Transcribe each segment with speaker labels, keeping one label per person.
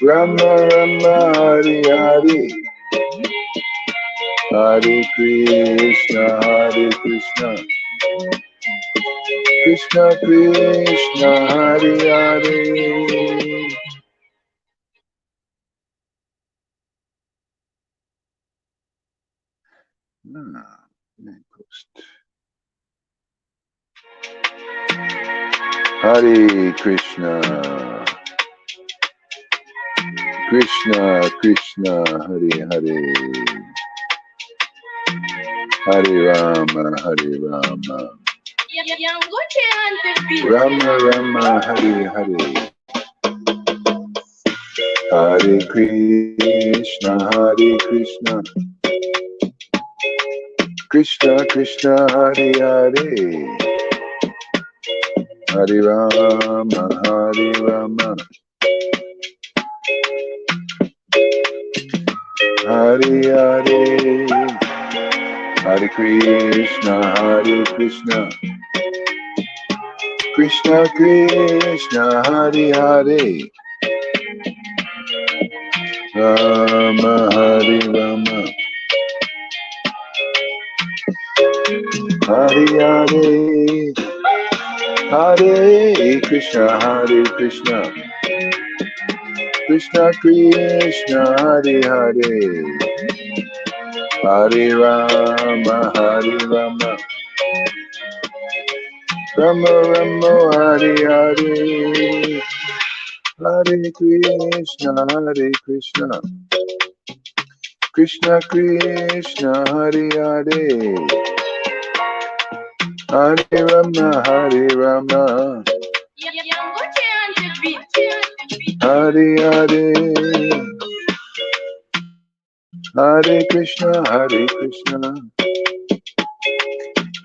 Speaker 1: Rama Rama Hari Hari, Hare Krishna Hare Krishna, Krishna Krishna Hare Hare. Hare Krishna, Krishna Krishna Hare Hare, Hare Rama Hare Rama, Rama Rama Hare Hare, Hare Krishna Hare Krishna, Krishna Krishna Hare Hare, Hare Rama Hare Rama, Hare Hare, Hare Krishna Hare Krishna, Krishna Krishna Hare Hare, Rama Hare Rama, Hare Hare, Hare Krishna Hare Krishna, Krishna Krishna Hare Hare, Hare Rama Hare Rama, Rama Rama Hare Hare, Hare Krishna Hare Krishna, Krishna Krishna Hare Hare, Hare Rama Hare Rama, Hare Hare, Hare Krishna Hare Krishna,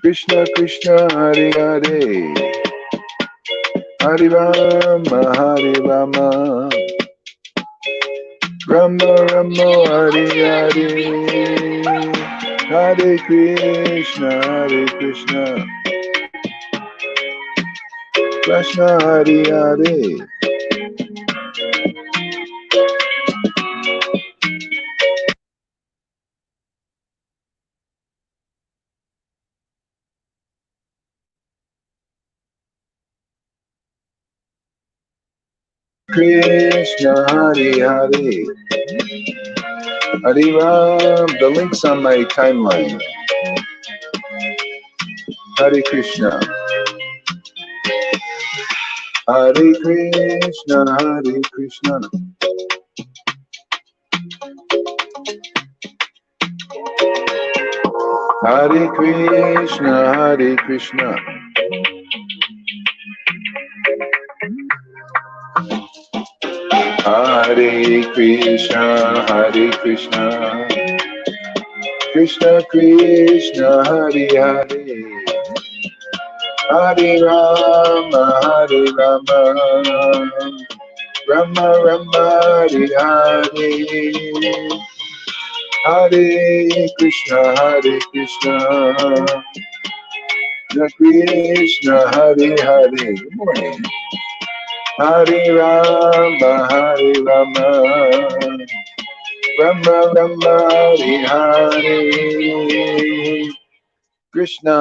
Speaker 1: Krishna Krishna Hare Hare, Hare Rama Hare Rama, Rama Rama Hare Hare, Hare Krishna Hare Krishna, Krishna Hare Hare. Krishna Hare Hare, Hare Ram. The link's on my timeline. Hare Krishna, Hare Krishna, Hare Krishna, Hare Krishna, Hare Krishna, Hare Krishna, Hare Krishna, Krishna Krishna, Hare Hare, Hare Rama, Hare Rama, Rama Rama, Hare Hare, Hare Krishna, Hare Krishna, Krishna Hare Hare. Good morning. Hare Rama, Hare Rama, Rama Rama, Hare Hare, Krishna.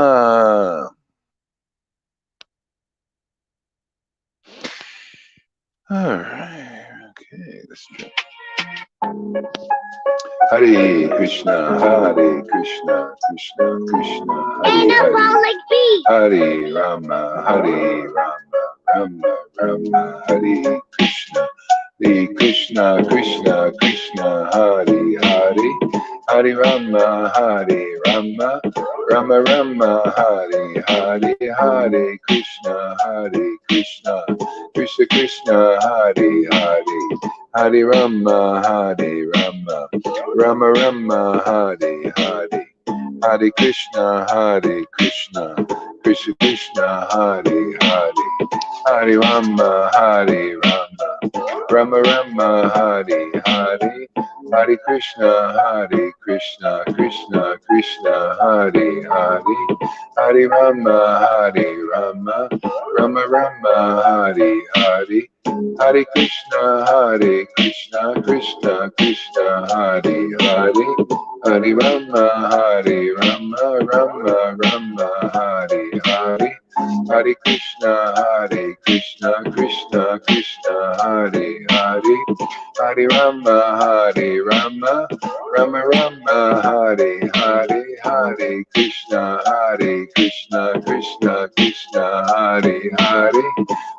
Speaker 1: All right, okay, let's try. Hare Krishna, Hare Krishna, Krishna Krishna, Hare Hare, Hare Rama, Hare Rama, Rama Rama, Hare Krishna, Hare Krishna, Krishna Krishna, Hare Hare, Hare Rama, Hare Rama, Rama Rama, Hare Hare, Hare Krishna, Krishna Krishna, Hare Hare, Hare Rama, Hare Rama, Rama Rama, Hare Hare, Hare Krishna, Krishna Krishna, Hare Hare, Hare Rama, Hare Rama, Rama Rama, Hare Hare, Hare Krishna, Krishna Krishna, Hare Hare, Hare Rama, Rama Rama, Hare Hare, Hare Krishna, Krishna Krishna, Hare Hare, Hare Rama, Rama Rama, Hare Hare. Hare Krishna, Krishna Krishna, Hare Hare, Hare Rama, Rama Rama, Hare Hare, Hare Krishna, Krishna Krishna, Hare Hare,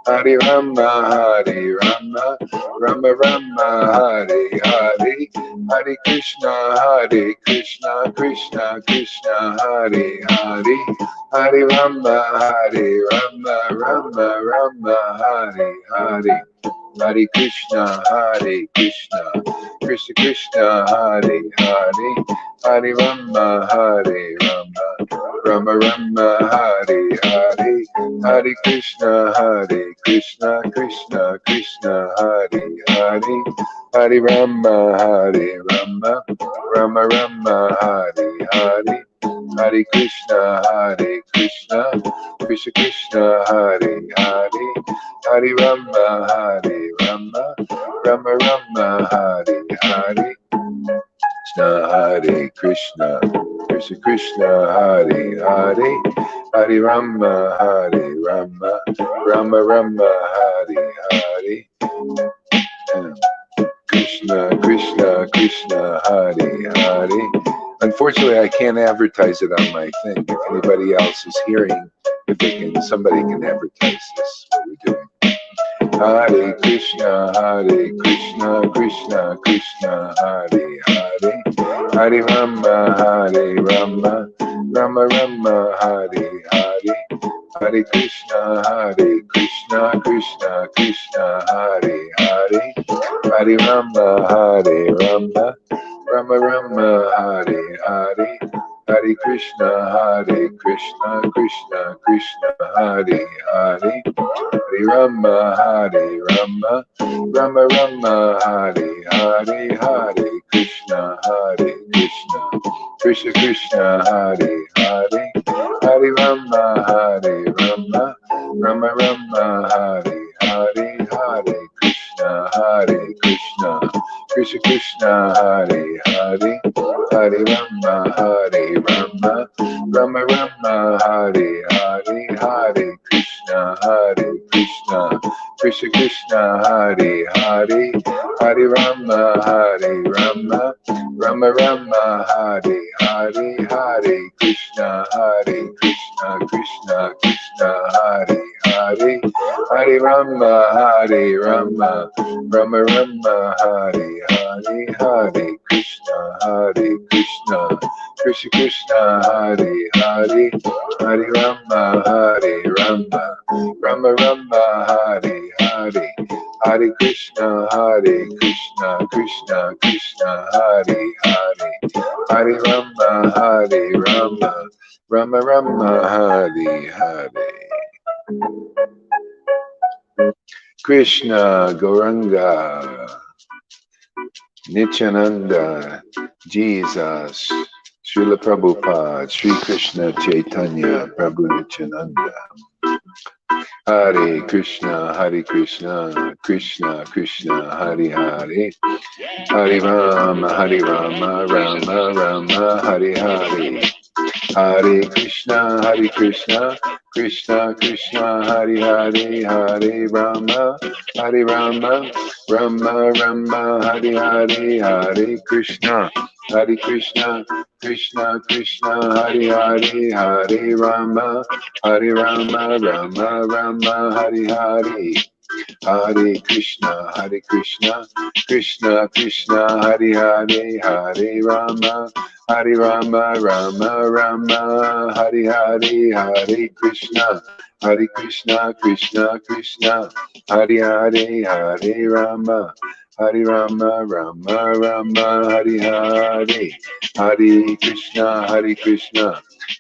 Speaker 1: Hare Rama, Rama Rama, Hare Hare, Hare Krishna, Krishna Krishna, Hare Hare, Hare Rama, Rama Rama, Hare Hare. Hare Krishna, Krishna Krishna, Hare Hare, Hare Rama, Rama Rama, Hare Hare, Hare Krishna, Krishna Krishna, Hare Hare, Hare Rama, Rama Rama, Hare Hare, Hare Krishna, Krishna Krishna, Hare Hare, Hare Rama, Rama Rama, Hare Hare, Krishna, Krishna, Hare Hare, Hare Rama, Rama Rama, Hare Hare, Krishna, Hare Hare. Unfortunately, I can't advertise it on my thing. If anybody else is hearing, somebody can advertise this. What we're doing. Hare Krishna, Krishna Krishna, Hare Hare, Hare Rama, Rama Rama, Hare Hare, Hare Krishna, Krishna Krishna, Hare Hare, Hare Rama, Rama Rama, Hare Hare, Hare Krishna, Krishna Krishna, Hare Hare, Hare Rama, Rama Rama, Hare Hare, Hare Krishna, Krishna Krishna, Hare Hare, Hare Rama, Rama Rama, Hare Hare, Hare Krishna, Krishna Krishna, Hare Hare, Hare Rama, Rama Rama, Hare Hare, Hare Krishna, Krishna Krishna, Hare Hare, Hare Rama, Rama Rama, Hare Hare, Hare Krishna, Krishna Krishna, Hare Hare, Hare Rama, Rama Rama, Hare Hare, Hare Krishna, Krishna Krishna, Hare Hare, Hare Rama, Rama Rama, Hare Hare, Hare Krishna, Krishna Krishna, Hare Hare, Hare Rama, Rama Rama, Hare Hare. Krishna, Gauranga, Nityananda, Jesus, Srila Prabhupada, Sri Krishna Chaitanya, Prabhu Nityananda. Hare Krishna, Krishna Krishna, Hare Hare, Hare Rama, Rama Rama, Hare Hare, Hare Krishna, Krishna Krishna, Hare Hare, Hare Rama, Rama Rama, Hare Hare, Hare Krishna, Krishna Krishna, Hare Hare, Hare Rama, Rama Rama, Hare Hare, Hare Krishna, Krishna Krishna, Hare Hare, Hare Rama, Rama Rama, Hare Hare, Hare Krishna, Krishna Krishna, Hare Hare, Hare Rama, Rama Rama, Hare Hare, Hare Krishna,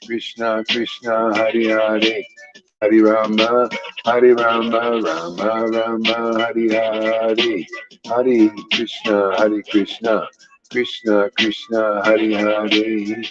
Speaker 1: Krishna Krishna, Hare Hare, Hare Rama, Rama Rama, Hare Hare, Hare Krishna, Krishna Krishna Hari Hari.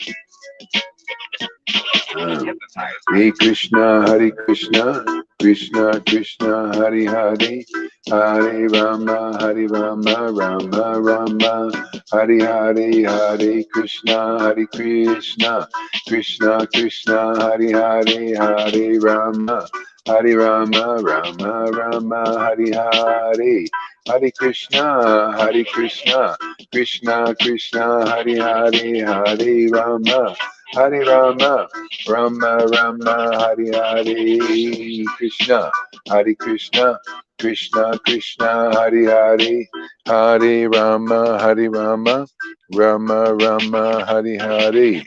Speaker 1: Hare Krishna, Hare Krishna, Krishna Krishna, Hare Hare, Hare Rama, Hare Rama, Rama Rama, Hare Hare, Hare Krishna, Hare Krishna, Krishna Krishna, Hare Hare, Hare Rama, Hare Rama, Rama Rama, Hare Hare. Hare Krishna, Hare Krishna, Krishna Krishna, Hare Hare, Hare Rama, Hare Rama, Rama Rama, Hare Hare, Krishna, Hare Krishna, Krishna Krishna, Hare Hare, Hare Rama, Hare Rama, Rama Rama, Hare Hare.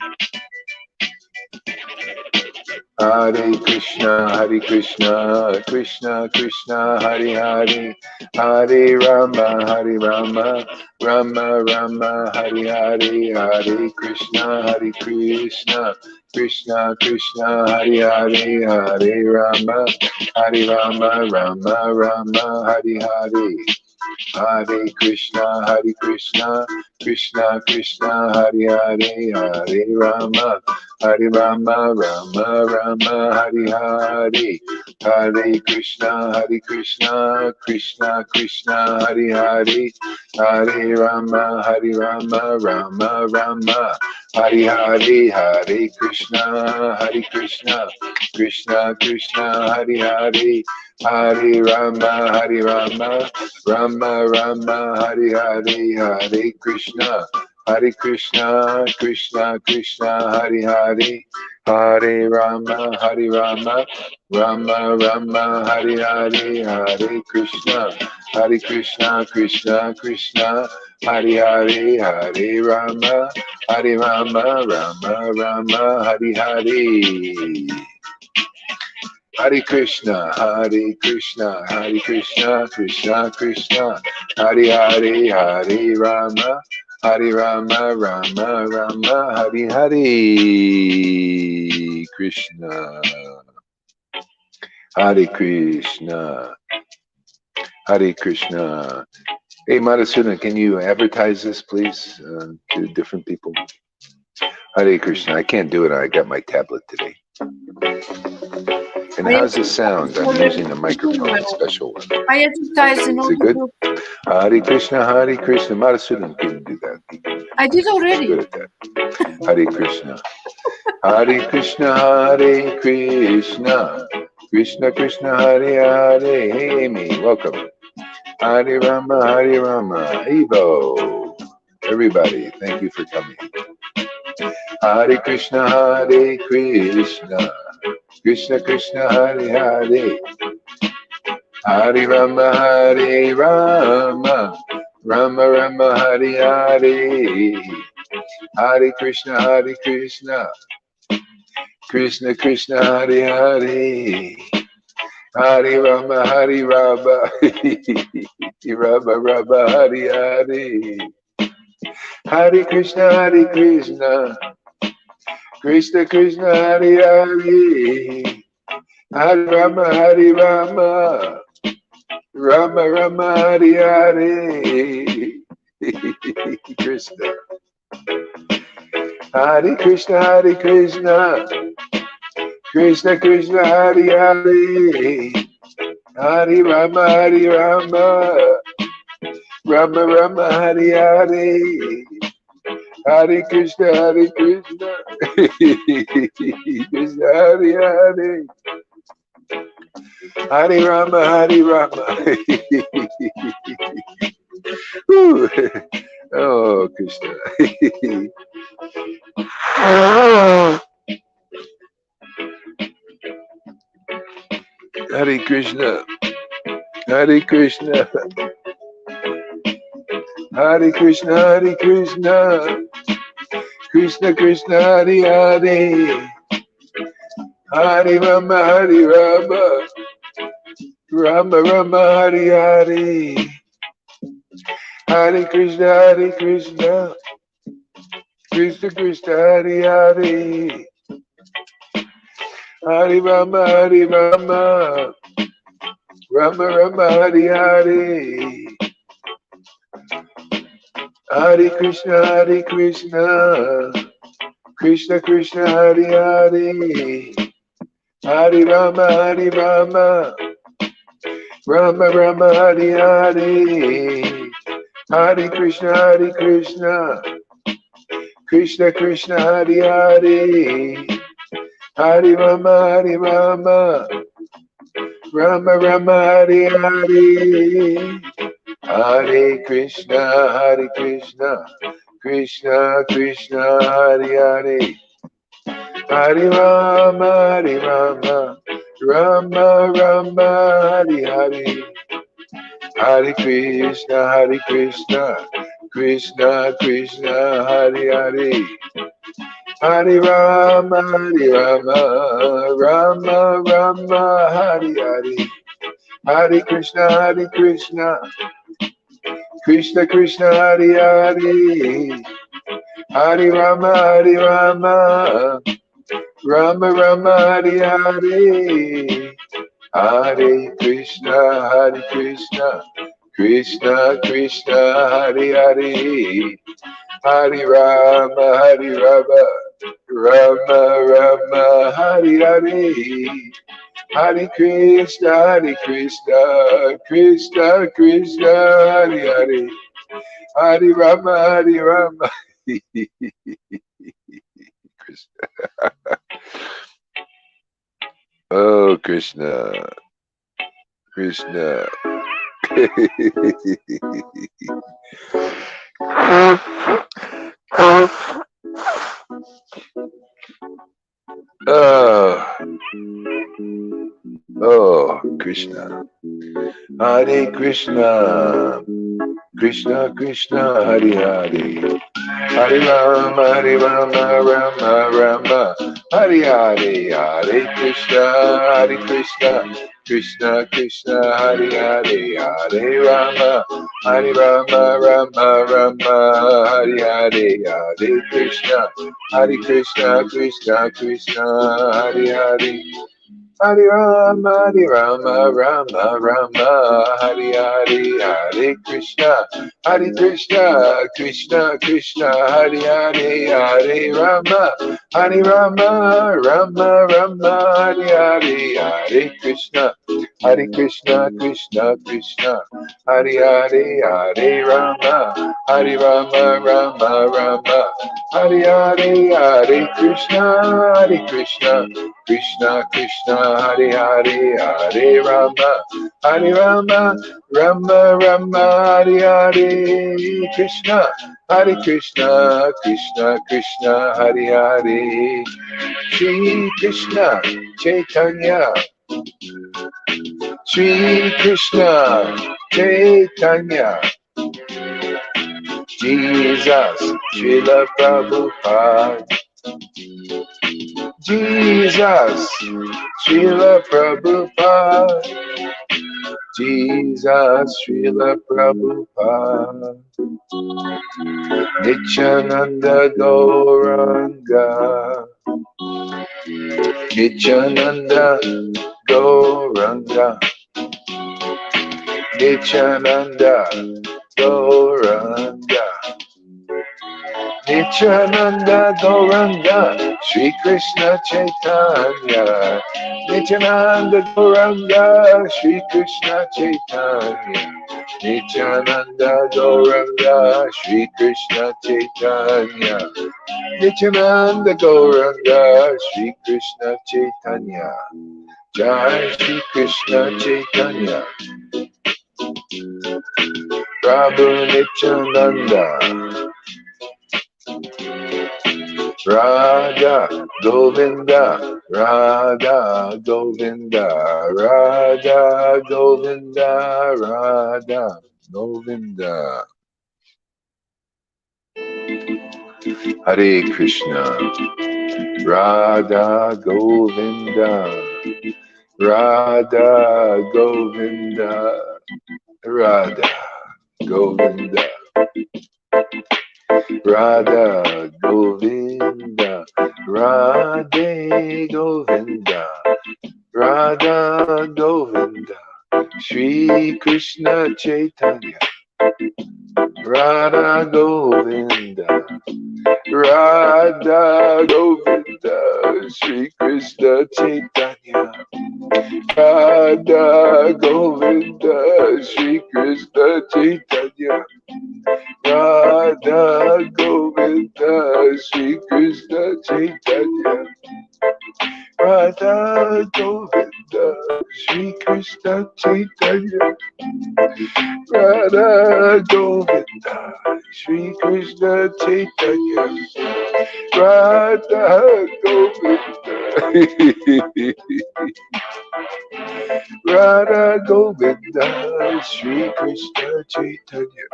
Speaker 1: Hare Krishna, Krishna Krishna, Hare Hare, Hare Rama, Rama Rama, Hare Hare, Hare Krishna, Krishna Krishna, Hare Hare, Hare Rama, Rama Rama, Hare Hare. Hare Krishna, Krishna Krishna, Hare Hare, Hare Rama, Rama Rama, Hare Hare. Hare Krishna, Krishna Krishna, Hare Hare, Hare Rama, Rama Rama, Hare Hare. Hare Krishna, Krishna Krishna, Hare Hare, Hare Rama, Rama Rama, Hare Hare, Hare Krishna, Krishna Krishna, Hare Hare, Hare Rama, Rama Rama, Hare Hare, Hare Krishna, Krishna Krishna, Hare Hare, Hare Rama, Rama Rama, Hare Hare. Hare Krishna, Krishna Krishna, Hare Hare, Hare Rama, Rama Rama, Hare Hare. Krishna, Hare Krishna, Hare Krishna. Hey Madhusudana, can you advertise this please to different people? Hare Krishna, I can't do it, I got my tablet today. And how's the sound? I'm using a microphone, a special one.
Speaker 2: I advertised in all.
Speaker 1: Is it good? Hare Krishna, Madhusudana can do that.
Speaker 2: I did already.
Speaker 1: Good at that. Hare Krishna. Hare Krishna, Hare Krishna. Krishna Krishna, Hare Hare. Hey Amy, welcome. Hare Rama, Evo. Everybody, thank you for coming. Hare Krishna, Hare Krishna. Krishna Krishna, Hare Hare. Hare Rama, Rama Rama, Hare Hare. Hare Krishna, Krishna Krishna, Hare Hare. Hare Rama, Rama Rama, Hare Hare. Hare Krishna, Krishna Krishna, Hare Hare. Hare Rama, Rama Rama, Hare Hare. Krishna. Hare Krishna, Krishna Krishna, Hare Hare. Hare Rama, Rama Rama, Hare Hare. Hare Krishna, Krishna Hare Hare. Hare Rama, Oh, Krishna. Hare Krishna, Hare Krishna, Hare Krishna, Krishna Krishna, Hare Hare. Hare Rama, Rama Rama, Hare Hare. Hare Krishna, Krishna Krishna, Hare Hare. Hare Rama, Rama Rama, Hare Hare. Hare Krishna, Hare Krishna, Krishna Krishna, Hare Hare, Hare Rama, Hare Rama, Rama Rama, Hare Hare, Hare Krishna, Hare Krishna, Krishna Krishna, Hare Hare, Hare Rama, Hare Rama, Rama Rama, Hare Hare, Hare Krishna, Hare Krishna, Krishna Krishna, Hare Hare, Hare Rama, Hare Rama, Rama Rama, Hare Hare, Hare Krishna, Krishna Krishna, Hare Hare, Hare Rama, Hare Rama, Rama Rama, Hare Hare, Hare Krishna, Krishna Krishna, Hare Hare, Hare Rama, Hare Rama, Rama Rama, Hare Hare, Hare Krishna, Krishna Krishna, Hare Hare, Hare Rama, Hare Rama, Rama Rama, Hare Hare, Hare Krishna, Krishna Krishna, Hare Hare, Hare Rama, Hare Rama. Oh, Krishna, Krishna. Oh, oh, Krishna. Hare Krishna, Krishna Krishna, Hare Hare, Hare Rama, Hare Rama, Rama Rama, Hare Hare, Hare Krishna, Krishna Krishna, Hare Hare, Hare Rama, Hare Rama, Rama Rama, Hare Hare, Hare Krishna, Krishna Krishna, Hare Hare. Hare Rama, Hare Rama, Rama Rama, Hare Hare, Hare Krishna, Krishna Krishna, Hare Hare, Hare Rama, Hare Rama, Rama Rama, Hare Hare, Hare Krishna, Krishna Krishna, Hare Hare, Hare Rama, Hare Rama, Rama Rama, Hare Hare, Hare Krishna, Krishna Krishna, Hare Hare, Hare Rama, Rama Rama, Hare Hare, Krishna, Krishna Krishna, Hare Hare, Shri Krishna Chaitanya, Shri Krishna Chaitanya, Jesus, Srila Prabhupada, Jesus, Srila Prabhupada, Jesus, Srila Prabhupada, Nityananda Gauranga, Nityananda Gauranga, Nityananda Gauranga, Nityananda Gauranga, Shri Krishna Chaitanya, Nityananda Gauranga, Shri Krishna Chaitanya, Nityananda Gauranga, Shri Krishna Chaitanya, Nityananda Gauranga, Shri Krishna Chaitanya, Jai Shri Krishna Chaitanya, Prabhu Nityananda, Radha Govinda, Radha Govinda, Radha Govinda, Radha Govinda. Hare Krishna, Radha Govinda, Radha Govinda, Radha Govinda, Radha Govinda, Radhe Govinda, Radha Govinda, Shri Krishna Chaitanya, Radha Govinda, Radha Govinda, Shri Krishna Chaitanya, Radha Govinda, Shri Krishna Chaitanya, Radha Govinda, Shri Krishna Chaitanya, Radha Govinda, Shri Krishna Chaitanya, Radha Govinda, Shri Krishna Chaitanya, Radha Govinda, Radha Govinda, Shri Krishna Chaitanya.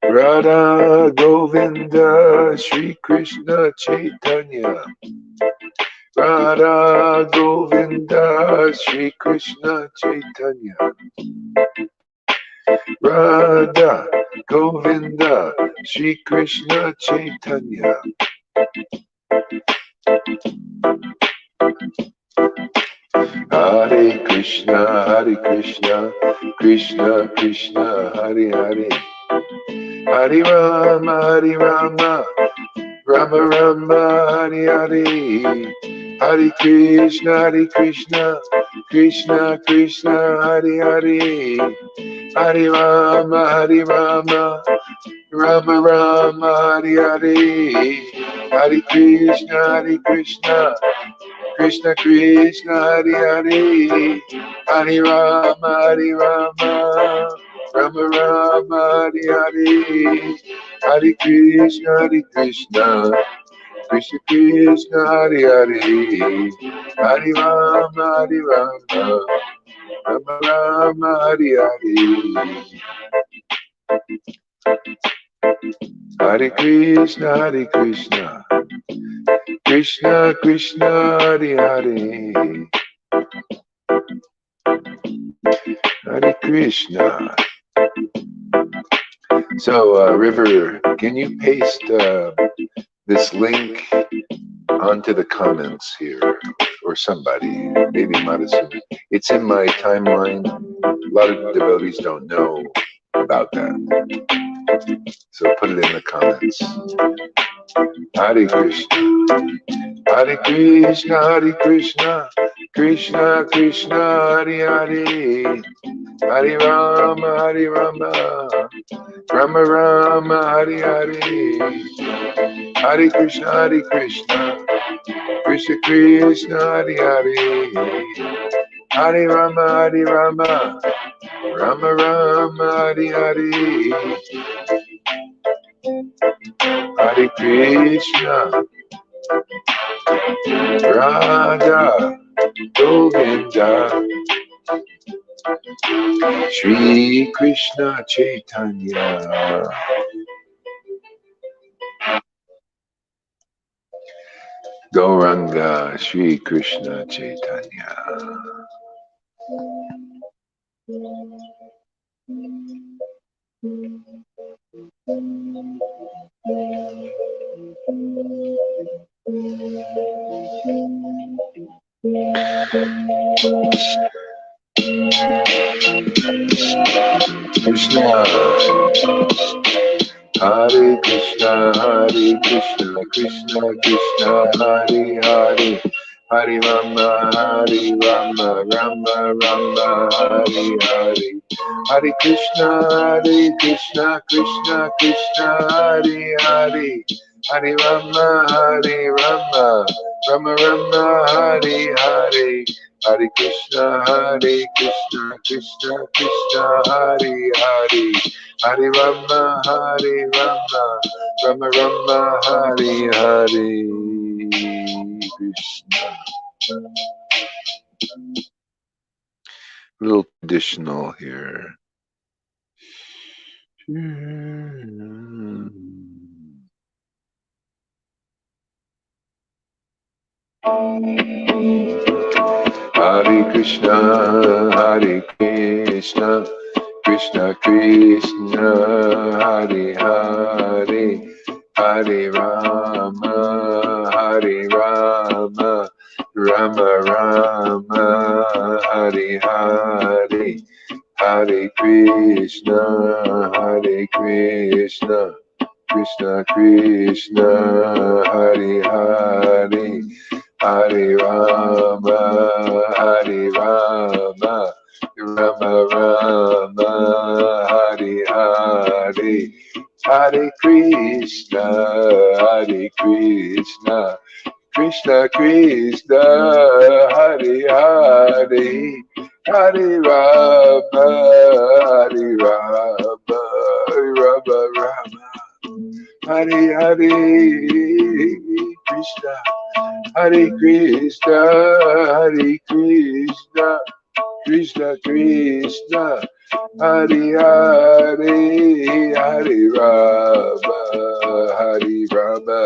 Speaker 1: Radha Govinda, Shri Krishna Chaitanya. Radha Govinda, Shri Krishna Chaitanya. Radha Govinda, Shri Krishna Chaitanya. Hare Krishna, Krishna Krishna, Hare Hare. Hare Rama, Rama Rama, Hare Hare. Hare Krishna, Krishna Krishna, Hare Hare. Hare Rama, Rama Rama, Hare Hare. Hare Krishna, Krishna Krishna, Hare Hare. Hare Rama, Rama Rama, Hare Hare. Hare Krishna, Krishna Krishna, Hare Hare. Hare Rama, Rama Rama, Hare Hare. Hare Krishna, Krishna Krishna, Hare Hare. Hare Krishna. So, River, can you paste this link onto the comments here, or somebody, maybe Madison? It's in my timeline. A lot of devotees don't know about that. So put it in the comments. Hare Krishna, Krishna Krishna, Hare Hare. Hare Rama, Rama Rama, Hare Hare. Hare Krishna, Krishna Krishna, Hare Hare. Hare Rama, Rama Rama, Hare Hare. Hare Krishna, Radha Govinda, Shri Krishna Chaitanya. Gauranga, Shri Krishna Chaitanya. Krishna, Hare Krishna, Krishna Krishna, Hare Hare. Hare Rama, Rama Rama, Hare Hare. Hare Krishna, Krishna Krishna, Hare Hare. Hare Rama, Rama Rama, Hare Hare. Hare Krishna, Krishna Krishna, Hare Hare. Hare Rama, Rama Rama, Hare Hare. Krishna. A little traditional here. Hare Krishna, Krishna Krishna, Hare Hare. Hare Rama, Hare Rama, Rama Rama, Hare Hare, Hare Krishna, Hare Krishna, Krishna Krishna, Hare Hare, Hare Rama, Hare Rama, Rama Rama, Hare Hare, Hare Krishna, Hare Krishna, Krishna Krishna, Hare Hare, Hare Rama, Hare Rama, Rama Rama, Hare Hare, Krishna, Hare Krishna, Hare Krishna, Krishna Krishna, Hare Hare, Hare Rama, Hare Rama.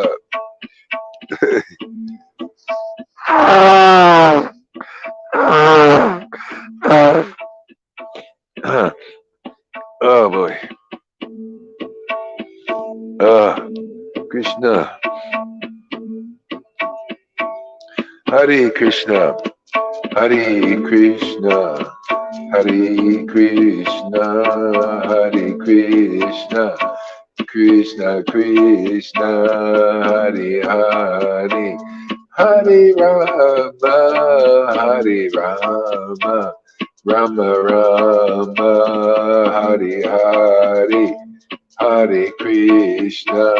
Speaker 1: Oh boy. Krishna. Hare Krishna. Hare Krishna. Hare Krishna. Hare Krishna. Krishna Krishna. Hare Hare. Hare Rama. Hare Rama. Rama Rama. Hare Hare. Hare Krishna,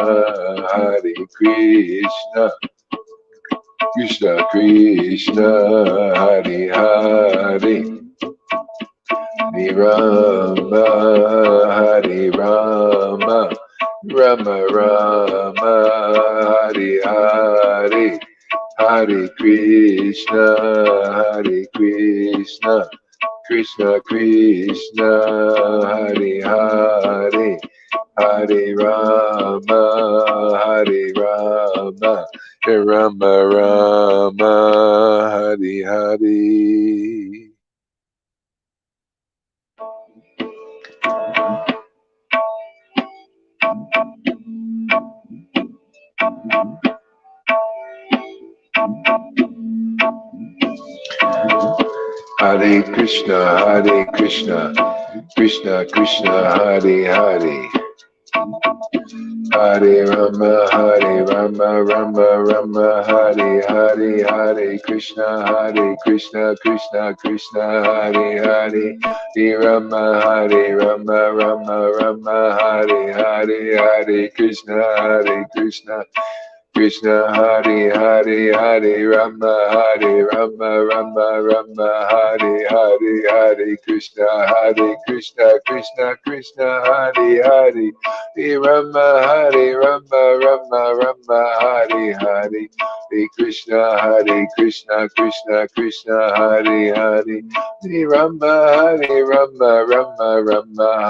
Speaker 1: Hare Krishna, Krishna Krishna, Hare Hare, Hare Rama, Hare Rama, Rama Rama, Hare Hare, Hare Krishna, Hare Krishna, Krishna Krishna, Hare Hare, Hare Rama, Hare Rama, Rama Rama, Hare Hare. Hare Krishna, Hare Krishna, Krishna Krishna, Hare Hare. Hare Rama, Rama Rama, Hare Hare, Hare Krishna, Krishna Krishna, Hare Hare, Hare Rama, Rama Rama, Hare Hare, Hare Krishna, Krishna Hare Hare, Hare Rama, Rama Rama, Hare Hare, Hare Krishna, Krishna Krishna, Hare Hare, Hare Rama, Rama Hare Hare, Hare Krishna, Krishna Krishna, Hare Hare, Hare Rama, Rama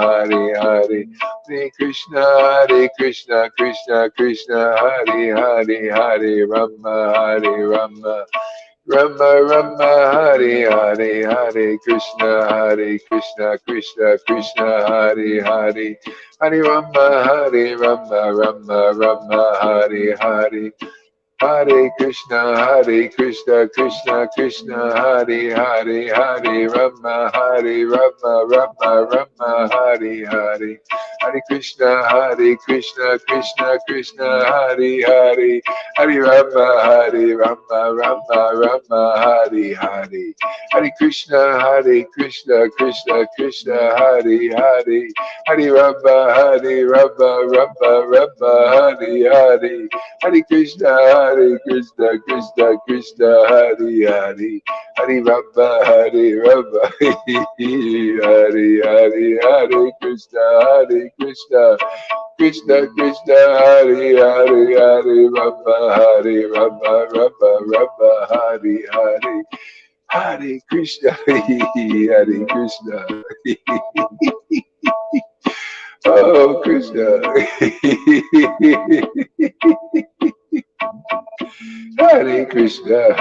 Speaker 1: Hare Hare, Hare Krishna, Krishna Krishna, Hare Hare, Hare Rama, Rama Hare Hare, Hare Krishna, Krishna Krishna, Hare Hare, Hare Rama, Rama Hare Hare, Hare Krishna, Krishna Krishna, Hare Hare, Hare Rama, Rama Hare Hare, Hare Krishna, Krishna Krishna, Hare Hare, Hare Rama, Rama Hare Hare, Hare Krishna, Krishna Krishna, Hare Hare, Hare Rama, Rama Hare Hare, Hare Krishna, Krishna Krishna, Hare Hare, Hare Rama, Rama, Hare Krishna, Krishna Krishna, Hare Hare, Hare Rama, Rama Hare Hare, Hare Krishna, Hare Krishna. Oh, Krishna. Hare Krishna,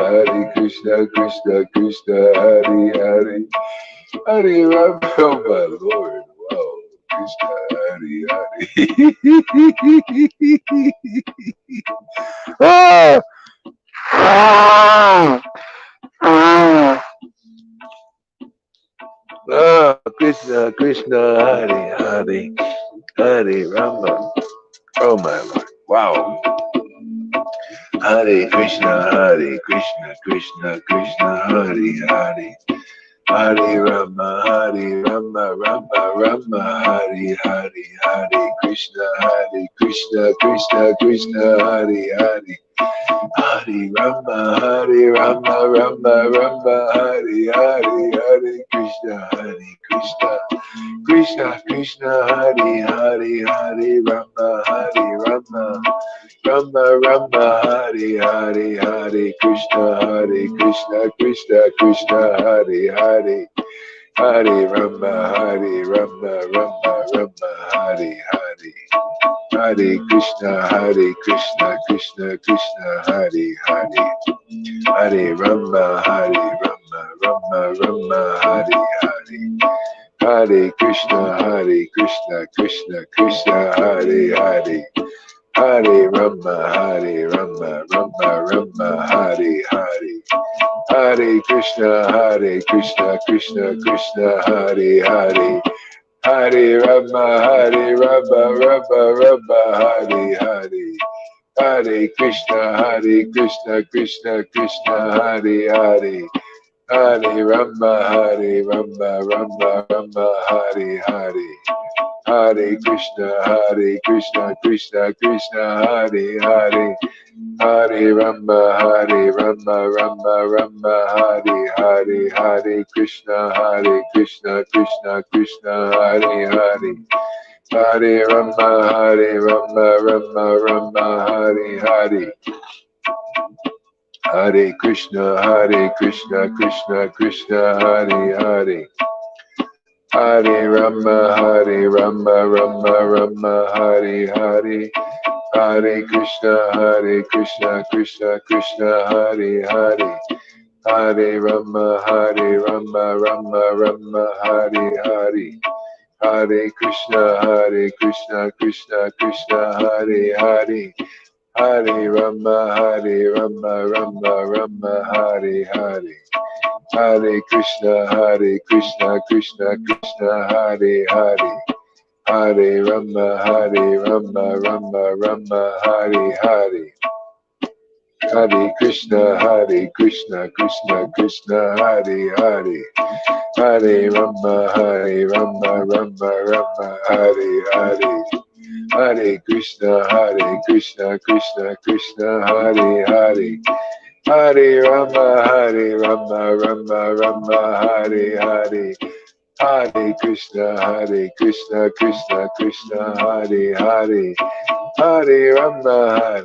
Speaker 1: Krishna Krishna, Hare Hare, Hare Rama, oh my Lord, wow, Krishna, Hare Hare, Ah! Ah! Ah! Ah, Krishna, Krishna, Hare, Hare, Hare Rama. Oh my Lord. Wow. Hare Krishna, Hare Krishna, Krishna, Krishna, Hare, Hare. Hare Rama, Hare Rama, Rama Rama, Hare Hare, Hare Krishna, Krishna, Krishna, Hare Hare. Hare Rama, Hare Rama, Rama Rama, Hare Hare, Hare Krishna, Krishna, Krishna Krishna, Hare Hare, Hare Rama, Hare Rama, Rama Rama, Hare Hare, Hare Krishna, Krishna, Krishna Krishna, Hare Hare. Hare Rama, Hare Rama, Rama Rama, Hare Hare. Hare Krishna, Krishna Krishna, Hare Hare. Hare Rama, Rama Rama, Hare Hare. Hare Krishna, Krishna Krishna, Hare Hare. Hare Rama, Rama Rama, Hare Hare. Hare Krishna, Krishna Krishna, Hare Hare. Hare Rama, Rama Rama, Hare Hare. Hare Krishna, Krishna Krishna, Hare Hare. Hare Rama, Rama Rama, Hare Hare. Hare Krishna, Krishna Krishna, Hare Hare. Hare Rama, Rama Rama, Hare Hare. Hare Krishna, Krishna Krishna, Hare Hare. Hare Rama, Rama Rama, Hare Hare. Hare Krishna, Krishna Krishna, Hare Hare. Hare Rama, Rama Rama, Hare Hare. Hare Krishna, Krishna Krishna, Hare Hare. Hare Rama, Rama Rama, Hare Hare. Hare Krishna, Krishna Krishna, Hare Hare. Hare Rama, Rama Rama, Hare Hare. Hare Krishna, Krishna Krishna, Hare Hare. Hare Rama, Rama Rama, Hare Hare. Hare Krishna, Krishna Krishna, Hare Hare. Hare Rama, Rama Rama, Hare Hare. Hare Krishna, Krishna Krishna, Hare Hare. Hare Rama, Rama Rama, Hare Hare. Hare Krishna, Krishna Krishna, Hare Hare. Hare Rama,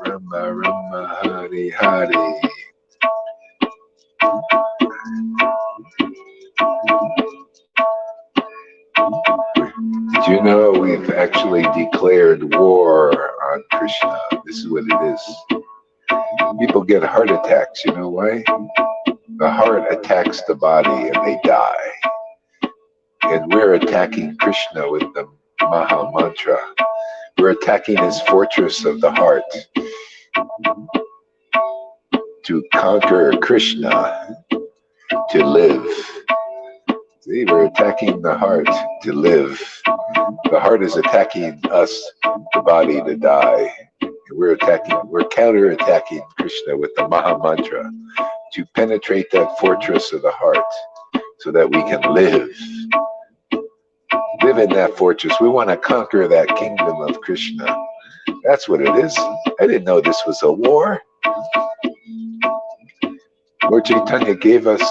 Speaker 1: Rama Rama, Hare Hare. Did you know we've actually declared war on Krishna? This is what it is. People get heart attacks, you know why? The heart attacks the body and they die. And we're attacking Krishna with the Maha Mantra. We're attacking his fortress of the heart to conquer Krishna, to live. See, we're attacking the heart to live. The heart is attacking us, the body to die. And we're counter-attacking Krishna with the Maha Mantra to penetrate that fortress of the heart so that we can live in that fortress. We want to conquer that kingdom of Krishna. That's what it is. I didn't know this was a war. Lord Chaitanya gave us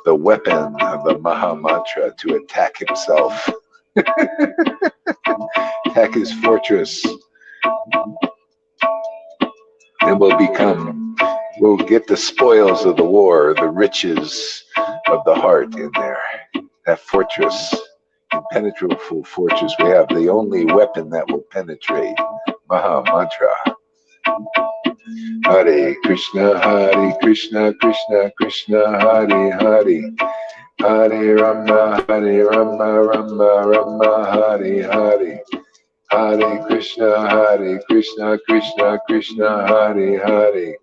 Speaker 1: the weapon of the Maha Mantra to attack himself. Attack his fortress. And we'll get the spoils of the war, the riches of the heart in there. That fortress, impenetrable fortress we have, the only weapon that will penetrate. Maha Mantra. Hare Krishna, Krishna Krishna, Hare Hare. Hare Rama, Rama Rama, Hare Hare. Hare Krishna, Krishna Krishna, Hare Hare,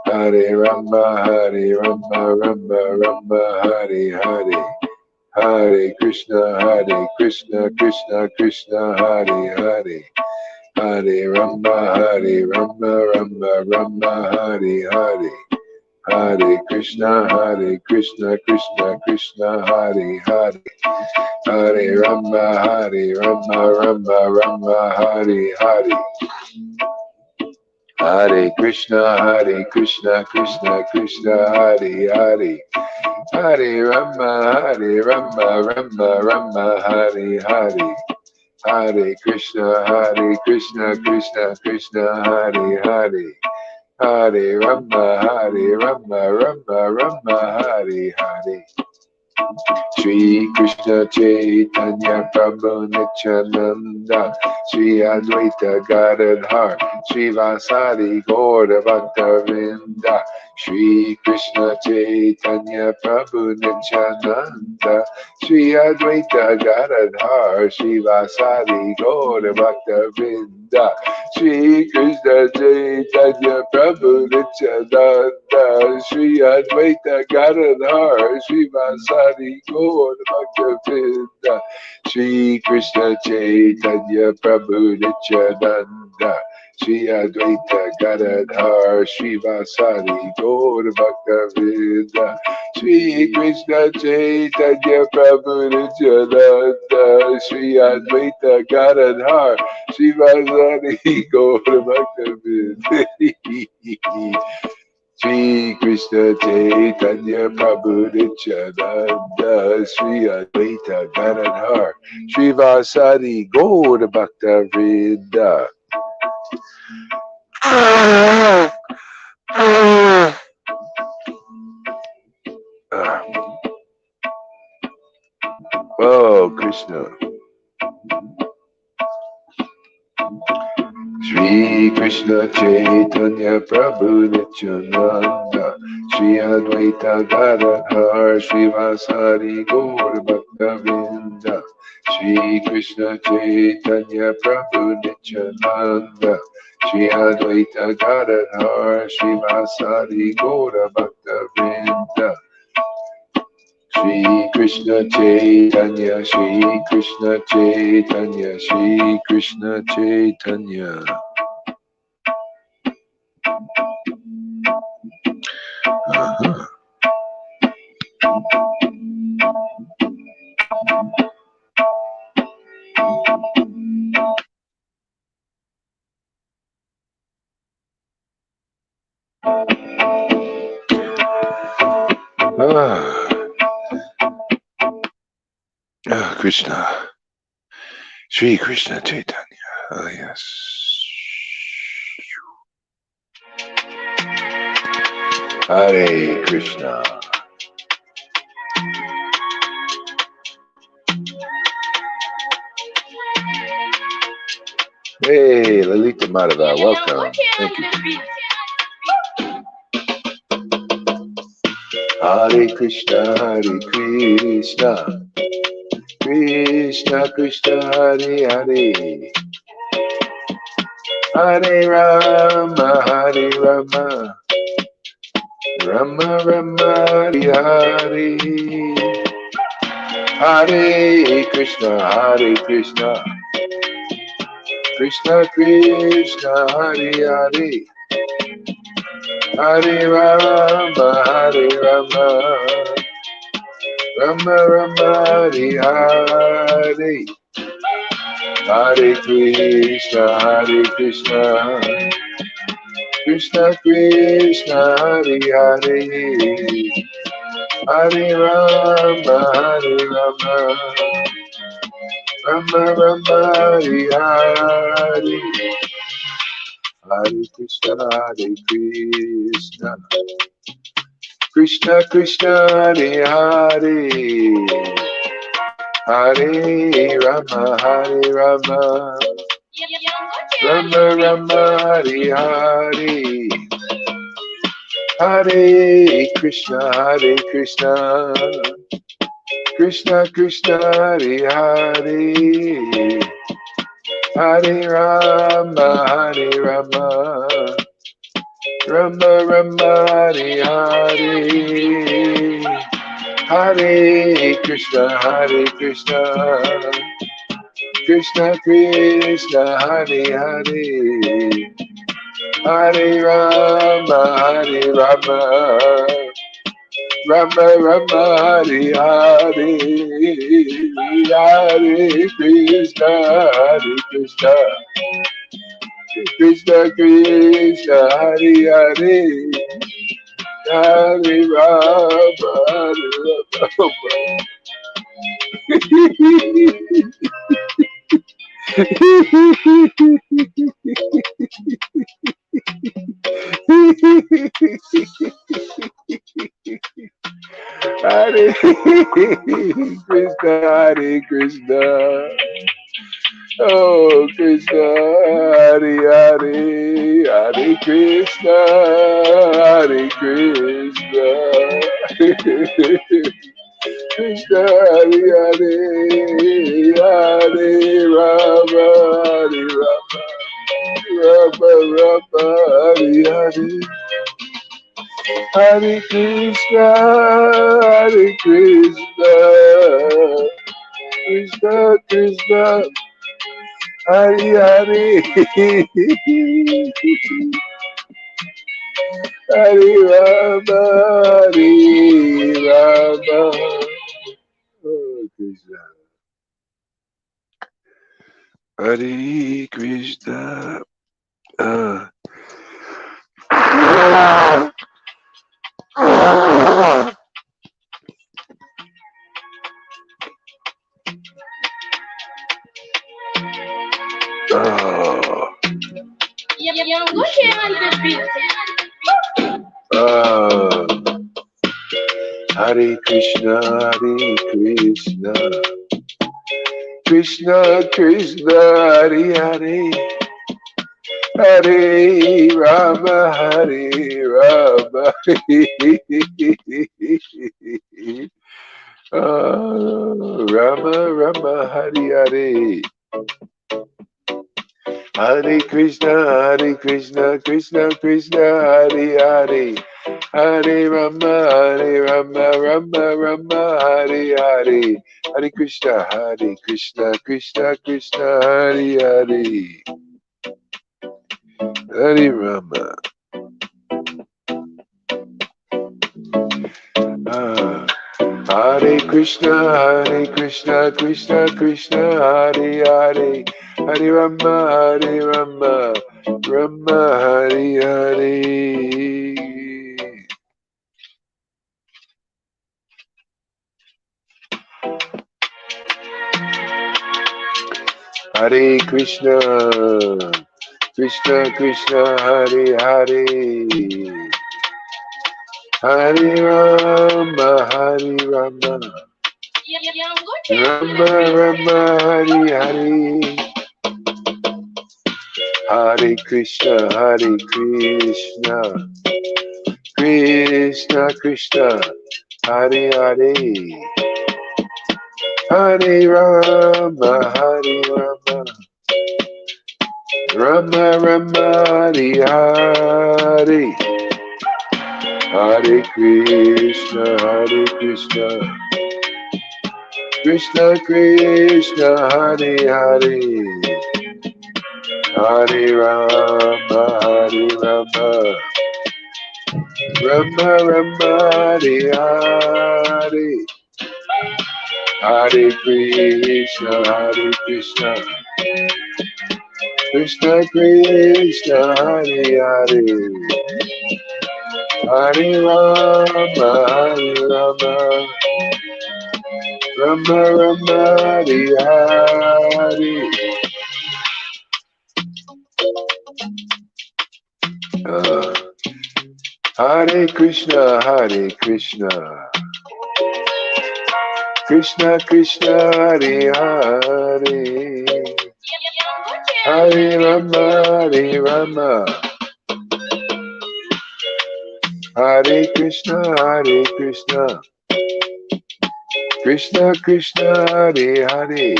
Speaker 1: Hare Rama, Rama Rama, Hare Hare, Hare Krishna, Krishna Krishna, Hare Hare, Hare Rama, Rama Hare Hare, Hare Krishna, Krishna Krishna, Hare Hare, Hare Rama, Rama Hare Hare, Hare Krishna, Krishna Krishna, Hare Hare, Hare Rama, Rama Hare Hare, Hare Krishna, Krishna Hare Hare, Hare Rama, Rama Hare Hare. Shri Krishna Chaitanya Prabhu Nityananda, Shri Advaita Gadadhar, Shri Vasadi Gaura Bhaktavinda, Shri Krishna Chaitanya Prabhu Nityananda, Shri Advaita Gadadhar, Shri Vasadi Gaura Bhaktavinda, Shri Krishna Chaitanya Prabhu Nityananda, Shri Advaita Gadadhar, Shri Vasadi Gaura Bhaktavinda, Shri Krishna Chaitanya Prabhu Nityananda, Shri Advaita Gadadhar, Shri Vasadi Gaura Bhaktavinda, Shri Krishna Chaitanya Prabhu Nityananda, Shri Advaita Gadadhar, Shri Vasadi Gaura Bhaktavinda. Shri Krishna Chaitanya Prabhu Nityananda, Shri Advaita Gadadhar, Shri Vasadi Gaura Bhaktavinda. Oh, Krishna. Shri Krishna Chaitanya Prabhu Nityananda, Shri Advaita Gadadhar, Shri Vasari Gaura Bhaktavinda, Shri Krishna Chaitanya Prabhu Nityananda, Shri Advaita Gadadhar, Shri Vasari Gaura Bhaktavinda, Shri Krishna Chaitanya, Shri Krishna Chaitanya, Shri Krishna Chaitanya. Uh-huh. Krishna. Shri Krishna Chaitanya. Oh, yes. Hare Krishna. Hey, Lalita Madhava, welcome. Thank you. Hare Krishna, Hare Krishna, Krishna Krishna, Hare Hare, Hare Rama, Hare Rama, Rama Rama, Hare Hare, Hare Krishna, Krishna Krishna, Hare Hare, Hare Rama, Rama Rama, Hare Hare, Hare Krishna, Krishna Krishna, Hare Hare, Hare Rama, Rama Rama, Hare Hare, Hare Krishna, Krishna Krishna, Hare Hare, Hare Rama, Rama Rama, Hare Hare, Hare Krishna, Krishna Krishna, Hare Hare, Hare Rama, Hare Rama, Rama Rama, Hare Hare, Hare Krishna, Hare Krishna, Krishna Krishna, Hare Hare, Hare Rama, Hare Rama, Rama Rama, Hare Hare, Hare Krishna, Hare Krishna, Krishna Krishna, Hare Hare, Hare Rama, Hare Rama. Hare Krishna, Hare Krishna. Oh Krishna, Hare Hare, Hare Krishna, Hare Krishna. Krishna, Hare Hare, Hare Rama, Hare Rama, Rama Rama, Hare Hare. Hare Krishna, Hare Krishna, Krishna Krishna, Hare Hare, Hare Rama, Hare Rama. Oh, Krishna. Hare Krishna. Hare Krishna, Hare Krishna, Krishna Krishna, Hare Hare, Hare Rama, Hare Rama. Rama Rama, Hare Hare. Hare Krishna, Hare Krishna, Krishna Krishna, Hare Hare, Hare Rama, Rama Rama, Hare Hare, Hare Krishna, Krishna Krishna, Hare Hare, Hare Rama. Hare Krishna, Krishna Krishna, Hare Hare, Hare Rama, Rama Hare Hare. Hare Krishna, Krishna Krishna, Hare Hare, Hare Rama, Rama Rama, Hare Hare. Hare Krishna, Krishna Krishna, Hare Hare, Hare Rama, Rama Rama, Hare Hare. Hare Krishna, Krishna Krishna, Hare Hare, Hare Rama, Rama Rama, Hare Hare. Hare Krishna, Krishna Krishna, Hare Hare, Hare Rama, Rama Rama, Hare Hare. Hare Krishna, Krishna Krishna, Hare Hare, Hare Rama, Hare Krishna, Krishna Krishna, Hare Hare.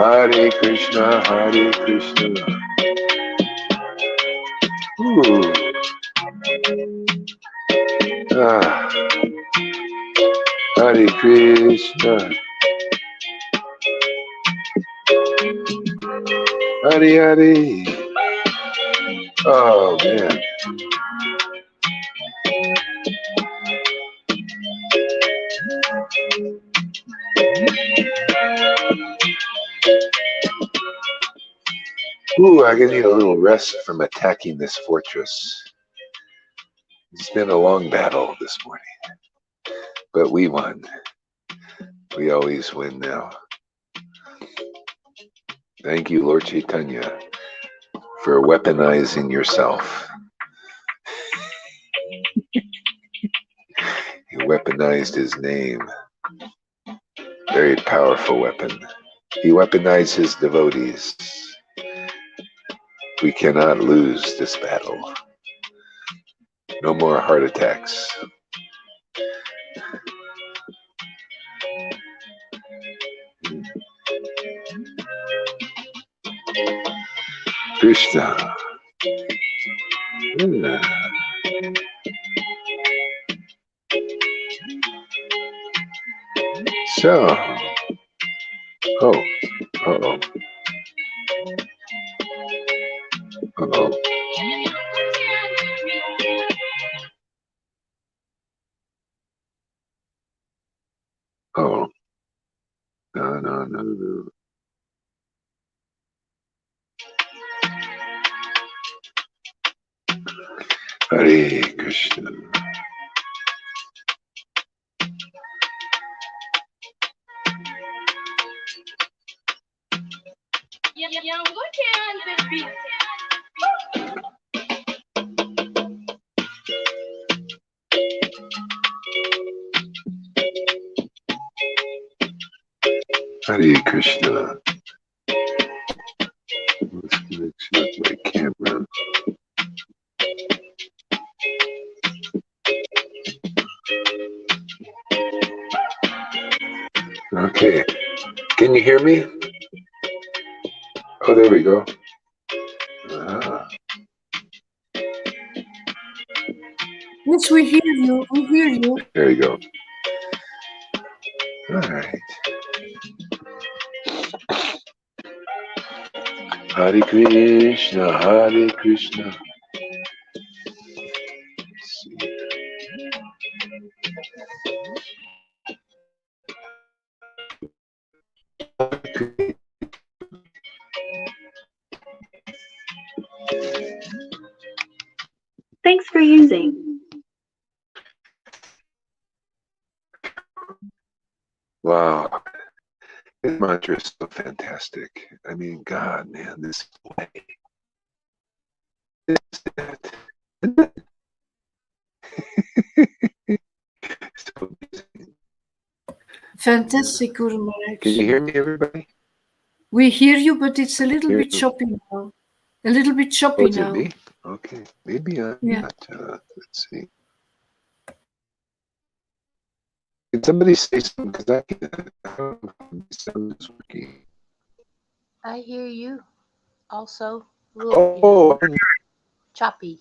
Speaker 1: Hare Krishna, Hare Krishna. Ooh. Ah. Hare Krishna. Hare Hare. Oh man. Ooh, I'm gonna need a little rest from attacking this fortress. It's been a long battle this morning, but we won. We always win now. Thank you, Lord Chaitanya, for weaponizing yourself. He weaponized his name. Very powerful weapon. He weaponized his devotees. We cannot lose this battle. No more heart attacks. Krishna. So, oh, uh-oh. Uh-oh. Oh, no. Hare Krishna. Hare Krishna. Let's connect with my camera. Okay. Can you hear me? Oh, there we go. Ah.
Speaker 2: Yes, we hear you. We hear you.
Speaker 1: There you go. All right. Hare Krishna, Hare Krishna. Let's see.
Speaker 3: Thanks for using.
Speaker 1: Wow. This mantra is so fantastic. I mean, God, man, this way. This is it. So amazing.
Speaker 2: Fantastic, Guru Maharaj.
Speaker 1: Can you hear me, everybody?
Speaker 2: We hear you, but it's a little
Speaker 1: Hear
Speaker 2: bit
Speaker 1: you.
Speaker 2: choppy now. A little bit
Speaker 1: Oh,
Speaker 2: choppy
Speaker 1: is it
Speaker 2: now.
Speaker 1: me? Okay. Maybe I'm
Speaker 2: Yeah.
Speaker 1: not. Let's see. Can somebody say something? Because I don't know if my sound is working.
Speaker 4: I hear you. Also, a little
Speaker 1: Oh,
Speaker 4: choppy.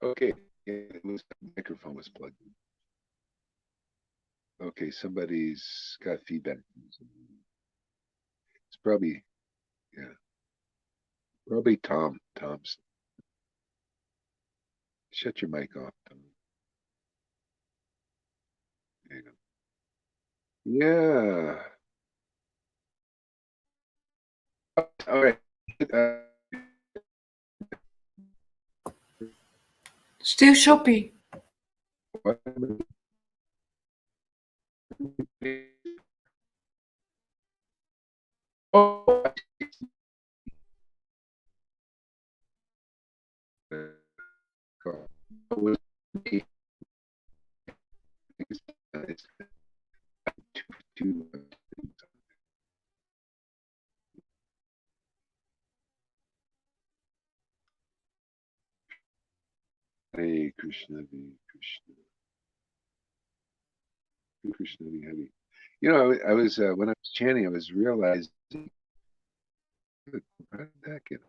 Speaker 1: okay. Yeah, it was, the microphone was plugged in. Okay, somebody's got feedback. It's probably, yeah, probably Tom. Tom's. Shut your mic off, Tom. There you go. Yeah. All right.
Speaker 2: Still choppy.
Speaker 1: What? Oh. Hare Krishna, Hare Krishna, Krishna, Hare. You know, I was when I was chanting, I was realizing, how did that get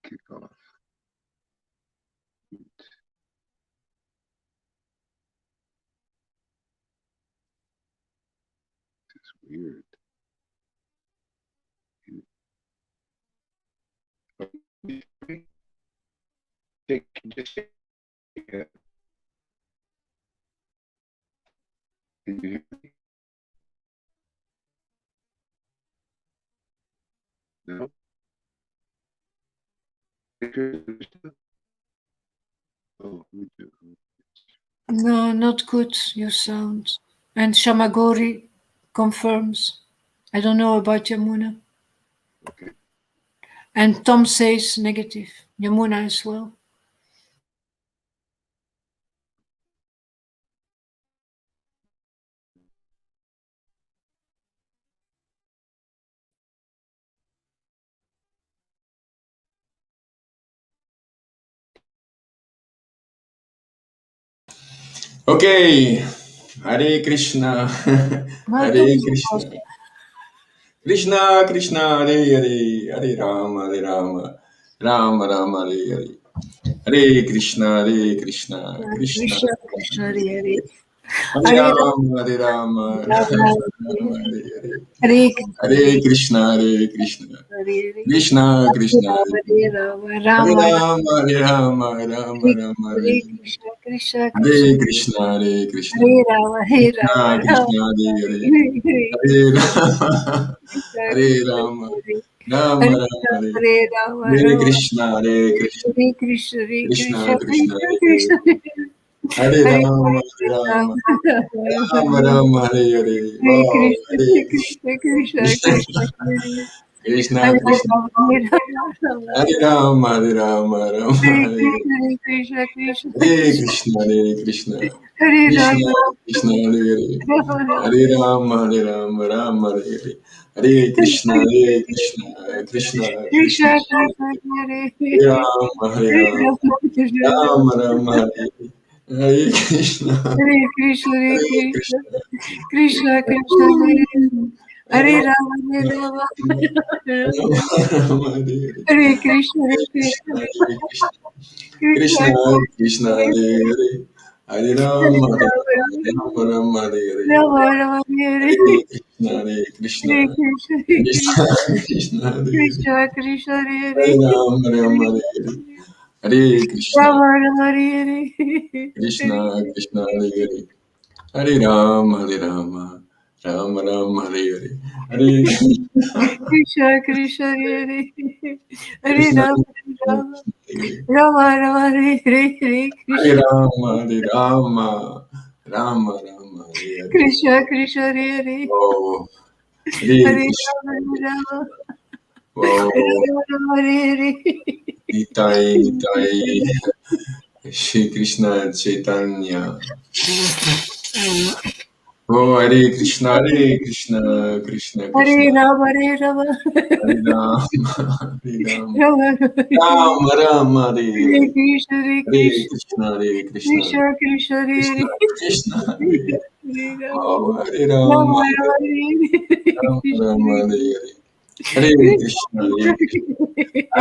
Speaker 1: kick off? It's weird. Just shake your head. Can you hear me? No? Krishna? Oh, we do.
Speaker 2: No, not good, your sound. And Shamagori confirms. I don't know about Yamuna.
Speaker 1: Okay.
Speaker 2: And Tom says negative. Yamuna as well.
Speaker 5: Okay, Hare Krishna, Hare Krishna, Krishna Krishna, Hare Hare, Hare Rama, Hare Rama, Rama Rama, Hare Hare, Hare Krishna, Hare Krishna, Krishna
Speaker 2: Krishna, Krishna, Hare Hare.
Speaker 5: Hare Rama, Hare Rama, Rama Rama, Hare Hare,
Speaker 2: Hare
Speaker 5: Hare Krishna, Hare Krishna, Krishna Krishna, Hare Rama, Hare Rama, Rama Rama, Hare
Speaker 2: Krishna, Krishna,
Speaker 5: Hare Krishna, Hare Krishna,
Speaker 2: Hare Rama, Hare
Speaker 5: Krishna
Speaker 2: Rama,
Speaker 5: Krishna, Hare Hare, Hare Rama, Rama Rama, Hare
Speaker 2: Hare Rama,
Speaker 5: Hare Krishna, Hare Krishna,
Speaker 2: Hare Krishna, Hare
Speaker 5: Krishna
Speaker 2: Krishna,
Speaker 5: Krishna,
Speaker 2: Krishna,
Speaker 5: Hare
Speaker 2: Hare
Speaker 5: Rama, Hare Rama, Rama Rama, Hare Hare. Wow, Hare Krishna,
Speaker 2: Krishna,
Speaker 5: Krishna
Speaker 2: Krishna,
Speaker 5: Krishna
Speaker 2: Hare
Speaker 5: Krishna,
Speaker 2: Rama,
Speaker 5: Hare Rama, Hare Rama, Rama Hare Hare.
Speaker 2: Krishna, Krishna,
Speaker 5: Hare Krishna, Hare Krishna,
Speaker 2: Hare
Speaker 5: Krishna
Speaker 2: Rama,
Speaker 5: Krishna, Hare Hare.
Speaker 2: Rama,
Speaker 5: Hare Rama, Hare Rama, Rama Hare Hare. Hare Krishna, Hare Krishna, Krishna Krishna,
Speaker 2: Krishna, Krishna, Hare
Speaker 5: Hare Rama, Hare Rama, Rama Rama, Hare Hare. Hare Krishna,
Speaker 2: Hare Krishna, Hare
Speaker 5: Hare
Speaker 2: Krishna,
Speaker 5: Krishna,
Speaker 2: Krishna, Krishna, Hare Rama, Hare Rama,
Speaker 5: Rama Rama, Hare Hare.
Speaker 2: Hare Krishna, Hare
Speaker 5: Hare Krishna,
Speaker 2: Krishna,
Speaker 5: Hare Krishna,
Speaker 2: Krishna,
Speaker 5: Krishna Krishna, Hare Hare. Hare Rama, Hare Rama, Rama Rama, Hare Hare.
Speaker 2: Rama, Rama, Hare
Speaker 5: Hare Krishna, Hare Krishna,
Speaker 2: Hare Krishna, Hare
Speaker 5: Krishna Krishna, Hare Hare.
Speaker 2: Krishna, Krishna,
Speaker 5: Hare
Speaker 2: Hare
Speaker 5: Rama, Rama, Hare Hare. Hare Krishna,
Speaker 2: Rama, Rama, Hare
Speaker 5: Krishna Krishna, Hare Hare. Hare Rama, Hare Rama, Rama Rama, Hare Hare. Hare
Speaker 2: Krishna, Krishna, Hare Hare
Speaker 5: Krishna,
Speaker 2: Rama,
Speaker 5: Krishna,
Speaker 2: Rama,
Speaker 5: Hare
Speaker 2: Rama, Rama, Hare Krishna,
Speaker 5: Rama, Hare Rama, Rama Rama, Hare Hare.
Speaker 2: Krishna, Krishna, Hare
Speaker 5: Wow. Hare
Speaker 2: Hare
Speaker 5: Krishna,
Speaker 2: Rama,
Speaker 5: Hare
Speaker 2: Rama,
Speaker 5: Krishna. Wow.
Speaker 2: Rama, Rama, Hare
Speaker 5: Nitai, Nitai, Shri Krishna Chaitanya. Oh, Hare Krishna, Hare Krishna, Krishna Krishna,
Speaker 2: Hare Rama, Hare Rama,
Speaker 5: Hare Rama, Hare Rama,
Speaker 2: Rama,
Speaker 5: Rama Rama, Hare
Speaker 2: Hare
Speaker 5: Hare,
Speaker 2: Krishna, Hare
Speaker 5: Hare
Speaker 2: Krishna,
Speaker 5: Krishna, Hare Krishna,
Speaker 2: Krishna, Krishna,
Speaker 5: Krishna
Speaker 2: Hare
Speaker 5: Krishna, Hare
Speaker 2: Hare Rama,
Speaker 5: Oh, Hare
Speaker 2: Rama,
Speaker 5: Rama,
Speaker 2: Rama, Hare
Speaker 5: Rama Rama,
Speaker 2: Krishna,
Speaker 5: Hare Hare, Hare Krishna, Hare Krishna. Ah,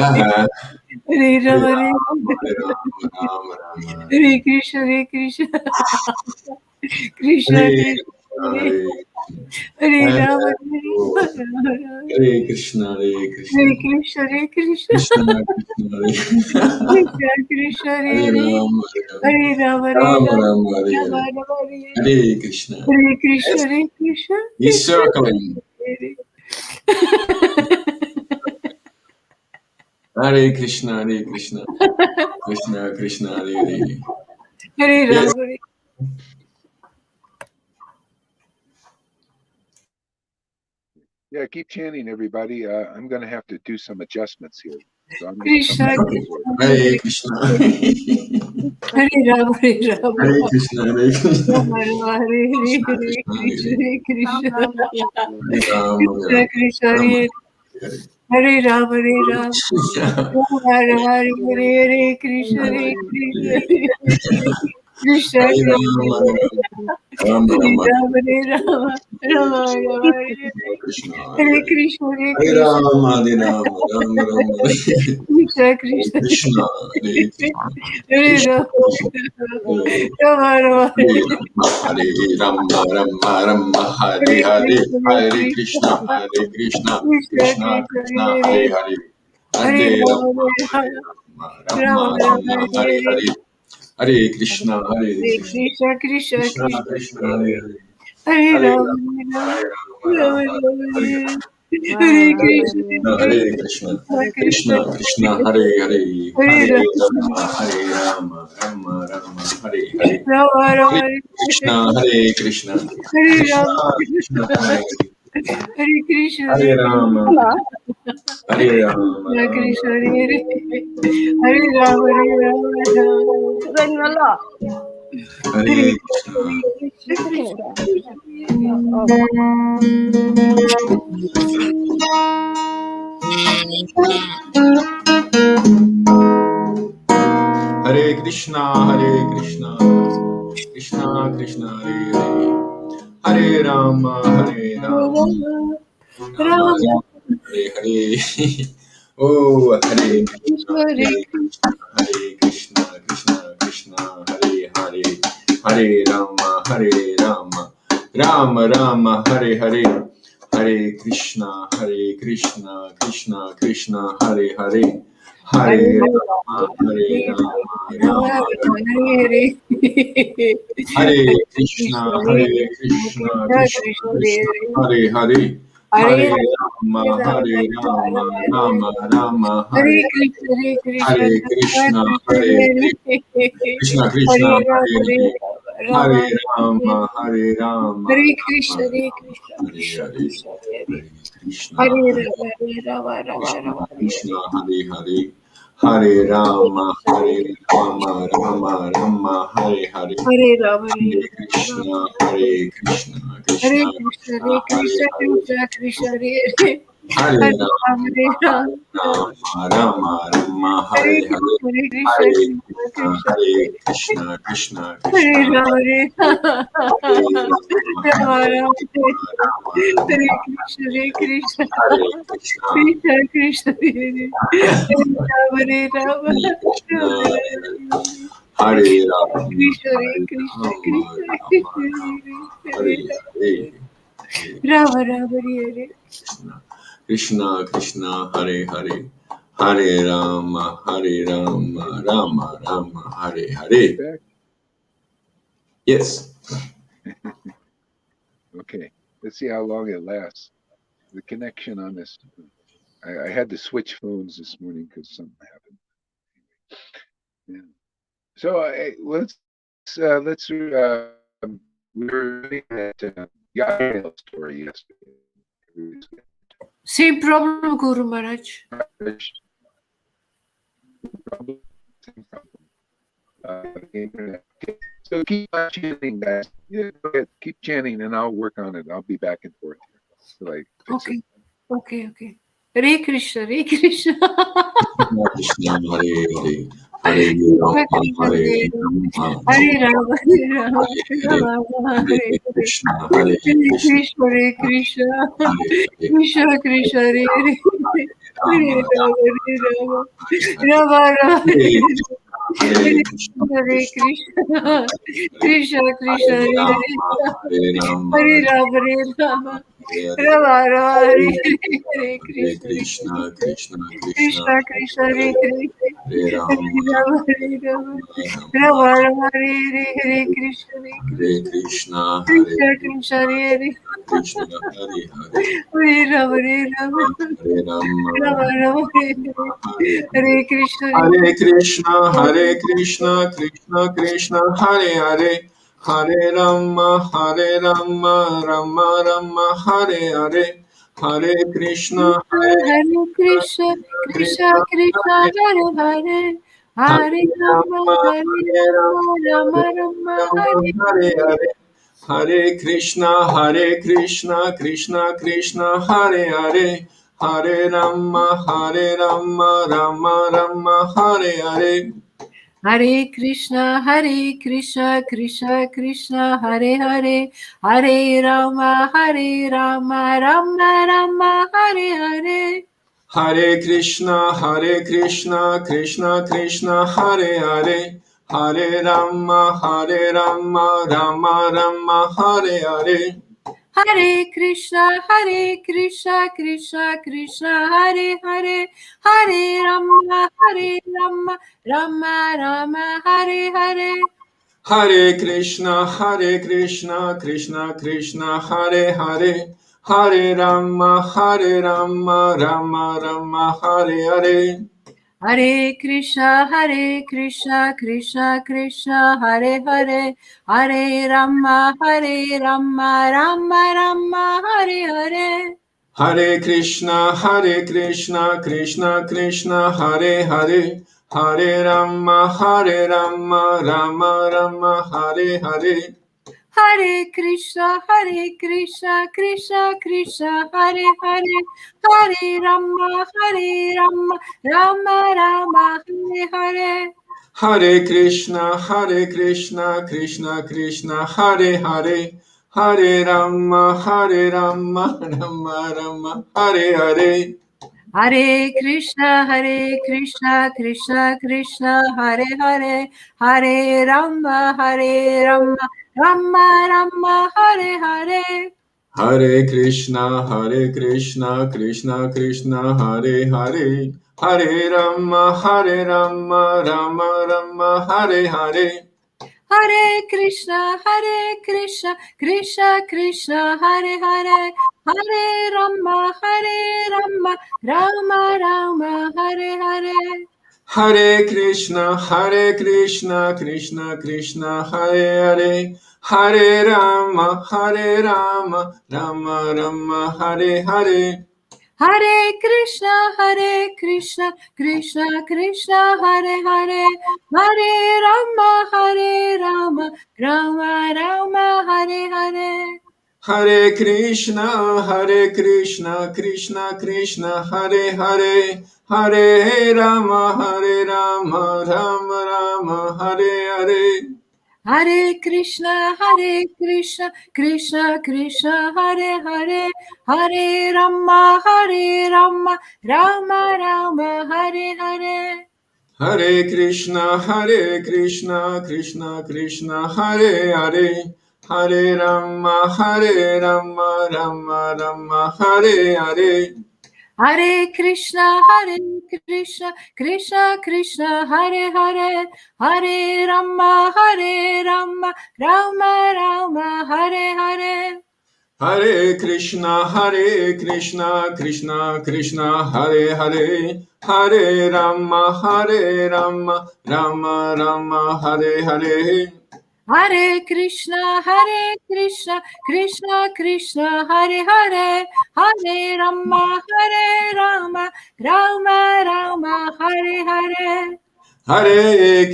Speaker 2: Hare
Speaker 5: Hare
Speaker 2: Rama,
Speaker 5: Rama, Hare Rama, Rama Rama,
Speaker 2: Hare Krishna, Hare Krishna, Krishna,
Speaker 5: Hare
Speaker 2: Krishna,
Speaker 5: Krishna, Hare
Speaker 2: Hare
Speaker 5: Hare
Speaker 2: Rama,
Speaker 5: Oh,
Speaker 2: Hare
Speaker 5: Hare Krishna, Hare
Speaker 2: Hare
Speaker 5: Krishna,
Speaker 2: Krishna, Hare Krishna,
Speaker 5: Krishna Krishna, Hare
Speaker 2: Krishna, Krishna,
Speaker 5: Hare
Speaker 2: Hare
Speaker 5: Rama,
Speaker 2: Hare Rama, Hare
Speaker 5: Rama
Speaker 2: Rama,
Speaker 5: Rama, Hare
Speaker 2: Rama,
Speaker 5: Hare,
Speaker 2: Rama, Hare
Speaker 5: Hare Krishna.
Speaker 2: Hare Krishna,
Speaker 5: Yes,
Speaker 2: Hare Krishna,
Speaker 5: he's
Speaker 2: Krishna,
Speaker 5: circling.
Speaker 2: Hare
Speaker 5: Hare Krishna, Hare Krishna, Krishna Krishna, Hare Hare.
Speaker 2: Hare
Speaker 5: Yes.
Speaker 2: Rama, Hare
Speaker 1: Yeah, keep chanting, everybody. I'm going to have to do some adjustments here, so I'm going to come
Speaker 2: Krishna,
Speaker 1: back and
Speaker 5: Okay.
Speaker 1: forth.
Speaker 5: Hare Krishna.
Speaker 2: Hare Rama, Hare
Speaker 5: Hare
Speaker 2: Rama,
Speaker 5: Krishna, Hare Krishna.
Speaker 2: Rama, Rama, Hare
Speaker 5: Krishna
Speaker 2: Hare,
Speaker 5: Krishna,
Speaker 2: Hare
Speaker 5: Hare
Speaker 2: Krishna, Hare Krishna,
Speaker 5: Hare Rama, Hare
Speaker 2: Krishna,
Speaker 5: Rama,
Speaker 2: Krishna,
Speaker 5: Rama
Speaker 2: Hare
Speaker 5: Hare
Speaker 2: Hare Ram, Hare Ram, Rama Rama, Hare Hare, Krishna, Hare Krishna, Krishna
Speaker 5: Hare
Speaker 2: Krishna,
Speaker 5: Rama, Rama
Speaker 2: Hare
Speaker 5: Rama,
Speaker 2: Rama, Hare Rama, Rama Rama,
Speaker 5: Krishna,
Speaker 2: Hare
Speaker 5: Hare
Speaker 2: Krishna, Hare
Speaker 5: Hare
Speaker 2: Krishna,
Speaker 5: Rama, Hare Rama, Rama Rama,
Speaker 2: Krishna
Speaker 5: Hare
Speaker 2: Krishna,
Speaker 5: Krishna, Hare Krishna,
Speaker 2: Hare
Speaker 5: Krishna
Speaker 2: Rama,
Speaker 5: Krishna,
Speaker 2: Rama Rama,
Speaker 5: Hare Rama, Rama Rama, Hare
Speaker 2: Hare
Speaker 5: Hare,
Speaker 2: Krishna,
Speaker 5: Hare Krishna, Hare Krishna, Krishna Krishna, Hare Hare, Hare
Speaker 2: Hare
Speaker 5: Rama,
Speaker 2: Rama,
Speaker 5: Hare
Speaker 2: Hare
Speaker 5: Rama,
Speaker 2: Rama,
Speaker 5: Rama
Speaker 2: Rama,
Speaker 5: Rama, Hare
Speaker 2: Hare
Speaker 5: Hare, Hare Krishna, Hare
Speaker 2: Hare
Speaker 5: Krishna,
Speaker 2: Krishna, Krishna
Speaker 5: Krishna
Speaker 2: Krishna,
Speaker 5: Krishna, Hare Hare,
Speaker 2: Hare
Speaker 5: Hare
Speaker 2: Rama,
Speaker 5: Rama,
Speaker 2: Hare
Speaker 5: Hare
Speaker 2: Rama,
Speaker 5: Rama,
Speaker 2: Rama
Speaker 5: Rama
Speaker 2: Rama,
Speaker 5: Hare
Speaker 2: Hare
Speaker 5: Hare
Speaker 2: Krishna,
Speaker 5: Hare Krishna, Krishna Krishna, Hare Hare,
Speaker 2: Hare
Speaker 5: Hare Rama,
Speaker 2: Rama,
Speaker 5: Hare Rama, Rama Rama, Hare Hare,
Speaker 2: Rama
Speaker 5: Hare
Speaker 2: Rama,
Speaker 5: Krishna, Hare Krishna,
Speaker 2: Hare
Speaker 5: Krishna
Speaker 2: Rama,
Speaker 5: Krishna, Hare
Speaker 2: Hare Krishna,
Speaker 5: Hare
Speaker 2: Hare
Speaker 5: Rama, Hare Rama,
Speaker 2: Krishna,
Speaker 5: Rama
Speaker 2: Krishna, Hare Hare Rama, Hare Rama, Hare
Speaker 5: Hare Krishna.
Speaker 2: Krishna,
Speaker 5: Hare Krishna, Hare Krishna, Krishna Krishna, Hare Hare, Hare Rama, Hare Rama, Rama
Speaker 2: Rama,
Speaker 5: Rama, Hare Hare. Oh, Hare Krishna,
Speaker 2: Hare
Speaker 5: Hare Krishna, Hare Krishna, Krishna Krishna, Hare Hare, Hare Rama, Hare Rama, Rama Rama, Hare Hare, Hare Krishna, Krishna Krishna, Hare Hare, Hare Rama, Hare Rama, Rama Rama, Hare Krishna, Krishna Krishna, Hare Hare, Hare Rama, Rama Rama, Hare Hare Krishna, Krishna Krishna, Hare Hare, Hare Rama, Rama
Speaker 2: Hare
Speaker 5: Rama,
Speaker 2: Krishna, Hare Krishna,
Speaker 5: Hare
Speaker 2: Krishna
Speaker 5: Hare,
Speaker 2: Krishna, Hare
Speaker 5: Hare Krishna,
Speaker 2: Hare
Speaker 5: Hare
Speaker 2: Rama, Rama
Speaker 5: Krishna,
Speaker 2: Rama,
Speaker 5: Krishna, Hare Hare, Hare Rama, Rama Rama, Hare Hare,
Speaker 2: Hare Rama,
Speaker 5: Hare
Speaker 2: Hare Rama,
Speaker 5: Krishna, Krishna
Speaker 2: Hare
Speaker 5: Krishna,
Speaker 2: Krishna,
Speaker 5: Krishna,
Speaker 2: Hare
Speaker 5: Hare
Speaker 2: Krishna,
Speaker 5: Hare,
Speaker 2: Krishna Krishna, Hare
Speaker 5: Hare
Speaker 2: Hare Rama,
Speaker 5: Rama,
Speaker 2: Hare Rama,
Speaker 5: Rama, Hare
Speaker 2: Hare
Speaker 5: Hare,
Speaker 2: Krishna, Hare Krishna,
Speaker 5: Hare
Speaker 2: Krishna
Speaker 5: Krishna,
Speaker 2: Krishna,
Speaker 5: Hare Krishna, Krishna
Speaker 2: Hare
Speaker 5: Krishna,
Speaker 2: Rama, Hare
Speaker 5: Hare
Speaker 2: Rama,
Speaker 5: Rama,
Speaker 2: Rama
Speaker 5: Hare
Speaker 2: Rama,
Speaker 5: Rama,
Speaker 2: Hare
Speaker 5: Rama,
Speaker 2: Krishna, Hare Krishna,
Speaker 5: Hare Krishna,
Speaker 2: Krishna Krishna, Hare Hare Rama,
Speaker 5: Hare Krishna,
Speaker 2: Rama
Speaker 5: Hare Rama,
Speaker 2: Krishna,
Speaker 5: Hare
Speaker 2: Krishna,
Speaker 5: Rama,
Speaker 2: Krishna,
Speaker 5: Rama Hare
Speaker 2: Hare
Speaker 5: Hare, Hare
Speaker 2: Rama, Rama, Hare
Speaker 5: Krishna, Krishna Krishna, Hare Hare, Hare Rama, Rama Rama, Hare Hare.
Speaker 1: Back?
Speaker 5: Yes.
Speaker 1: Okay. Let's see how long it lasts. The connection on this. I had to switch phones this morning because something happened. Yeah. So we were doing that Yamail story yesterday.
Speaker 2: Same problem, Guru Maharaj.
Speaker 1: Same problem. Internet. Okay. So keep on chanting, guys. Yeah, go ahead. Keep chanting, and I'll work on it. I'll be back and forth here till I fix
Speaker 2: Okay,
Speaker 1: it.
Speaker 2: okay. Hare Krishna, Hare Krishna.
Speaker 5: Krishna, Hare Hare, Hare Rama, Hare Rama,
Speaker 2: Hare Rama, Hare Rama,
Speaker 5: Hare
Speaker 2: Rama Hare
Speaker 5: Hare
Speaker 2: Hare.
Speaker 5: Krishna, Hare
Speaker 2: Hare
Speaker 5: Krishna,
Speaker 2: Krishna, Hare Krishna.
Speaker 5: Hare Hare,
Speaker 2: Krishna Krishna, Hare Hare. Hare
Speaker 5: Rama,
Speaker 2: Rama, Hare Rama.
Speaker 5: Hare Hare,
Speaker 2: Rama Rama,
Speaker 5: Hare
Speaker 2: Hare
Speaker 5: Hare Krishna,
Speaker 2: Hare Krishna. Krishna Krishna,
Speaker 5: Hare
Speaker 2: Hare
Speaker 5: Rama,
Speaker 2: Hare.
Speaker 5: Hare Rama,
Speaker 2: Hare Rama, Hare Rama.
Speaker 5: Hare Hare,
Speaker 2: Rama Rama, Hare Hare. Hare
Speaker 5: Hare
Speaker 2: Krishna, Hare
Speaker 5: Krishna, Krishna Krishna,
Speaker 2: Krishna Krishna, Hare Hare.
Speaker 5: Hare Rama,
Speaker 2: Hare Rama, Hare Rama.
Speaker 5: Rama,
Speaker 2: Rama Rama, Hare Hare. Hare Krishna, Hare
Speaker 5: Hare
Speaker 2: Krishna.
Speaker 5: Krishna, Hare
Speaker 2: Krishna Krishna, Hare Hare.
Speaker 5: Krishna, Hare Hare,
Speaker 2: Hare Rama, Hare Rama.
Speaker 5: Hare Rama,
Speaker 2: Rama Rama, Hare Hare.
Speaker 5: Hare
Speaker 2: Hare Krishna,
Speaker 5: Hare Krishna, Hare Krishna, Krishna Krishna, Hare Hare, Hare Rama, Rama Rama, Hare Hare, Hare Krishna, Hare
Speaker 2: Hare Krishna, Krishna
Speaker 5: Krishna,
Speaker 2: Krishna,
Speaker 5: Hare
Speaker 2: Hare Hare. Hare
Speaker 5: Hare
Speaker 2: Rama,
Speaker 5: Rama,
Speaker 2: Hare Rama, Rama Rama, Hare
Speaker 5: Hare Hare, Hare Krishna, Krishna Krishna, Hare Hare, Hare Rama, Rama Rama, Hare Hare.
Speaker 2: Hare Krishna, Krishna Krishna, Hare Hare, Hare Rama, Rama Rama, Hare Hare.
Speaker 5: Hare Krishna, Krishna Krishna, Hare Hare. Hare Rama, Rama Rama, Hare Hare.
Speaker 2: Hare Krishna, Krishna Krishna, Hare Hare, Hare Rama, Rama Rama, Hare Hare.
Speaker 5: Hare Krishna, Krishna Krishna, Hare Hare. Hare Rama, Rama Rama, Hare Hare.
Speaker 2: Hare Krishna, Krishna Krishna, Hare Hare, Hare Rama, Rama Rama, Hare Hare.
Speaker 5: Hare Krishna, Krishna Krishna, Hare Hare. Hare Rama, Rama Rama, Hare Hare.
Speaker 2: Hare Krishna, Krishna Krishna, Hare Hare, Hare Rama, Rama Rama, Hare Hare.
Speaker 5: Hare Krishna, Krishna Krishna, Hare Hare. Hare Rama, Rama Rama, Hare Hare.
Speaker 2: Hare Krishna, Krishna Krishna, Hare Hare, Hare Rama, Rama Rama, Hare Hare.
Speaker 5: Hare Krishna, Krishna Krishna, Hare Hare. Hare Rama, Rama Rama, Hare Hare.
Speaker 2: Hare Krishna, Krishna Krishna, Hare Hare, Hare Rama, Rama Rama, Hare Hare.
Speaker 5: Hare Krishna, Krishna Krishna, Hare Hare. Hare Rama, Rama Rama, Hare Hare.
Speaker 2: Hare Krishna, Krishna Krishna, Hare Hare, Hare Rama, Rama Rama, Hare Hare.
Speaker 5: Hare Krishna, Krishna Krishna, Hare Hare. Hare Rama, Rama Rama, Hare Hare.
Speaker 2: Hare Krishna, Krishna Krishna, Hare Hare, Hare Rama, Rama Rama, Hare Hare.
Speaker 5: Hare Krishna, Krishna Krishna, Hare Hare. Hare Rama, Rama Rama, Hare Hare.
Speaker 2: Hare Krishna, Krishna Krishna, Hare Hare, Hare Rama, Rama Rama, Hare Hare.
Speaker 5: Hare Krishna, Krishna Krishna, Hare Hare. Hare Rama, Rama Rama, Hare Hare.
Speaker 2: Hare Krishna, Krishna Krishna, Hare Hare, Hare Rama, Rama Rama, Hare Hare.
Speaker 5: Hare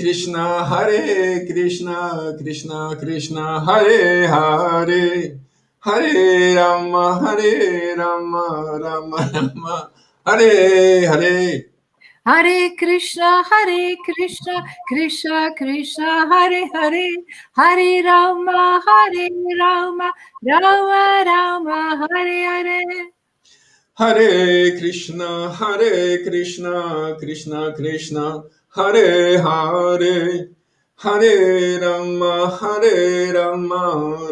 Speaker 5: Krishna, Krishna, Hare Hare. Hare Rama, Rama Rama, Hare Hare.
Speaker 2: Hare Krishna, Krishna Krishna, Hare Hare, Hare Rama, Rama Rama, Hare Hare.
Speaker 5: Hare Krishna, Krishna Krishna, Hare Hare. Hare Rama,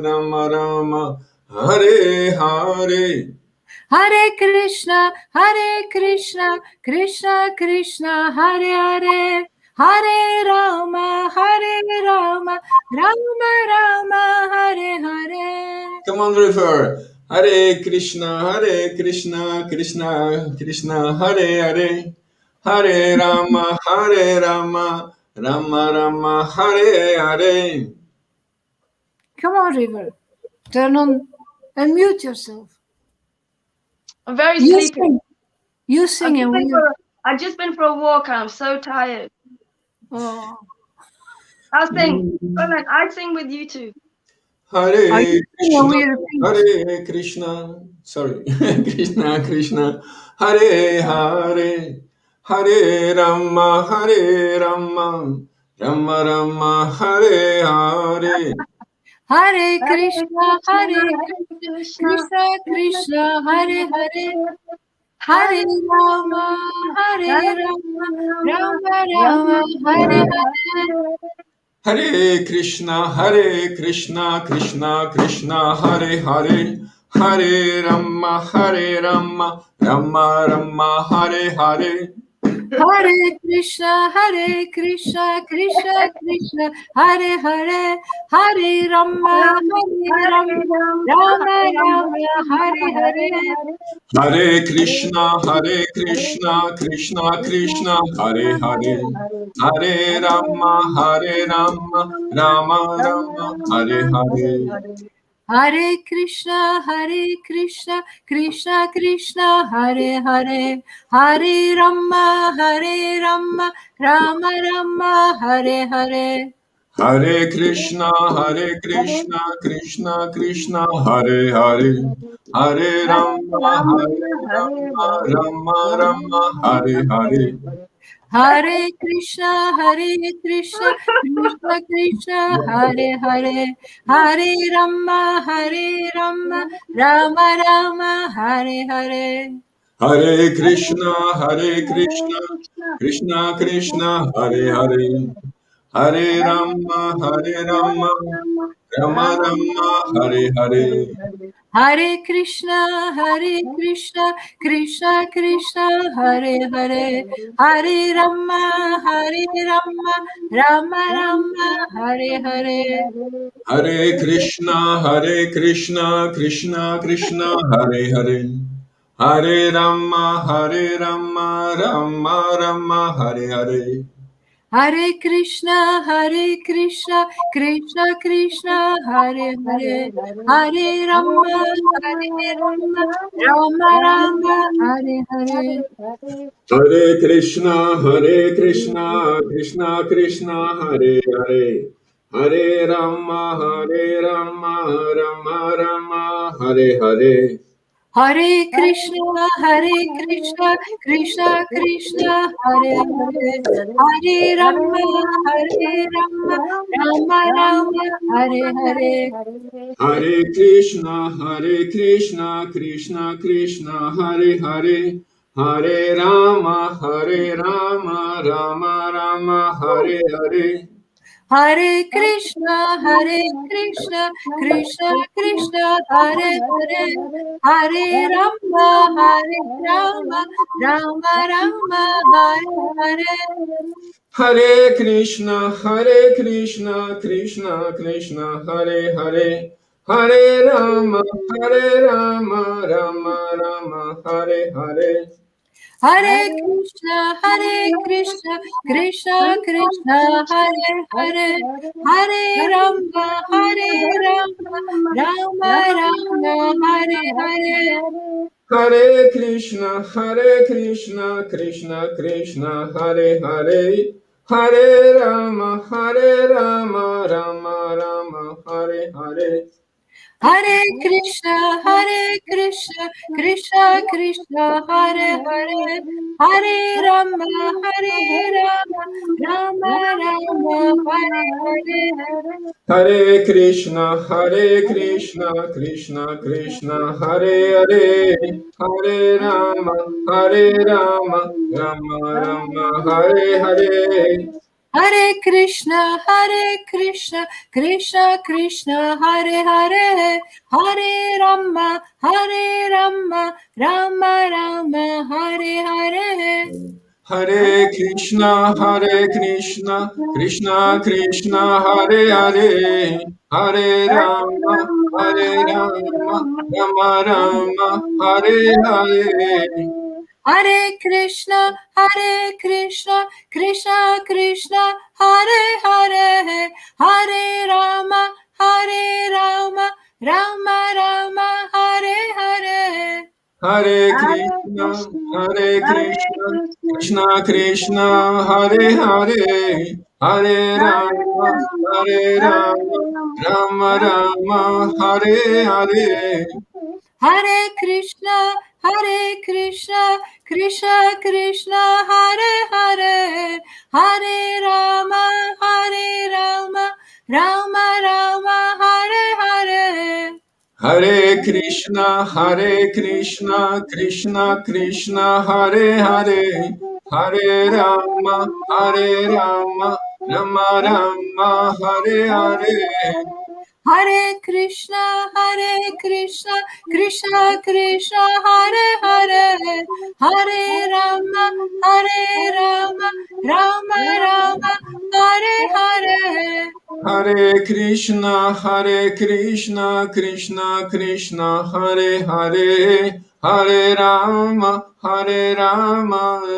Speaker 5: Rama Rama, Hare Hare.
Speaker 2: Hare Krishna, Krishna Krishna, Hare Hare, Hare Rama, Rama Rama, Hare Hare.
Speaker 5: Come on, river. Hare Krishna, Krishna Krishna, Hare Hare. Hare Rama, Rama Rama, Hare Hare.
Speaker 2: Come on, River. Turn on, unmute yourself.
Speaker 6: I'm very
Speaker 2: You
Speaker 6: sleepy.
Speaker 2: sing. You sing and we.
Speaker 6: I've just been for a walk and I'm so tired.
Speaker 2: Oh.
Speaker 6: I'll sing. Come on, I sing with you two.
Speaker 2: Are
Speaker 5: Hare
Speaker 2: you
Speaker 5: Krishna,
Speaker 2: we repeat?
Speaker 5: Hare Krishna, sorry, Krishna Krishna, Hare Hare, Hare Rama, Hare Rama, Rama Rama, Hare Hare.
Speaker 2: Hare Krishna, Hare Krishna, Krishna Krishna, Hare Hare, Hare Rama, Hare Rama, Rama Rama, Hare Hare.
Speaker 5: Hare Krishna, Krishna Krishna, Hare Hare, Hare Rama, Rama Rama, Hare Hare.
Speaker 2: Hare Krishna, Krishna Krishna, Hare Hare, Hare Rama, Rama, Rama Rama, Hare Hare.
Speaker 5: Hare Krishna, Krishna Krishna, Hare Hare, Hare Rama, Rama Rama, Hare Hare.
Speaker 2: Hare Krishna, Krishna Krishna, Hare Hare, Hare Rama, Rama, Rama Rama, Hare Hare.
Speaker 5: Hare Krishna, Krishna Krishna, Hare Hare, Hare Rama, Rama Rama, Hare Hare.
Speaker 2: Hare Krishna, Krishna Krishna, Hare Hare, Hare Rama, Rama, Rama Rama, Hare Hare.
Speaker 5: Hare Krishna, Krishna Krishna, Hare Hare, Hare Rama, Rama Rama, Hare Hare.
Speaker 2: Hare Krishna, Krishna Krishna, Hare Hare, Hare Rama, Rama, Rama Rama, Hare Hare.
Speaker 5: Hare Krishna, Krishna Krishna, Hare Hare, Hare Rama, Rama Rama, Hare Hare.
Speaker 2: Hare Krishna, Krishna Krishna, Hare Hare, Hare Rama, Rama, Rama Rama, Hare Hare.
Speaker 5: Hare Krishna, Krishna Krishna, Hare Hare, Hare Rama, Rama Rama, Hare Hare.
Speaker 2: Hare Krishna, Krishna Krishna, Hare Hare, Hare Rama, Rama, Rama Rama, Hare Hare.
Speaker 5: Hare Krishna, Krishna Krishna, Hare Hare, Hare Rama, Rama Rama, Hare Hare.
Speaker 2: Hare Krishna, Krishna Krishna, Hare Hare, Hare Rama, Rama, Rama Rama, Hare Hare.
Speaker 5: Hare Krishna, Krishna Krishna, Hare Hare, Hare Rama, Rama Rama, Hare Hare.
Speaker 2: Hare Krishna, Krishna Krishna, Hare Hare, Hare Rama, Rama, Rama Rama, Hare Hare.
Speaker 5: Hare Krishna, Krishna Krishna, Hare Hare, Hare Rama, Rama Rama, Hare Hare.
Speaker 2: Hare Krishna, Krishna Krishna, Hare Hare, Hare Rama, Rama, Rama Rama, Hare Hare.
Speaker 5: Hare Krishna, Krishna Krishna, Hare Hare, Hare Rama, Rama Rama, Hare Hare.
Speaker 2: Hare Krishna, Krishna Krishna, Hare Hare, Hare Rama, Rama, Rama Rama, Hare Hare.
Speaker 5: Hare Krishna, Krishna Krishna, Hare Hare, Hare Rama, Rama Rama, Hare Hare.
Speaker 2: Hare Krishna, Krishna Krishna, Hare Hare, Hare Rama, Rama, Rama Rama, Hare Hare.
Speaker 5: Hare Krishna, Krishna Krishna, Hare Hare, Hare Rama, Hare Rama, Rama Rama, Hare Hare.
Speaker 2: Hare Krishna, Krishna Krishna, Hare Hare, Hare Rama, Rama Rama, Hare Hare.
Speaker 5: Hare Krishna, Krishna Krishna, Hare Hare. Hare Rama, Rama Rama, Hare Hare.
Speaker 2: Hare Krishna, Krishna Krishna, Hare Hare, Hare Rama, Rama Rama, Hare Hare.
Speaker 5: Hare Krishna, Krishna Krishna, Hare Hare. Hare Rama,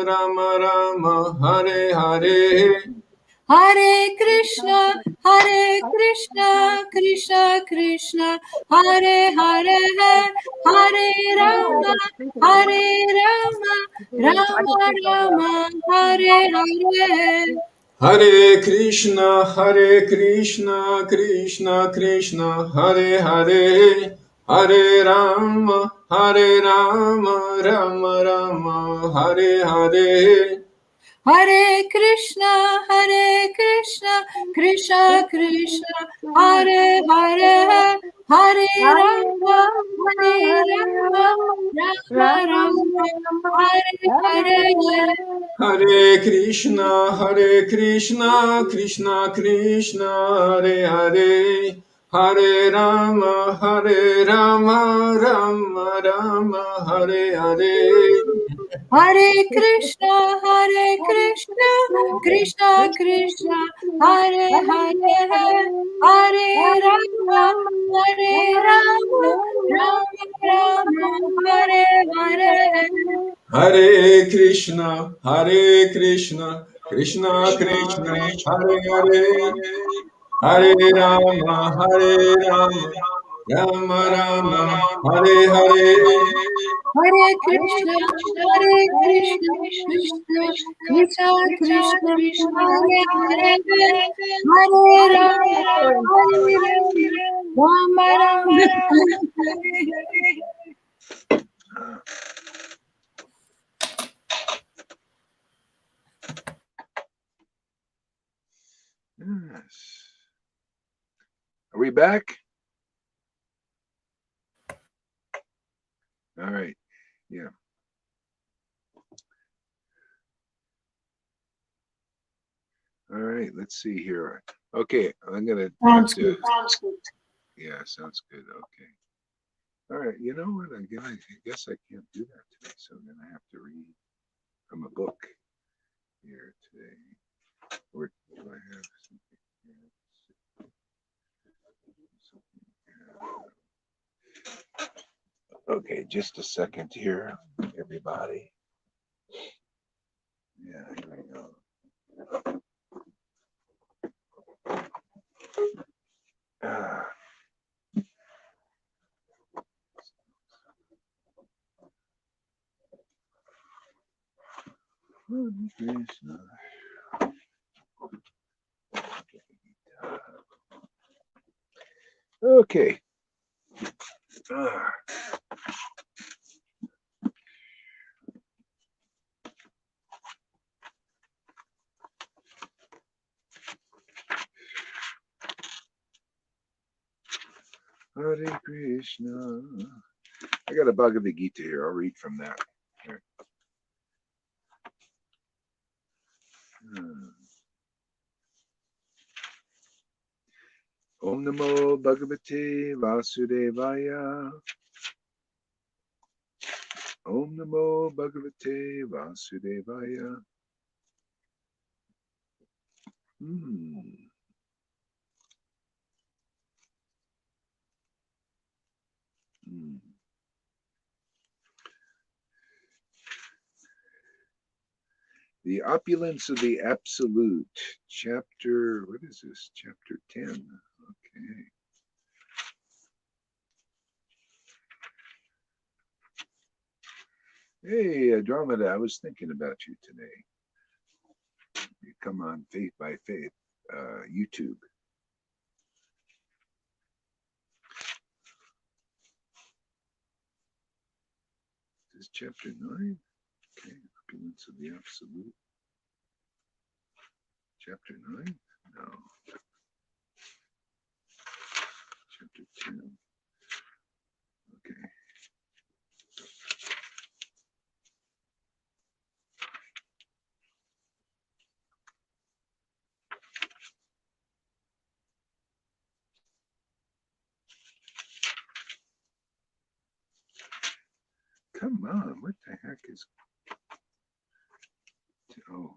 Speaker 5: Rama Rama, Hare Hare.
Speaker 2: Hare Krishna, Krishna Krishna, Hare Hare, Hare Rama, Rama Rama, Hare Hare.
Speaker 5: Hare Krishna, Krishna Krishna, Hare Hare. Hare Rama, Rama Rama, Hare Hare.
Speaker 2: Hare Krishna, Krishna Krishna, Hare Hare, Hare Rama, Rama Rama, Hare Hare.
Speaker 5: Hare Krishna, Krishna Krishna, Hare Hare. Hare Rama, Rama Rama, Hare Hare.
Speaker 2: Hare Krishna, Krishna Krishna, Hare Hare, Hare Rama, Rama Rama, Hare Hare.
Speaker 5: Hare Krishna, Krishna Krishna, Hare Hare. Hare Rama, Rama Rama, Hare Hare.
Speaker 2: Hare Krishna, Krishna Krishna Hare Hare, Hare Rama, Rama Rama,
Speaker 1: Yes. Are we back? All right. Yeah. All right. Let's see here. Okay. I'm gonna.
Speaker 2: Sounds good.
Speaker 1: Yeah. Sounds good. Okay. All right. You know what? I guess I can't do that today. So I'm gonna have to read from a book here today. Or do I have something here? Okay, just a second here, everybody. Yeah, here we go. Krishna. Okay. Hare Krishna. I got a Bhagavad Gita here. I'll read from that. Here. Om Namo Bhagavate Vasudevaya. Om Namo Bhagavate Vasudevaya. The Opulence of the Absolute, chapter, what is this? Chapter 10. Okay. Hey, Andromeda, I was thinking about you today. come on Faith by Faith, YouTube. This is chapter 9. Okay, opulence of the absolute. Chapter 9? No. Chapter 10. Okay. Come on, what the heck is... Oh.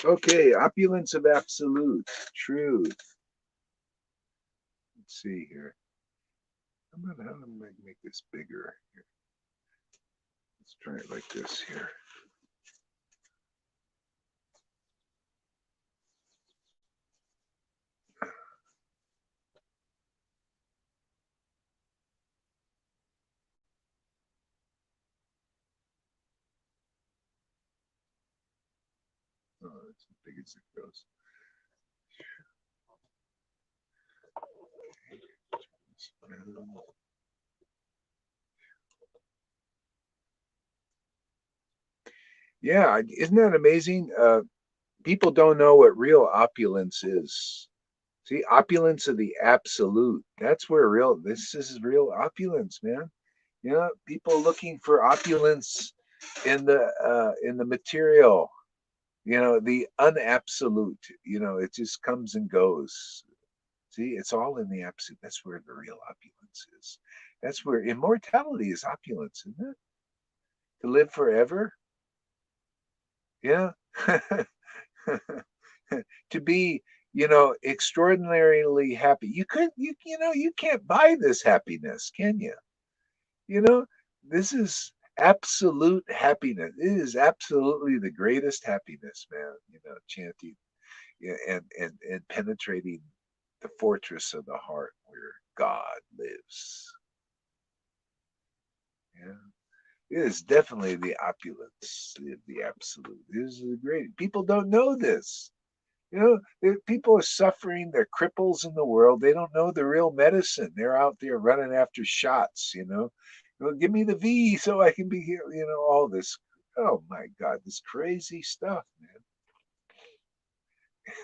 Speaker 1: Okay, opulence of absolute truth. Let's see here. How do I make this bigger here? Let's try it like this here. Oh, it's as big as it goes. Yeah, isn't that amazing? People don't know what real opulence is. See, opulence of the absolute. That's where this is real opulence, man. You know, people looking for opulence in the material, you know, the unabsolute, you know, it just comes and goes. See, it's all in the absolute. That's where the real opulence is. That's where immortality is opulence, isn't it? To live forever. Yeah. To be, you know, extraordinarily happy. You know, you can't buy this happiness, can you? You know, this is absolute happiness. It is absolutely the greatest happiness, man. You know, chanting, yeah, and penetrating the fortress of the heart where God lives. Yeah. It is definitely the opulence, the absolute. This is great. People don't know this. You know, people are suffering. They're cripples in the world. They don't know the real medicine. They're out there running after shots. You know, give me the V so I can be here. You know, all this. Oh my God, this crazy stuff,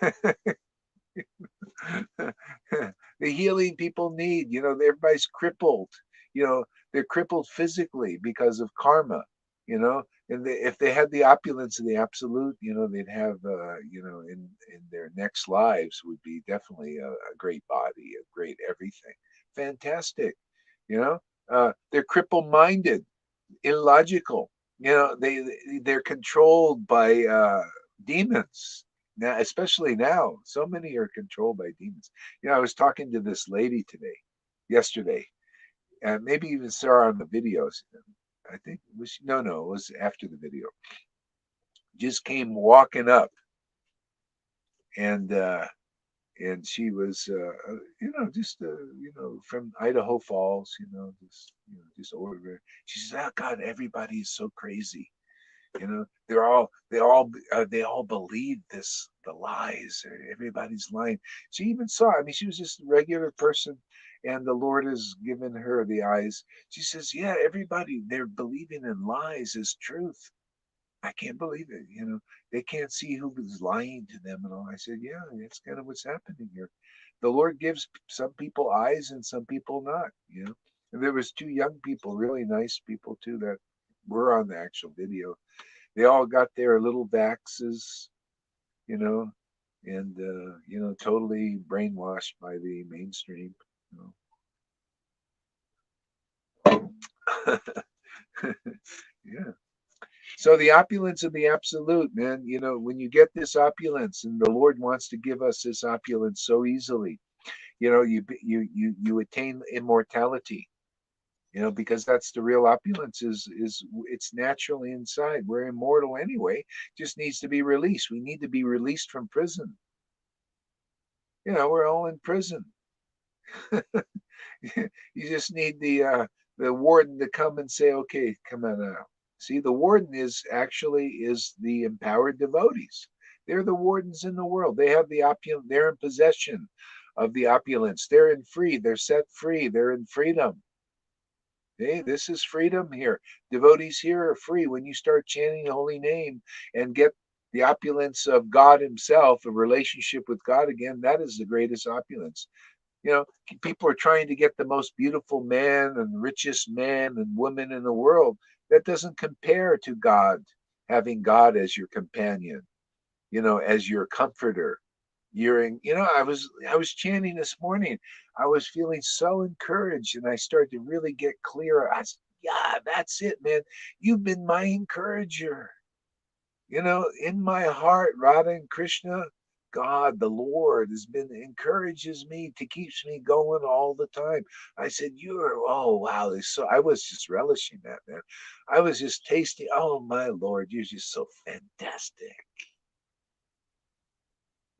Speaker 1: man. The healing people need. You know, everybody's crippled. You know, they're crippled physically because of karma. You know, and if they had the opulence of the absolute, you know, they'd have, you know, in their next lives would be definitely a great body, a great everything, fantastic. You know, they're cripple-minded, illogical. You know, they're controlled by demons now, especially now. So many are controlled by demons. You know, I was talking to this lady yesterday, and maybe even saw her on the videos. I think it was no, it was after the video. Just came walking up, and she was, you know, just you know, from Idaho Falls, just over there. She says, "Oh God, everybody is so crazy." You know, they all believe the lies. Everybody's lying. She even saw. I mean, she was just a regular person, and the Lord has given her the eyes. She says, "Yeah, everybody they're believing in lies as truth. I can't believe it. You know, they can't see who is lying to them and all." I said, "Yeah, that's kind of what's happening here. The Lord gives some people eyes and some people not. You know." And there was two young people, really nice people too, that were on the actual video. They all got their little vaxes, you know, and you know, totally brainwashed by the mainstream. You know. Yeah. So the opulence of the absolute, man, you know, when you get this opulence, and the Lord wants to give us this opulence so easily, you know, you attain immortality. You know, because that's the real opulence is it's naturally inside. We're immortal anyway, just needs to be released. We need to be released from prison. You know, we're all in prison. You just need the warden to come and say, okay, come on now. See, the warden is the empowered devotees. They're the wardens in the world. They have the opulence. They're in possession of the opulence. They're in free. They're set free. They're in freedom. Hey, this is freedom here. Devotees here are free. When you start chanting the holy name and get the opulence of God Himself, a relationship with God again, that is the greatest opulence. You know, people are trying to get the most beautiful man and richest man and woman in the world. That doesn't compare to God, having God as your companion, as your comforter. I was chanting this morning. I was feeling so encouraged, and I started to really get clearer. I said, yeah, that's it, man. You've been my encourager. In my heart, Radha and Krishna, God, the Lord, encourages me to keeps me going all the time. I said, oh wow, I was just relishing that, man. I was just tasting, oh my Lord, you're just so fantastic.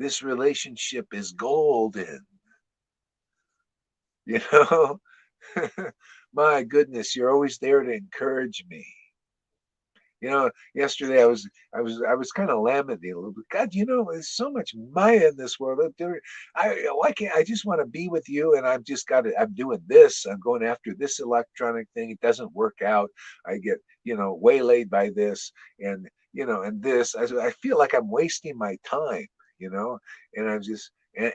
Speaker 1: This relationship is golden. You know, my goodness, you're always there to encourage me. Yesterday I was kind of lamenting a little bit. God, there's so much Maya in this world. Why can't I just want to be with you? And I'm doing this. I'm going after this electronic thing. It doesn't work out. I get, waylaid by this and this. I feel like I'm wasting my time, and I'm just, and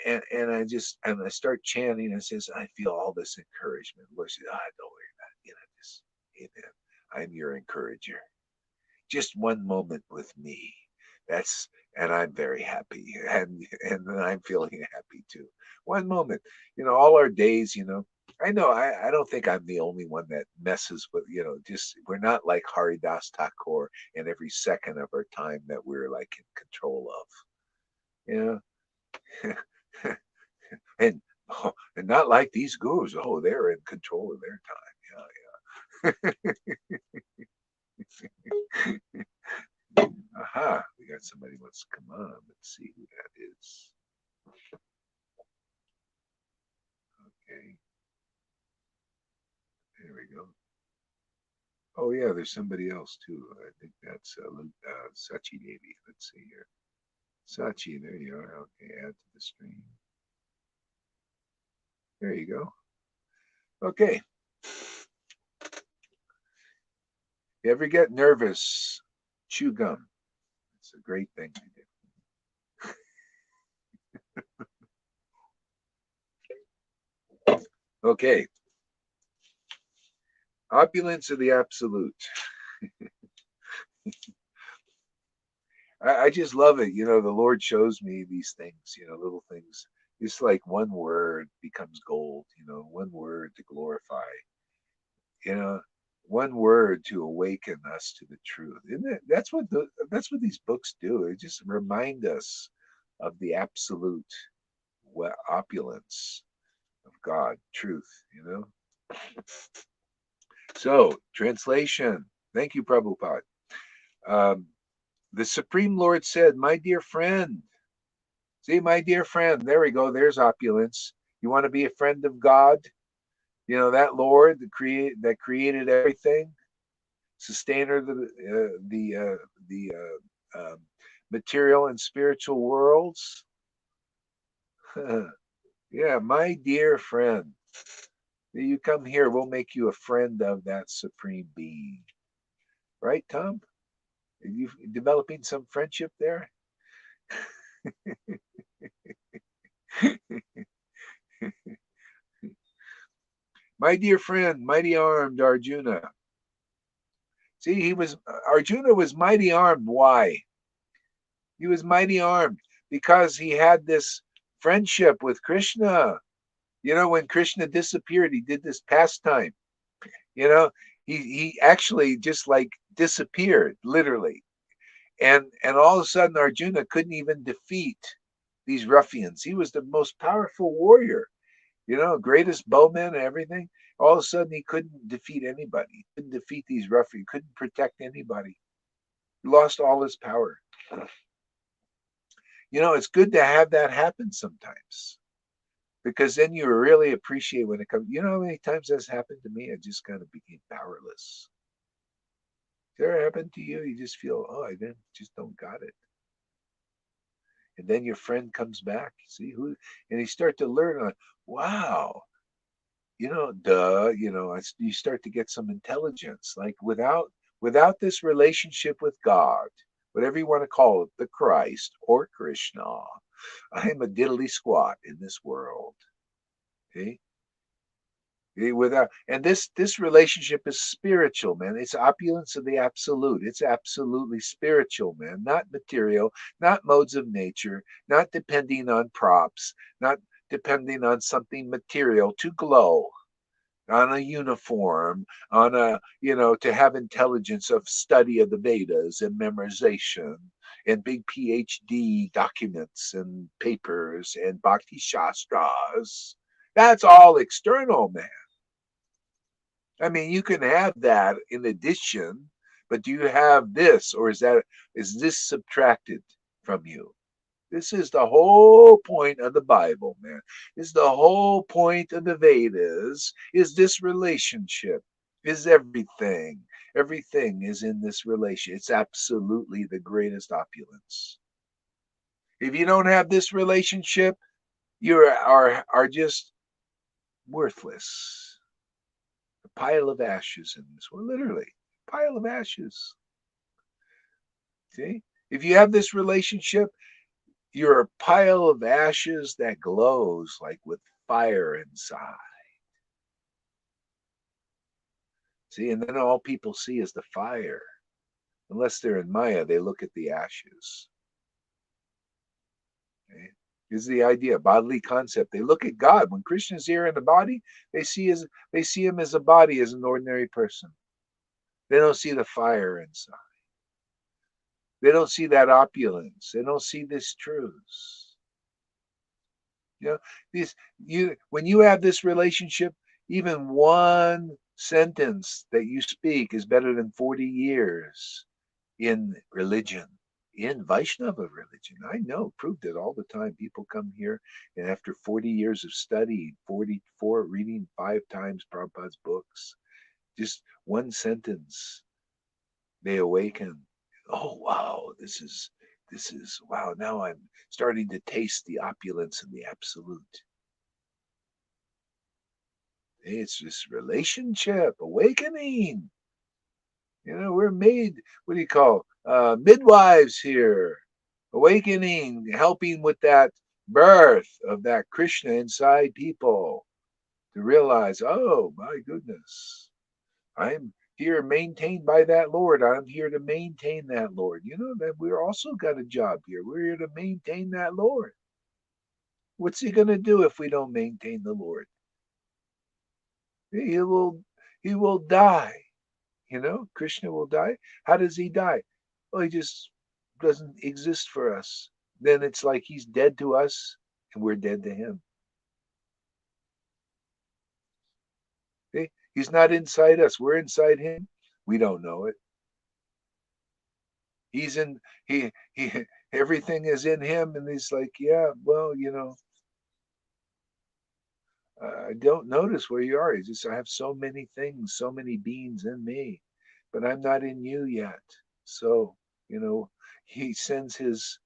Speaker 1: I start chanting and says, I feel all this encouragement. Lord says, don't worry about it. Just, amen. I'm your encourager. Just one moment with me. And I'm very happy, and I'm feeling happy too. One moment, all our days, I know I don't think I'm the only one that messes with, just we're not like Haridas Thakur and every second of our time that we're like in control of. and and not like these gurus. Oh, they're in control of their time. Yeah. Aha, we got somebody who wants to come on. Let's see who that is. Okay. There we go. Oh, yeah, there's somebody else too. I think that's Sachi Devi. Let's see here. Sachi, there you are. Okay, add to the stream. There you go. Okay. You ever get nervous? Chew gum. It's a great thing to do. Okay. Opulence of the absolute. I just love it. The Lord shows me these things, little things. It's like one word becomes gold, one word to glorify, one word to awaken us to the truth. Isn't it? That's what these books do. They just remind us of the absolute opulence of God, truth, So, translation. Thank you, Prabhupada. The Supreme Lord said, my dear friend, see, my dear friend, there we go. There's opulence. You want to be a friend of God? That Lord that created everything, sustainer of the material and spiritual worlds. Yeah, my dear friend, you come here, we'll make you a friend of that supreme being. Right, Tom? Are you developing some friendship there? My dear friend, mighty armed Arjuna. See, Arjuna was mighty armed. Why? He was mighty armed because he had this friendship with Krishna. When Krishna disappeared, he did this pastime. He actually just like disappeared, literally. And all of a sudden, Arjuna couldn't even defeat these ruffians. He was the most powerful warrior, greatest bowman and everything. All of a sudden, he couldn't defeat anybody. He couldn't defeat these ruffians. Couldn't protect anybody. He lost all his power. It's good to have that happen sometimes. Because then you really appreciate when it comes. You know how many times that's happened to me? I just kind of became powerless. Did that ever happen to you? You just feel, oh, I just don't got it. And then your friend comes back, see who, and you start to learn, wow, duh, you start to get some intelligence. Like without this relationship with God, whatever you want to call it, the Christ or Krishna, I am a diddly squat in this world. Okay? Without, and this relationship is spiritual, man. It's opulence of the absolute. It's absolutely spiritual, man. Not material, not modes of nature, not depending on props, not depending on something material to glow, on a uniform, on to have intelligence of study of the Vedas and memorization and big PhD documents and papers and bhakti shastras. That's all external, man. I mean, you can have that in addition, but do you have this, or is this subtracted from you? This is the whole point of the Bible, man. This is the whole point of the Vedas, is this relationship, is everything. Everything is in this relation. It's absolutely the greatest opulence. If you don't have this relationship, you are just worthless. A pile of ashes in this world, literally, a pile of ashes. See? If you have this relationship, you're a pile of ashes that glows like with fire inside. See, and then all people see is the fire. Unless they're in Maya, they look at the ashes. Okay? Is the idea, bodily concept. They look at God. When Krishna's here in the body, they see him as a body, as an ordinary person. They don't see the fire inside. They don't see that opulence. They don't see this truths. When you have this relationship, even one sentence that you speak is better than 40 years in religion, in Vaishnava religion. I know, proved it all the time. People come here, and after 40 years of study, 44 reading 5 times Prabhupada's books, just one sentence, they awaken. Oh wow, this is wow. Now I'm starting to taste the opulence and the absolute. It's this relationship awakening. We're made, what do you call, midwives here, awakening, helping with that birth of that Krishna inside people to realize, oh my goodness, I'm here maintained by that Lord. I'm here to maintain that Lord. That we're also got a job here. We're here to maintain that Lord. What's he going to do if we don't maintain the Lord? He will die. Krishna will die. How does he die? Well, he just doesn't exist for us. Then it's like he's dead to us and we're dead to him. See? He's not inside us. We're inside him. We don't know it. He's in, he, everything is in him. And he's like, yeah, well, I don't notice where you are. I have so many things, so many beings in me, but I'm not in you yet. So, he sends his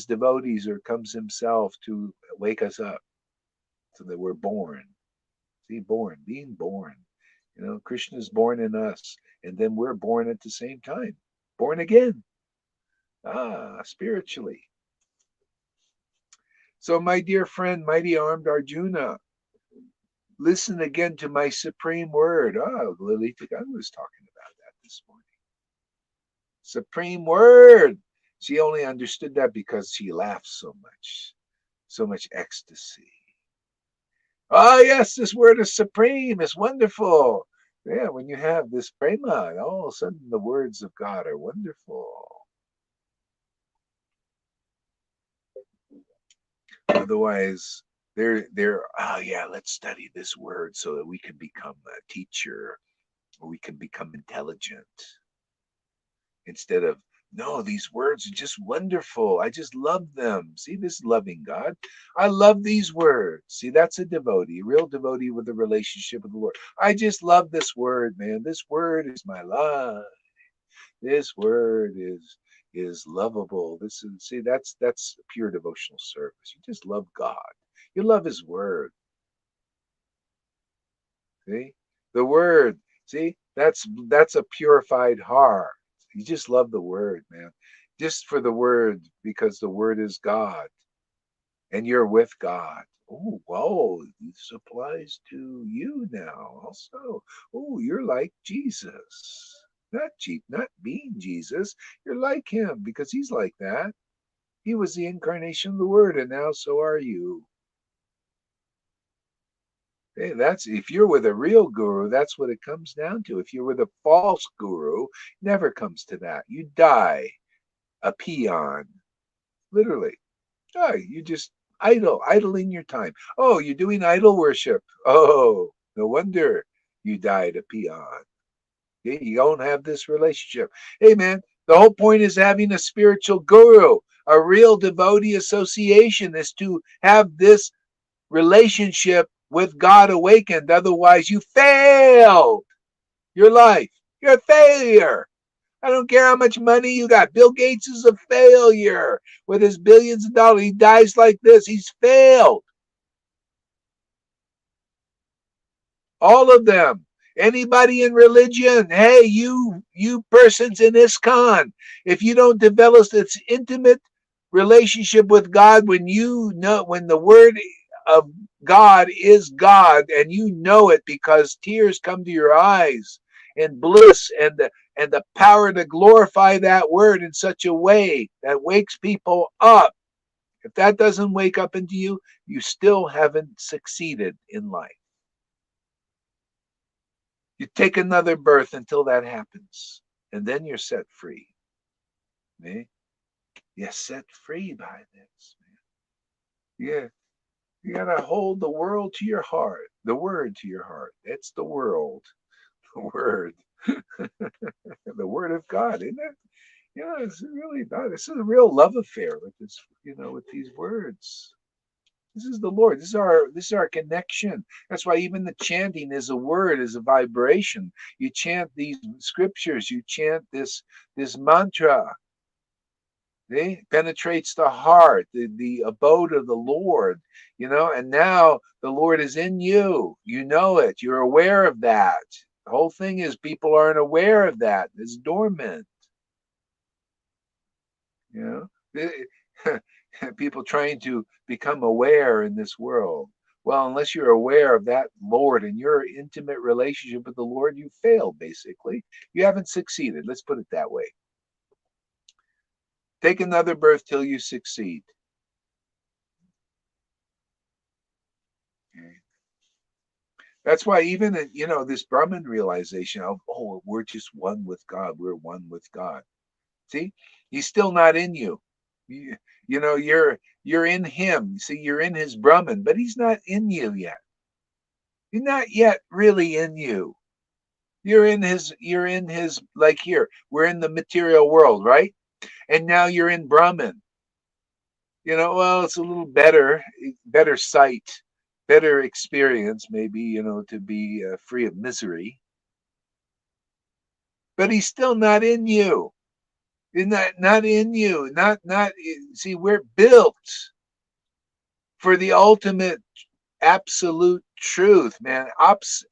Speaker 1: devotees or comes himself to wake us up so that we're born. See, being born. Krishna's born in us, and then we're born at the same time, born again. Spiritually. So, my dear friend, mighty armed Arjuna, listen again to my supreme word. Lalita was talking about that this morning. Supreme word. She only understood that because she laughed so much ecstasy. Yes, this word is supreme. It's wonderful. Yeah, when you have this prema, all of a sudden the words of God are wonderful. Otherwise, let's study this word so that we can become a teacher or we can become intelligent instead of No, these words are just wonderful. I just love them. See, this loving God. I love these words. See, that's a devotee, a real devotee with a relationship with the Lord. I just love this word, man. This word is my life. This word is lovable. This is, see, that's pure devotional service. You just love God. You love his word. See? The word. See? That's a purified heart. You just love the word, man. Just for the word, because the word is God. And you're with God. Oh, whoa, this applies to you now also. Oh, you're like Jesus. Not cheap, not being Jesus. You're like him because he's like that. He was the incarnation of the word, and now so are you. Hey, that's if you're with a real guru, that's what it comes down to. If you're with a false guru, never comes to that. You die a peon, literally. Oh, you just idling your time. Oh, you're doing idol worship. Oh, no wonder you died a peon. Okay, you don't have this relationship. Hey, man, the whole point is having a spiritual guru. A real devotee association is to have this relationship with God awakened. Otherwise, you failed your life. You're a failure. I don't care how much money you got. Bill Gates is a failure with his billions of dollars. He dies like this. He's failed. All of them. Anybody in religion, hey, you persons in ISKCON, if you don't develop this intimate relationship with God, when you know, when the word of God is God, and you know it because tears come to your eyes, and bliss and the power to glorify that word in such a way that wakes people up. If that doesn't wake up into you, you still haven't succeeded in life. You take another birth until that happens, and then you're set free. Eh? You're set free by this, man. Yeah, you gotta hold the world to your heart, the word to your heart. That's the world, the word, the word of God, isn't it? Yeah, it's really not. This is a real love affair with this, with these words. This is the Lord. This is our connection. That's why even the chanting is a word, is a vibration. You chant these scriptures, you chant this mantra. It penetrates the heart, the abode of the Lord, and now the Lord is in you. You know it. You're aware of that. The whole thing is people aren't aware of that. It's dormant. You know, people trying to become aware in this world. Well, unless you're aware of that Lord and your intimate relationship with the Lord, you failed, basically. You haven't succeeded. Let's put it that way. Take another birth till you succeed. Okay. That's why even, this Brahman realization of, oh, we're just one with God. We're one with God. See, he's still not in you. You're in him. See, you're in his Brahman, but he's not in you yet. He's not yet really in you. You're in his, like here, we're in the material world, right? And now you're in Brahman. Well, it's a little better sight, better experience, maybe, to be free of misery. But he's still not in you. Not in you. See, we're built for the ultimate absolute truth, man.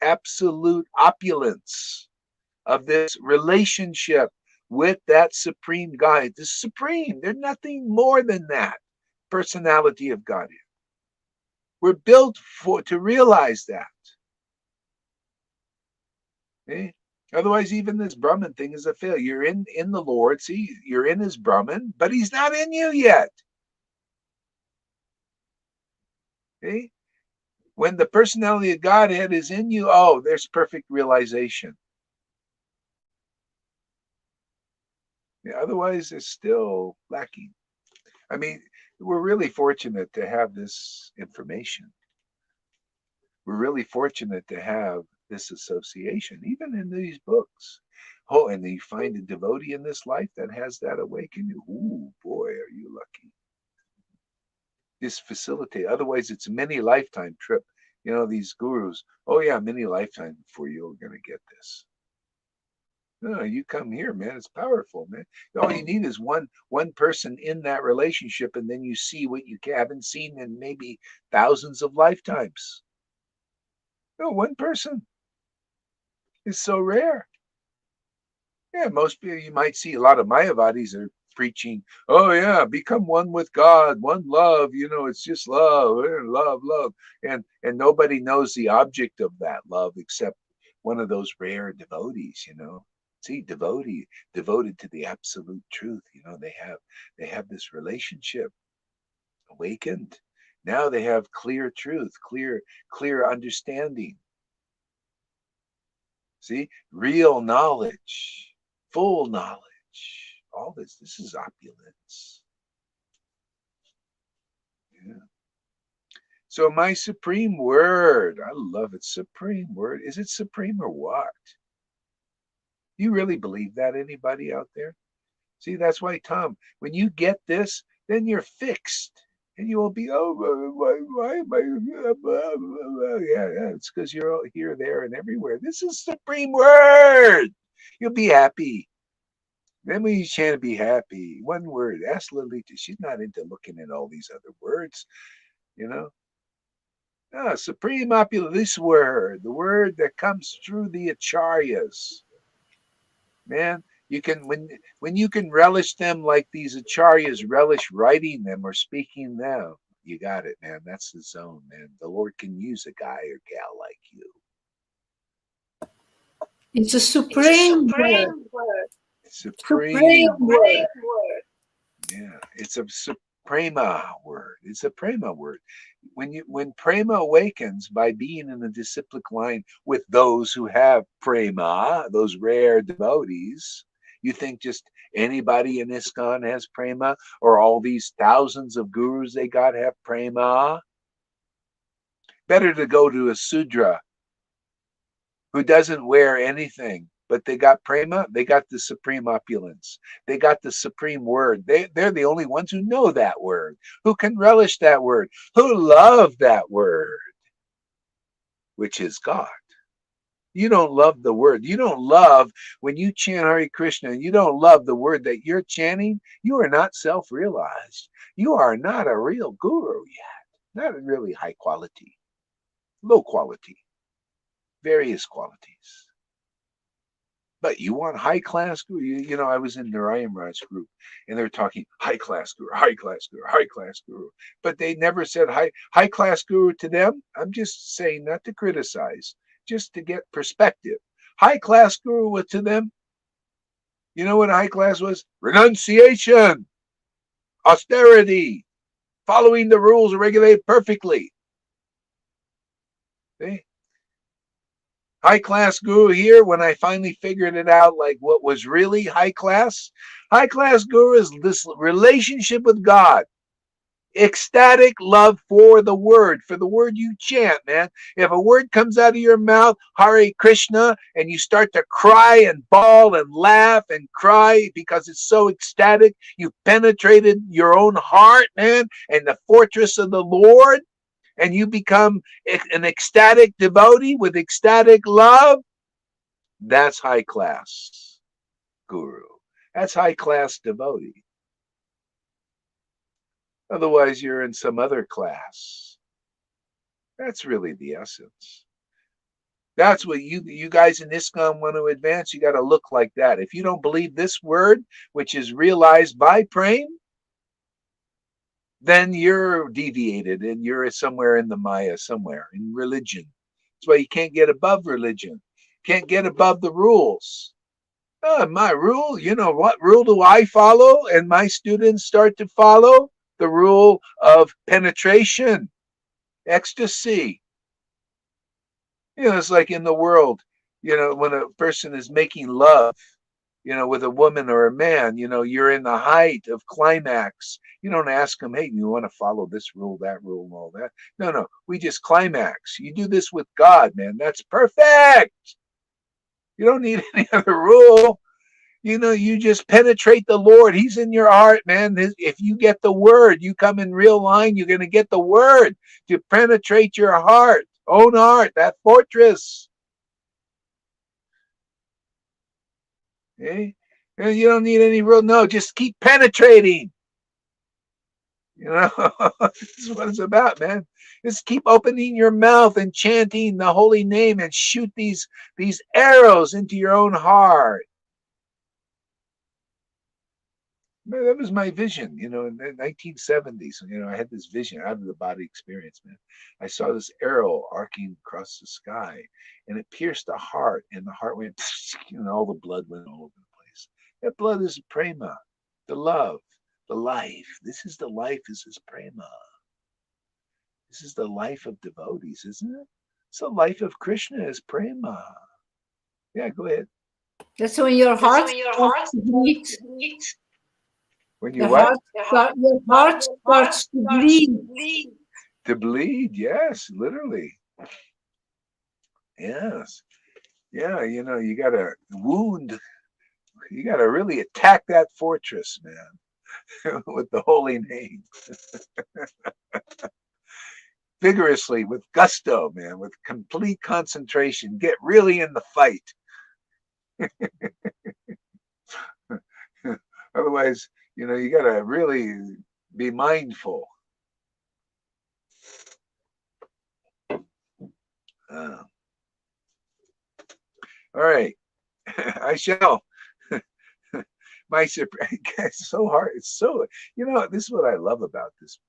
Speaker 1: Absolute opulence of this relationship with that supreme God. The supreme. There's nothing more than that personality of God. We're built to realize that. Okay? Otherwise, even this Brahman thing is a failure. You're in the Lord. See, you're in his Brahman, but he's not in you yet. Okay? When the personality of Godhead is in you, oh, there's perfect realization. Yeah, otherwise, it's still lacking. I mean, we're really fortunate to have this information. We're really fortunate to have this association, even in these books. Oh, and you find a devotee in this life that has that awakening. Ooh, boy, are you lucky. This facilitate. Otherwise, it's a many lifetime trip. You know, these gurus, oh yeah, many lifetime before you're going to get this. No, you come here, man. It's powerful, man. All you need is one person in that relationship, and then you see what you haven't seen in maybe thousands of lifetimes. No, one person is so rare. Yeah, most people, you might see a lot of Mayavadis are preaching, oh yeah, become one with God, one love, you know, it's just love, love, love. And nobody knows the object of that love except one of those rare devotees, you know. See, devoted to the absolute truth, you know, they have this relationship awakened. Now they have clear truth, clear understanding. See, real knowledge, full knowledge. All this is opulence. Yeah. So my supreme word, I love it. Supreme word. Is it supreme or what? You really believe that, anybody out there? See, that's why, Tom, when you get this, then you're fixed. And you will be, yeah, it's because you're here, there, and everywhere. This is supreme word. You'll be happy. Then when you chant to be happy, one word. Ask Lolita. She's not into looking at all these other words, you know. Ah, supreme opulence, this word, the word that comes through the acharyas. Man, you can when you can relish them like these acharyas relish writing them or speaking them, you got it, man. That's the zone, man. The Lord can use a guy or gal like you.
Speaker 2: It's a supreme word.
Speaker 1: Supreme
Speaker 2: word.
Speaker 1: Yeah, it's a suprema word. It's a prema word. When prema awakens by being in the disciplic line with those who have prema, those rare devotees, you think just anybody in ISKCON has prema, or all these thousands of gurus they got have prema? Better to go to a Sudra who doesn't wear anything, but they got prema, they got the supreme opulence, they got the supreme word. They're the only ones who know that word, who can relish that word, who love that word, which is God. You don't love the word. You don't love when you chant Hare Krishna, you don't love the word that you're chanting. You are not self-realized. You are not a real guru yet. Not really high quality, low quality, various qualities. But you want high class guru. You know, I was in Narayan Raj's group and they're talking high class guru, high class guru, high class guru. But they never said high class guru to them. I'm just saying, not to criticize, just to get perspective. High class guru was to them. You know what high class was? Renunciation, austerity, following the rules regulated perfectly. See? High class guru here, when I finally figured it out, like what was really high class guru is this relationship with God, ecstatic love for the word you chant, man. If a word comes out of your mouth, Hare Krishna, and you start to cry and bawl and laugh and cry because it's so ecstatic, you penetrated your own heart, man, and the fortress of the Lord, and you become an ecstatic devotee with ecstatic love, that's high class guru. That's high class devotee. Otherwise, you're in some other class. That's really the essence. That's what you guys in ISKCON want to advance. You got to look like that. If you don't believe this word, which is realized by praying, then you're deviated and you're somewhere in the Maya, somewhere in religion. That's why you can't get above religion. Can't get above the rules. My rule, you know, what rule do I follow? And my students start to follow the rule of penetration, ecstasy. You know, it's like in the world, you know, when a person is making love, with a woman or a man, you're in the height of climax. You don't ask them, hey, you want to follow this rule, that rule, and all that. No, we just climax. You do this with God, man. That's perfect. You don't need any other rule. You just penetrate the Lord. He's in your heart, man. If you get the word, you come in real line, you're going to get the word to penetrate your heart, own heart, that fortress. Okay? And you don't need any rule. No, just keep penetrating. This is what it's about, man. Just keep opening your mouth and chanting the holy name and shoot these arrows into your own heart. That was my vision, in the 1970s. I had this vision out of the body experience, man. I saw this arrow arcing across the sky, and it pierced the heart, and the heart went, all the blood went all over the place. That blood is prema, the love, the life. This is the life, this is prema. This is the life of devotees, isn't it? It's the life of Krishna is prema. Yeah, go ahead.
Speaker 2: That's when your heart starts to bleed.
Speaker 1: When your what?
Speaker 2: Your heart starts to bleed.
Speaker 1: To bleed, yes, literally. Yes. Yeah, you got to wound. You got to really attack that fortress, man, with the holy name. Vigorously, with gusto, man, with complete concentration. Get really in the fight. Otherwise, you got to really be mindful. All right. I shall. It's so hard. It's so, this is what I love about this.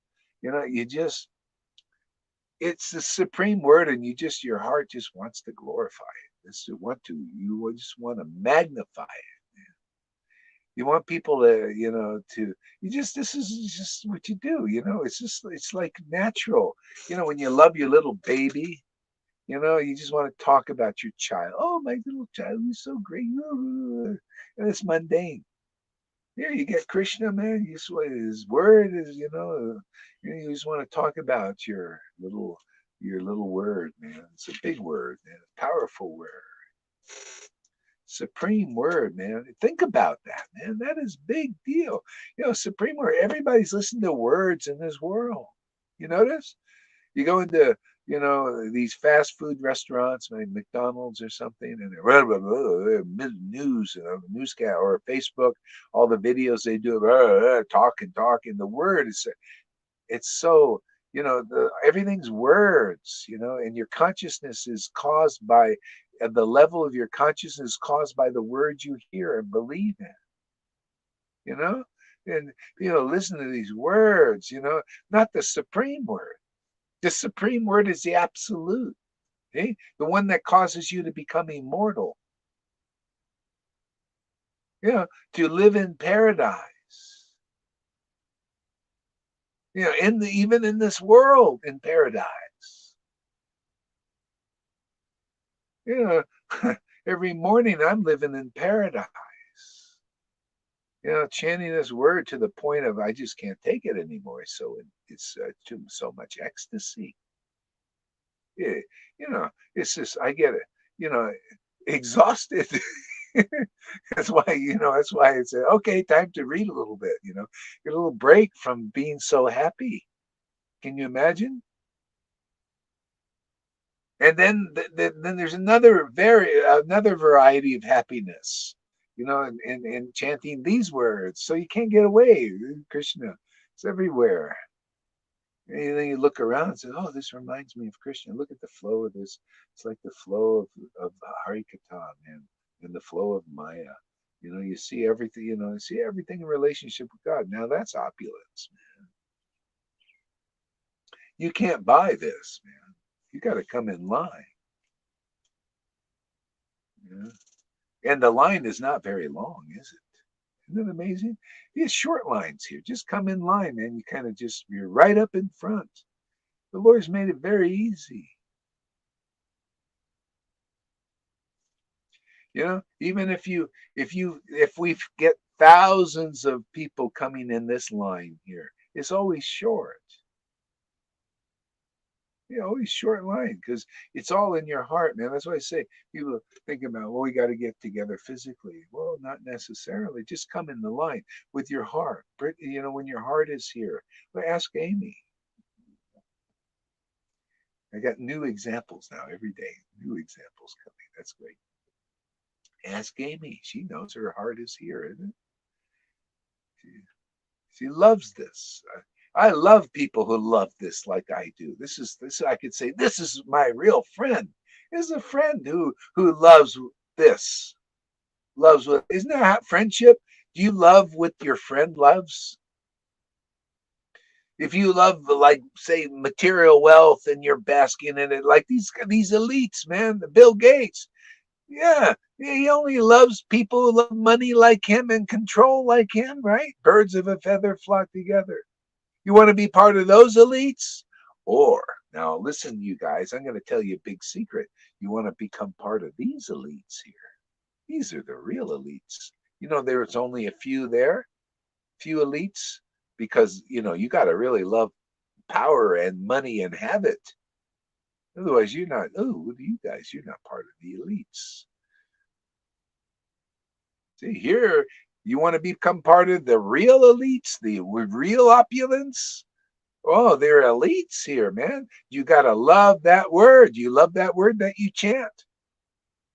Speaker 1: It's the supreme word, and your heart just wants to glorify it. You just want to magnify it. You want people to, this is just what you do, it's like natural. When you love your little baby, you just want to talk about your child. Oh, my little child, he's so great. And it's mundane. Here you get Krishna, man. His word is, you just want to talk about your little word, man. It's a big word, man. A powerful word. Supreme word, man. Think about that, man. That is big deal. Supreme word. Everybody's listening to words in this world. You notice? You go into, these fast food restaurants, like McDonald's or something, and they're news, newscast or Facebook, all the videos they do, talking. The word is, it's so, everything's words, and your consciousness is caused by, the level of your consciousness caused by the words you hear and believe in, and, listen to these words, not the supreme word. The supreme word is the absolute, the one that causes you to become immortal, to live in paradise, even in this world, in paradise. Every morning I'm living in paradise, chanting this word to the point of I just can't take it anymore. So it's too so much ecstasy. Yeah, it's just I get it. Exhausted. That's why I say, okay, time to read a little bit. Get a little break from being so happy. Can you imagine? And then there's another variety of happiness, in chanting these words. So you can't get away. Krishna, it's everywhere. And then you look around and say, oh, this reminds me of Krishna. Look at the flow of this. It's like the flow of Harikatha, man, and the flow of Maya. You see everything, in relationship with God. Now that's opulence, man. You can't buy this, man. You got to come in line. And the line is not very long, is it? Isn't it amazing? These short lines here. Just come in line, man. You kind of you're right up in front. The Lord's made it very easy. You know, even if we get thousands of people coming in this line here, it's always short. Always short line because it's all in your heart, man. That's why I say people think about, well, we got to get together physically. Well, not necessarily. Just come in the line with your heart. When your heart is here. Well, ask Amy. I got new examples now every day. New examples coming. That's great. Ask Amy. She knows her heart is here, isn't it? She loves this. I love people who love this like I do. This. I could say this is my real friend. This is a friend who loves this. Loves what? Isn't that friendship? Do you love what your friend loves? If you love, like, say, material wealth and you're basking in it, like these elites, man, Bill Gates. Yeah, he only loves people who love money like him and control like him, right? Birds of a feather flock together. You want to be part of those elites? Or, now listen, you guys, I'm going to tell you a big secret. You want to become part of these elites here. These are the real elites. There's only a few elites, because, you got to really love power and money and have it. Otherwise, you're not, you guys, you're not part of the elites. See, here, you want to become part of the real elites, the real opulence? Oh, they're elites here, man. You got to love that word. You love that word that you chant.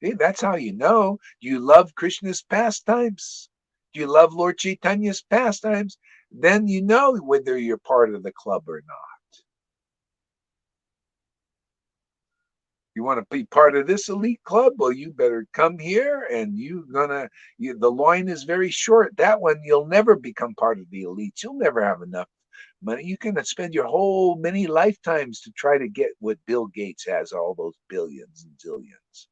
Speaker 1: See, that's how you know. Do you love Krishna's pastimes? Do you love Lord Chaitanya's pastimes? Then you know whether you're part of the club or not. You want to be part of this elite club? Well, you better come here, and the line is very short. That one, you'll never become part of the elites. You'll never have enough money. You can spend your whole many lifetimes to try to get what Bill Gates has, all those billions and zillions,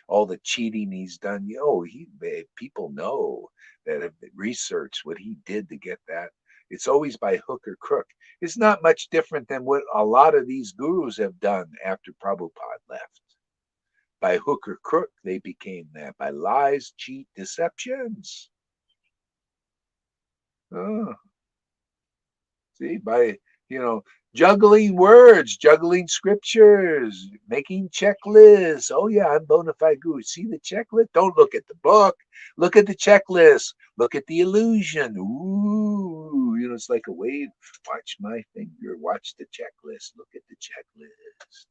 Speaker 1: all the cheating he's done. People know that have researched what he did to get that. It's always by hook or crook. It's not much different than what a lot of these gurus have done after Prabhupada left. By hook or crook, they became that. By lies, cheat, deceptions. Oh. See, by, juggling words, juggling scriptures, making checklists. Oh, yeah, I'm bona fide guru. See the checklist? Don't look at the book. Look at the checklist. Look at the illusion. Ooh, it's like a wave. Watch my finger. Watch the checklist. Look at the checklist.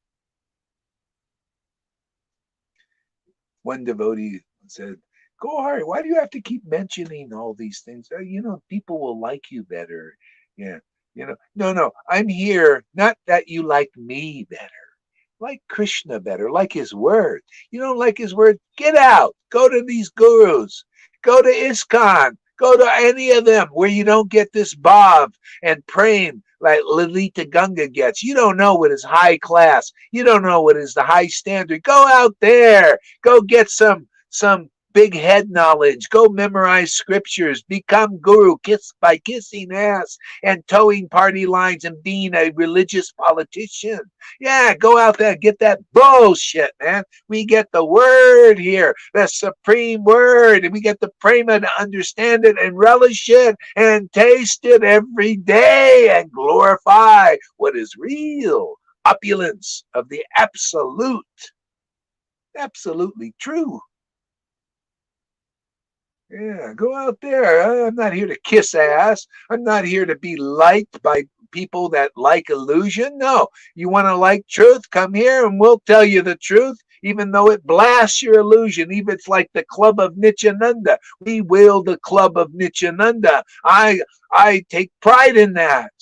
Speaker 1: One devotee said, Gohari, why do you have to keep mentioning all these things? People will like you better. Yeah. No, I'm here, not that you like me better. Like Krishna better, like his word. You don't like his word? Get out. Go to these gurus. Go to ISKCON. Go to any of them where you don't get this bhav and prem like Lalita Ganga gets. You don't know what is high class. You don't know what is the high standard. Go out there. Go get some big head knowledge. Go memorize scriptures. Become guru by kissing ass and towing party lines and being a religious politician. Yeah, go out there and get that bullshit, man. We get the word here, the supreme word, and we get the prema to understand it and relish it and taste it every day and glorify what is real. Opulence of the absolute. Absolutely true. Yeah, go out there. I'm not here to kiss ass. I'm not here to be liked by people that like illusion. No, you want to like truth? Come here and we'll tell you the truth, even though it blasts your illusion. Even it's like the club of Nityananda. We wield the club of Nityananda. I take pride in that.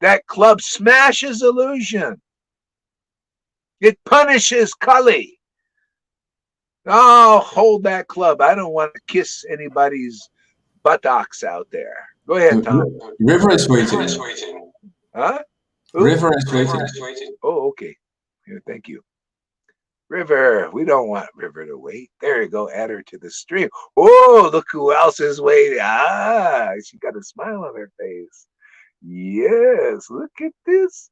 Speaker 1: That club smashes illusion. It punishes Kali. Oh, hold that club. I don't want to kiss anybody's buttocks out there. Go ahead, Tom.
Speaker 5: River is waiting.
Speaker 1: Huh?
Speaker 5: River is waiting.
Speaker 1: Oh, okay. Here, thank you. River. We don't want River to wait. There you go. Add her to the stream. Oh, look who else is waiting. She got a smile on her face. Yes, look at this.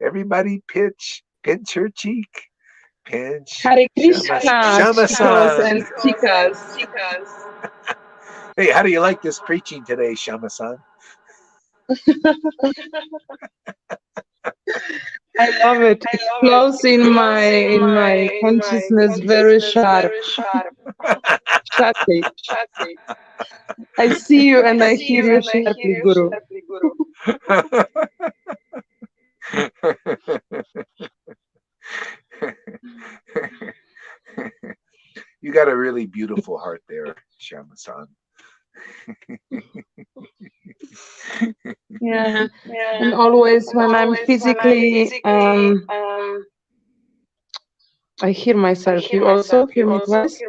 Speaker 1: Everybody pinch her cheek. Pinch.
Speaker 7: Hare Krishna, chicos
Speaker 1: Shama-san.
Speaker 7: and chicas.
Speaker 1: Hey, how do you like this preaching today, Shama-san?
Speaker 7: I love it. It flows in my consciousness very sharp. Sharply. I see you and I hear you sharply, Guru.
Speaker 1: You got a really beautiful heart there, Shama-san.
Speaker 7: Yeah. And always when I'm physically, I hear myself. You also hear me twice?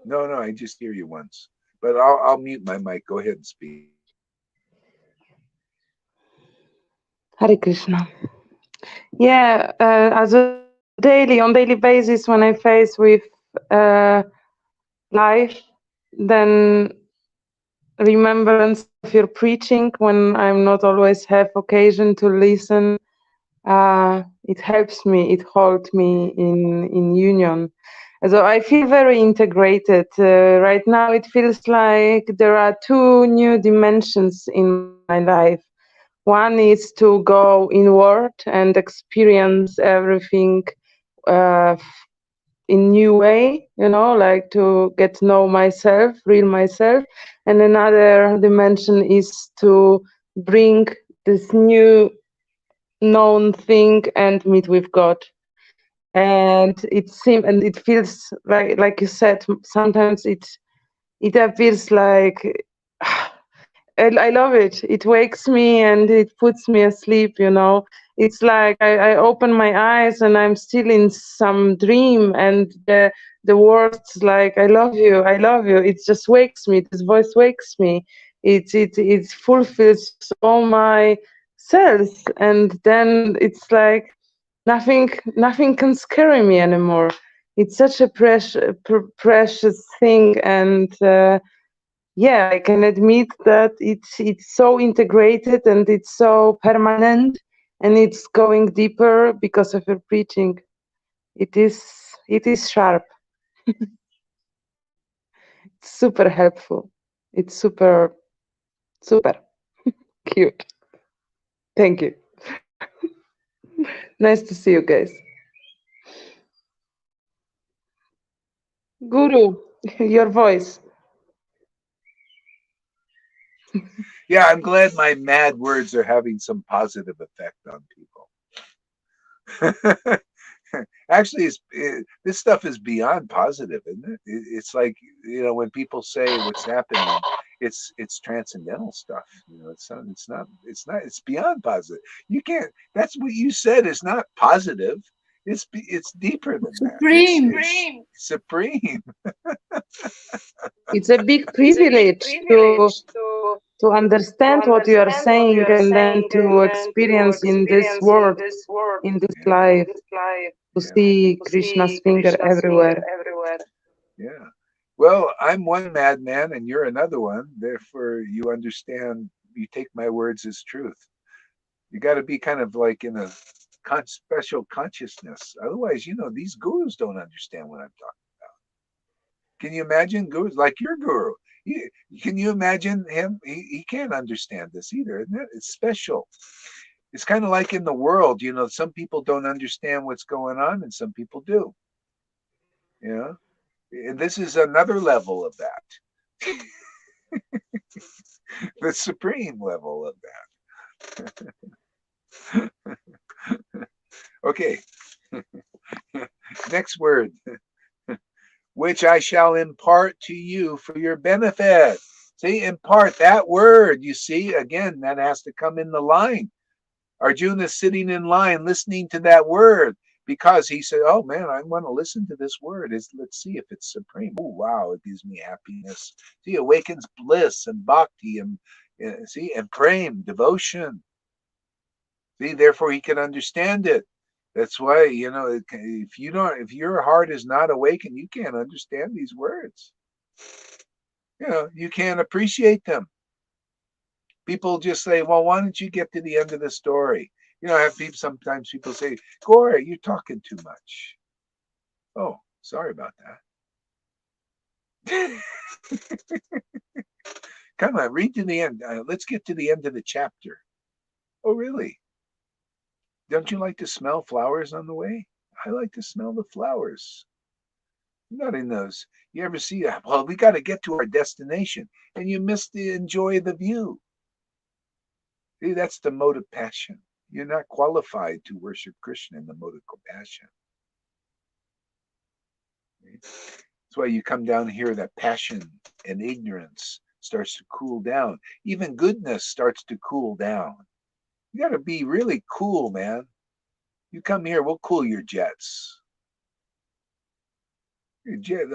Speaker 1: No, I just hear you once. But I'll mute my mic. Go ahead and speak.
Speaker 7: Hare Krishna. Yeah, as a on daily basis, when I face with life, then remembrance of your preaching when I'm not always have occasion to listen. It helps me, it holds me in union. So I feel very integrated. Right now it feels like there are two new dimensions in my life. One is to go inward and experience everything in new way, like to get to know myself, real myself. And another dimension is to bring this new known thing and meet with God. And it seems, and it feels like you said, sometimes it feels like I love it. It wakes me and it puts me asleep, It's like I open my eyes and I'm still in some dream, and the words like I love you, I love you. It just wakes me. This voice wakes me. It fulfills all my cells, and then it's like nothing can scare me anymore. It's such a precious thing, and yeah, I can admit that it's so integrated and it's so permanent, and it's going deeper because of your preaching. It is sharp. It's super helpful. It's super cute. Thank you. Nice to see you guys. Guru, your voice.
Speaker 1: Yeah, I'm glad my mad words are having some positive effect on people. Actually, this stuff is beyond positive, isn't it? It's like, when people say what's happening, it's transcendental stuff. It's beyond positive. You can't. That's what you said is not positive. It's deeper than that. It's supreme.
Speaker 7: It's a big privilege to understand what you are saying and then to experience in this world, in this life, to see Krishna's finger everywhere.
Speaker 1: Yeah. Well, I'm one madman and you're another one. Therefore, you understand, you take my words as truth. You got to be kind of like in a special consciousness. Otherwise, these gurus don't understand what I'm talking about. Can you imagine gurus like your guru? Can you imagine him? He can't understand this either, isn't it? It's special. It's kind of like in the world, some people don't understand what's going on and some people do. And this is another level of that. The supreme level of that. Okay. Next word. Which I shall impart to you for your benefit. See, impart, that word, you see, again, that has to come in the line. Arjuna is sitting in line listening to that word because he said, oh man, I want to listen to this word. Let's see if it's supreme. Oh, wow, it gives me happiness. See, awakens bliss and bhakti and prem, devotion. See, therefore he can understand it. That's why, if your heart is not awakened, you can't understand these words. You can't appreciate them. People just say, well, why don't you get to the end of the story? Sometimes people say, Gore, you're talking too much. Oh, sorry about that. Come on, read to the end. Let's get to the end of the chapter. Oh, really? Don't you like to smell flowers on the way? I like to smell the flowers. Not in those. You ever see that? Well, we got to get to our destination, and you miss the enjoy the view. See, that's the mode of passion. You're not qualified to worship Krishna in the mode of compassion. That's why you come down here, that passion and ignorance starts to cool down. Even goodness starts to cool down. You got to be really cool, man. You come here, we'll cool your jets.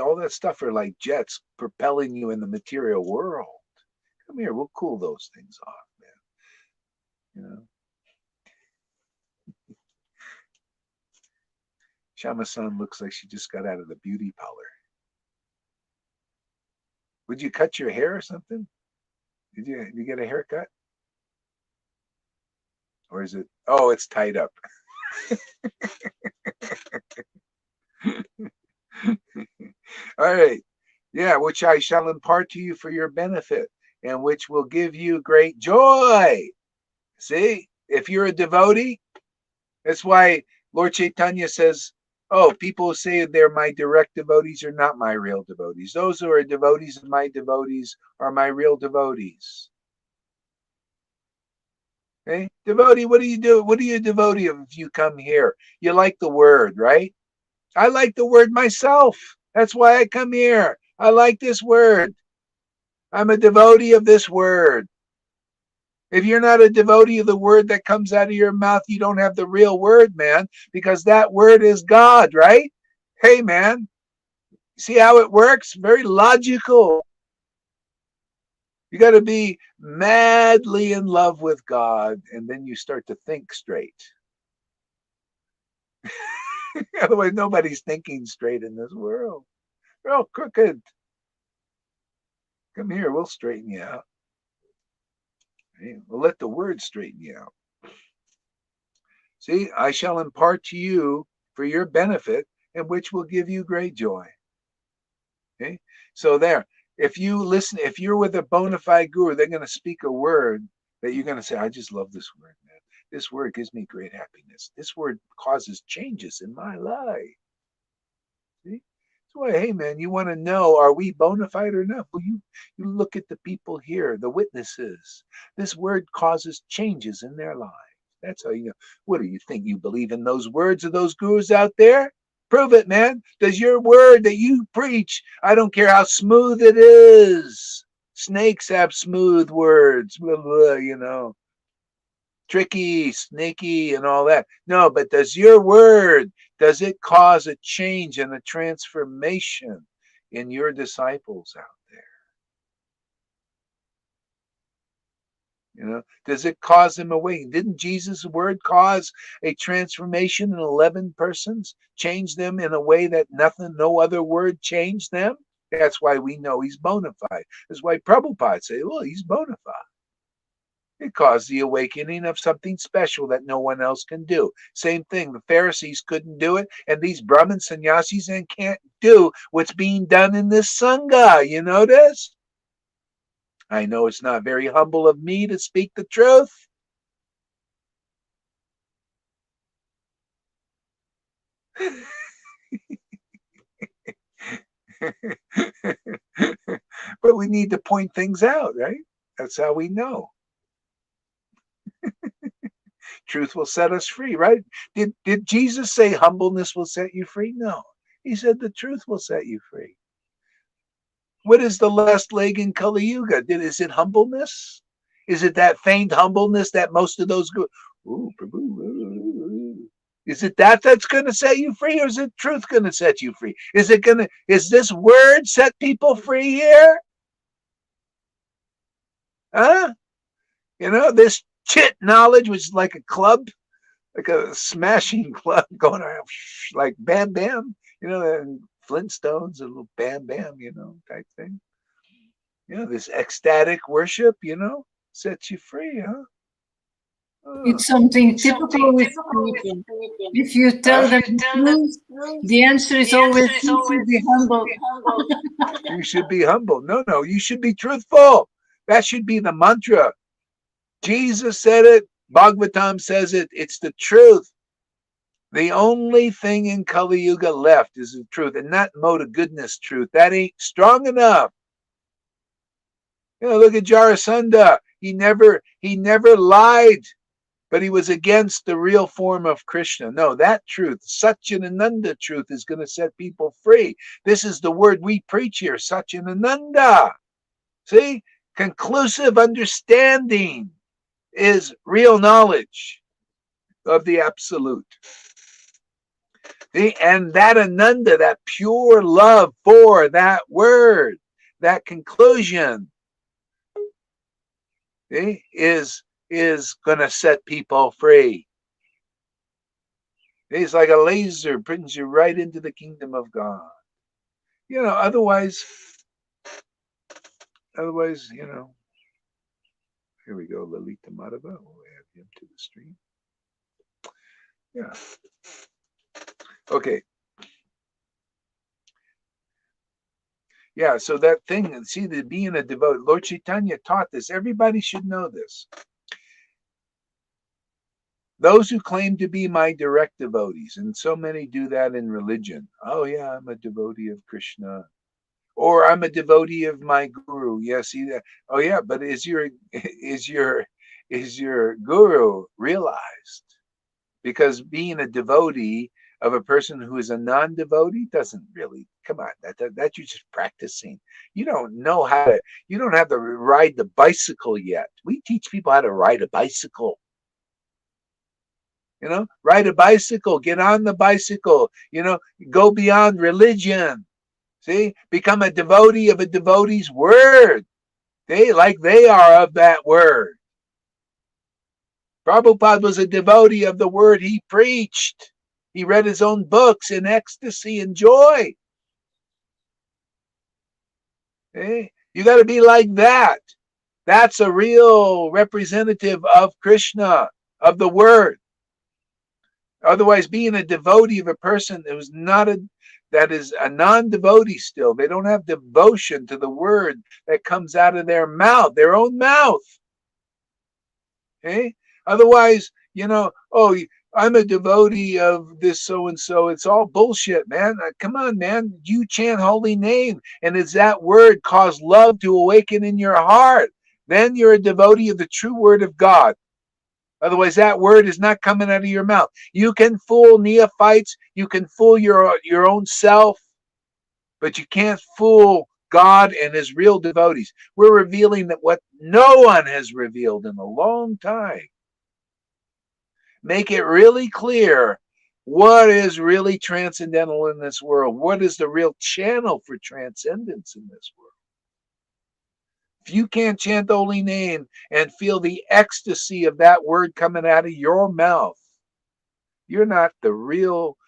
Speaker 1: All that stuff are like jets propelling you in the material world. Come here, we'll cool those things off, man. You know. Shama-san looks like she just got out of the beauty parlor. Would you cut your hair or something? Did you get a haircut? Or is it, oh, it's tied up. All right. Yeah, which I shall impart to you for your benefit, and which will give you great joy. See, if you're a devotee, that's why Lord Chaitanya says, oh, people who say they're my direct devotees are not my real devotees. Those who are devotees of my devotees are my real devotees. Okay? Devotee, what do you do? What are you a devotee of if you come here? You like the word, right? I like the word myself. That's why I come here. I like this word. I'm a devotee of this word. If you're not a devotee of the word that comes out of your mouth, you don't have the real word, man, because that word is God, right? Hey, man, see how it works? Very logical. You got to be madly in love with God, and then you start to think straight. Otherwise, nobody's thinking straight in this world. We're all crooked. Come here, we'll straighten you out. We'll let the word straighten you out. See, I shall impart to you for your benefit, and which will give you great joy. Okay, so there. If you listen, if you're with a bona fide guru, they're going to speak a word that you're going to say, I just love this word, man. This word gives me great happiness. This word causes changes in my life. See? So, hey, man, you want to know, are we bona fide or not? Well, you look at the people here, the witnesses. This word causes changes in their lives. That's how you know. What do you think? You believe in those words of those gurus out there? Prove it, man. Does your word that you preach, I don't care how smooth it is. Snakes have smooth words, blah, blah, you know. Tricky, snaky, and all that. No, but does your word, does it cause a change and a transformation in your disciples out there? You know, does it cause them away? Didn't Jesus' word cause a transformation in 11 persons, change them in a way that no other word changed them? That's why we know he's bona fide. That's why Prabhupada say, well, he's bona fide. It caused the awakening of something special that no one else can do. Same thing, the Pharisees couldn't do it, and these Brahmin sannyasis can't do what's being done in this Sangha. You notice? I know it's not very humble of me to speak the truth. But we need to point things out, right? That's how we know. Truth will set us free, right? Did Jesus say humbleness will set you free? No. He said the truth will set you free. What is the last leg in Kali Yuga? Is it humbleness? Is it that feigned humbleness that most of those go, ooh, is it that's going to set you free, or is it truth going to set you free? Is this word set people free here? Huh? You know, this chit knowledge, which is like a club, like a smashing club going around like bam bam, you know, and Flintstones, a little bam bam, you know, type thing. You know, this ecstatic worship, you know, sets you free, huh?
Speaker 2: It's something typical with people. If you tell them the truth, the answer is always you should be humble.
Speaker 1: You should be humble. No, you should be truthful. That should be the mantra. Jesus said it. Bhagavatam says it. It's the truth. The only thing in Kali Yuga left is the truth, and not mode of goodness truth. That ain't strong enough. Look at Jarasandha. He never lied, but he was against the real form of Krishna. No, that truth, Satchidananda truth, is going to set people free. This is the word we preach here, Satchidananda. See? Conclusive understanding is real knowledge of the absolute. See? And that Ananda, that pure love for that word, that conclusion, see, is going to set people free. It's like a laser, brings you right into the kingdom of God. Otherwise, here we go, Lalita Madhava. We'll add him to the stream. Yeah. Okay. Yeah, so that thing, see, the being a devotee, Lord Chaitanya taught this. Everybody should know this. Those who claim to be my direct devotees, and so many do that in religion. Oh yeah, I'm a devotee of Krishna. Or I'm a devotee of my guru. Yeah, see that? Oh yeah, but is your guru realized? Because being a devotee of a person who is a non-devotee doesn't really, come on, that you're just practicing. You don't know how to, you don't have to ride the bicycle yet. We teach people how to ride a bicycle. Ride a bicycle, get on the bicycle, go beyond religion. See, become a devotee of a devotee's word. They are of that word. Prabhupada was a devotee of the word he preached. He read his own books in ecstasy and joy. Okay? You got to be like that. That's a real representative of Krishna, of the word. Otherwise, being a devotee of a person that is a non-devotee still, they don't have devotion to the word that comes out of their mouth, their own mouth. Okay? Otherwise, I'm a devotee of this so-and-so. It's all bullshit, man. Come on, man. You chant holy name, and does that word cause love to awaken in your heart? Then you're a devotee of the true word of God. Otherwise, that word is not coming out of your mouth. You can fool neophytes. You can fool your own self, but you can't fool God and his real devotees. We're revealing that what no one has revealed in a long time. Make it really clear what is really transcendental in this world. What is the real channel for transcendence in this world? If you can't chant the holy name and feel the ecstasy of that word coming out of your mouth, you're not the real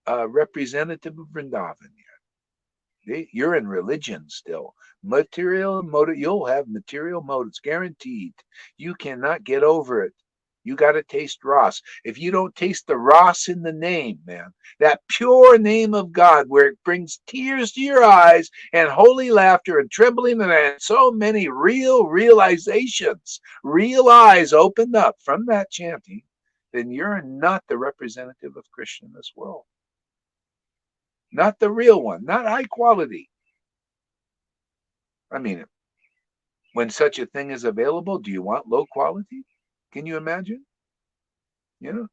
Speaker 1: representative of Vrindavan yet. You're in religion still. Material motive, you'll have material motives, guaranteed. You cannot get over it. You got to taste Ras. If you don't taste the Ras in the name, man, that pure name of God where it brings tears to your eyes and holy laughter and trembling and so many real realizations, real eyes opened up from that chanting, then you're not the representative of Krishna in this world. Not the real one, not high quality. I mean, when such a thing is available, do you want low quality? Can you imagine? Do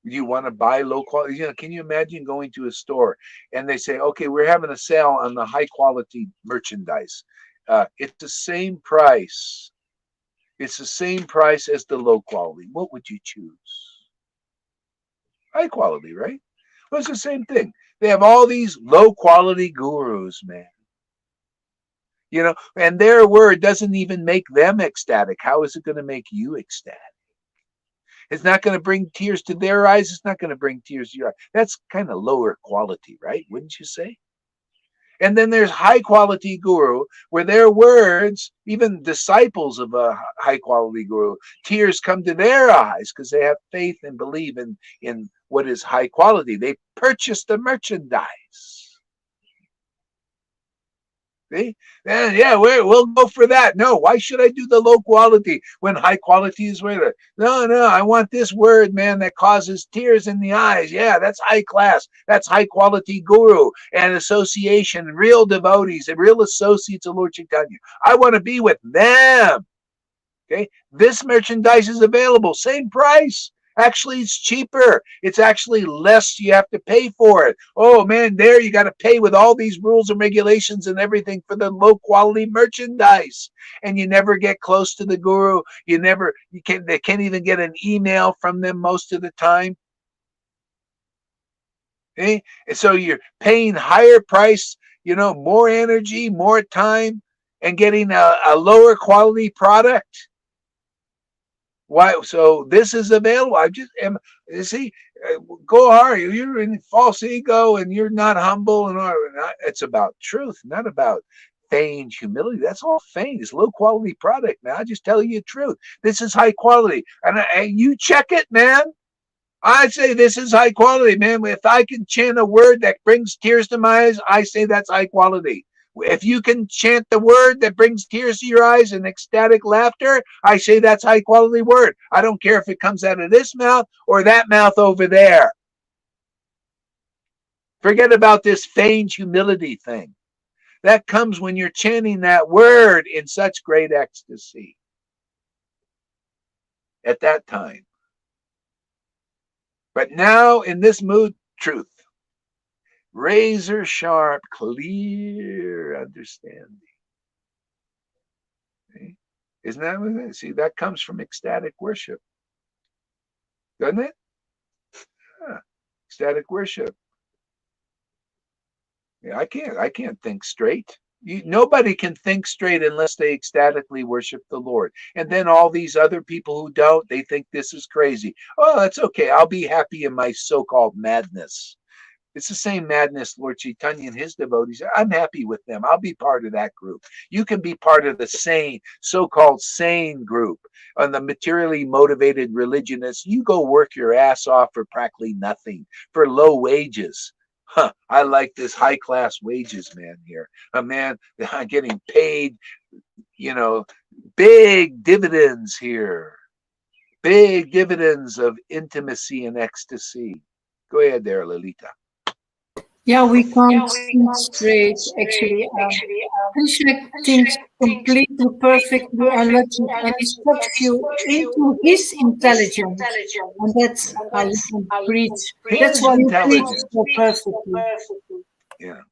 Speaker 1: you want to buy low quality? Can you imagine going to a store and they say, okay, we're having a sale on the high quality merchandise. It's the same price. It's the same price as the low quality. What would you choose? High quality, right? Well, it's the same thing. They have all these low quality gurus, man. And their word doesn't even make them ecstatic. How is it going to make you ecstatic? It's not going to bring tears to their eyes. It's not going to bring tears to your eyes. That's kind of lower quality, right? Wouldn't you say? And then there's high quality guru, where their words, even disciples of a high quality guru, tears come to their eyes because they have faith and believe in what is high quality. They purchase the merchandise. See? And yeah, we'll go for that. No, why should I do the low quality when high quality is where? No, I want this word, man, that causes tears in the eyes. Yeah, that's high class. That's high quality guru and association, and real devotees and real associates of Lord Chaitanya. I want to be with them. Okay, this merchandise is available, same price. Actually, it's cheaper. It's actually less you have to pay for it. Oh man, there you got to pay with all these rules and regulations and everything for the low quality merchandise. And you never get close to the guru. They can't even get an email from them most of the time. Okay? And so you're paying higher price, more energy, more time, and getting a lower quality product. Why? So this is available. Go hard. You're in false ego and you're not humble, and it's about truth, not about feigned humility. That's all feigned. It's low quality product, man. I just tell you the truth. This is high quality, and you check it, man. I say this is high quality, man. If I can chant a word that brings tears to my eyes, I say that's high quality. If you can chant the word that brings tears to your eyes and ecstatic laughter, I say that's high quality word. I don't care if it comes out of this mouth or that mouth over there. Forget about this feigned humility thing. That comes when you're chanting that word in such great ecstasy. At that time. But now in this mood, truth. Razor sharp, clear understanding. Okay? Isn't that what it is? See, that comes from ecstatic worship. Doesn't it? Ecstatic worship. Yeah, I can't think straight. Nobody can think straight unless they ecstatically worship the Lord. And then all these other people who don't, they think this is crazy. Oh, that's okay. I'll be happy in my so-called madness. It's the same madness Lord Chaitanya and his devotees. I'm happy with them. I'll be part of that group. You can be part of the sane, so-called sane group. On the materially motivated religionists, you go work your ass off for practically nothing, for low wages. I like this high-class wages, man, here. A man getting paid, big dividends here. Big dividends of intimacy and ecstasy. Go ahead there, Lalita.
Speaker 2: Yeah, we can't think straight, actually. Krishna thinks completely, perfectly, and he steps you into his intelligence. And that's how you can preach. That's why you preach so perfectly.
Speaker 1: Yeah.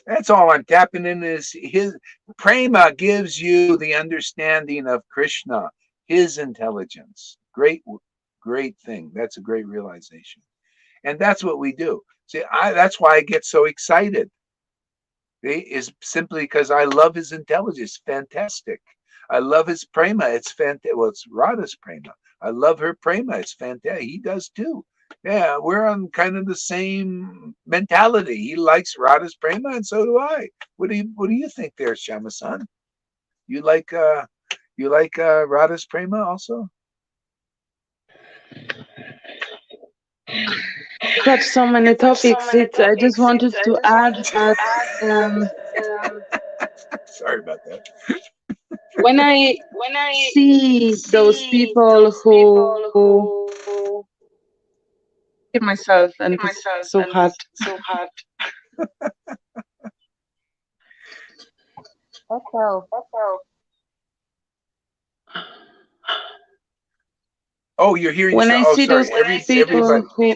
Speaker 1: That's all I'm tapping in is his prema gives you the understanding of Krishna, his intelligence. Great thing. That's a great realization. And that's what we do. See, that's why I get so excited. Is simply because I love his intelligence. Fantastic. I love his prema. It's fantastic. Well, it's Radha's prema. I love her prema. It's fantastic. He does too. Yeah, we're on kind of the same mentality. He likes Radha's prema, and so do I. What do you think there, Shama-san? You like Radha's prema also?
Speaker 7: Got so many topics. I just wanted to add that
Speaker 1: Sorry about that.
Speaker 7: when I see those people who hear myself and it's so hard.
Speaker 4: Echo.
Speaker 1: Oh, you're hearing
Speaker 7: When
Speaker 1: yourself.
Speaker 7: I see those people who,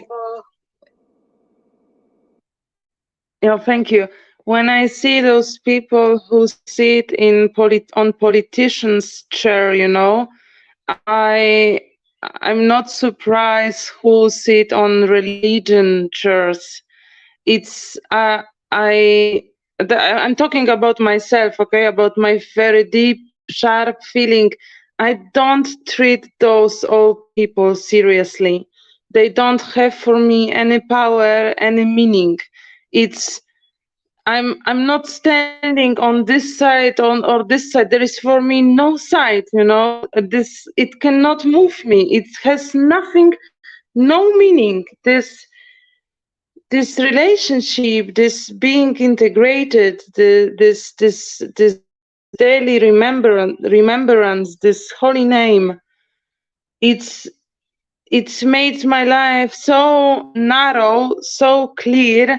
Speaker 7: thank you. When I see those people who sit on politicians' chair, I'm not surprised who sit on religion chairs. I'm talking about myself, okay, about my very deep, sharp feeling. I don't treat those old people seriously. They don't have for me any power, any meaning. I'm not standing on this side or this side. There is for me no side, you know. This, it cannot move me. It has nothing, no meaning. This relationship, this being integrated, this daily remembrance, this holy name, it's it's made my life so narrow, so clear.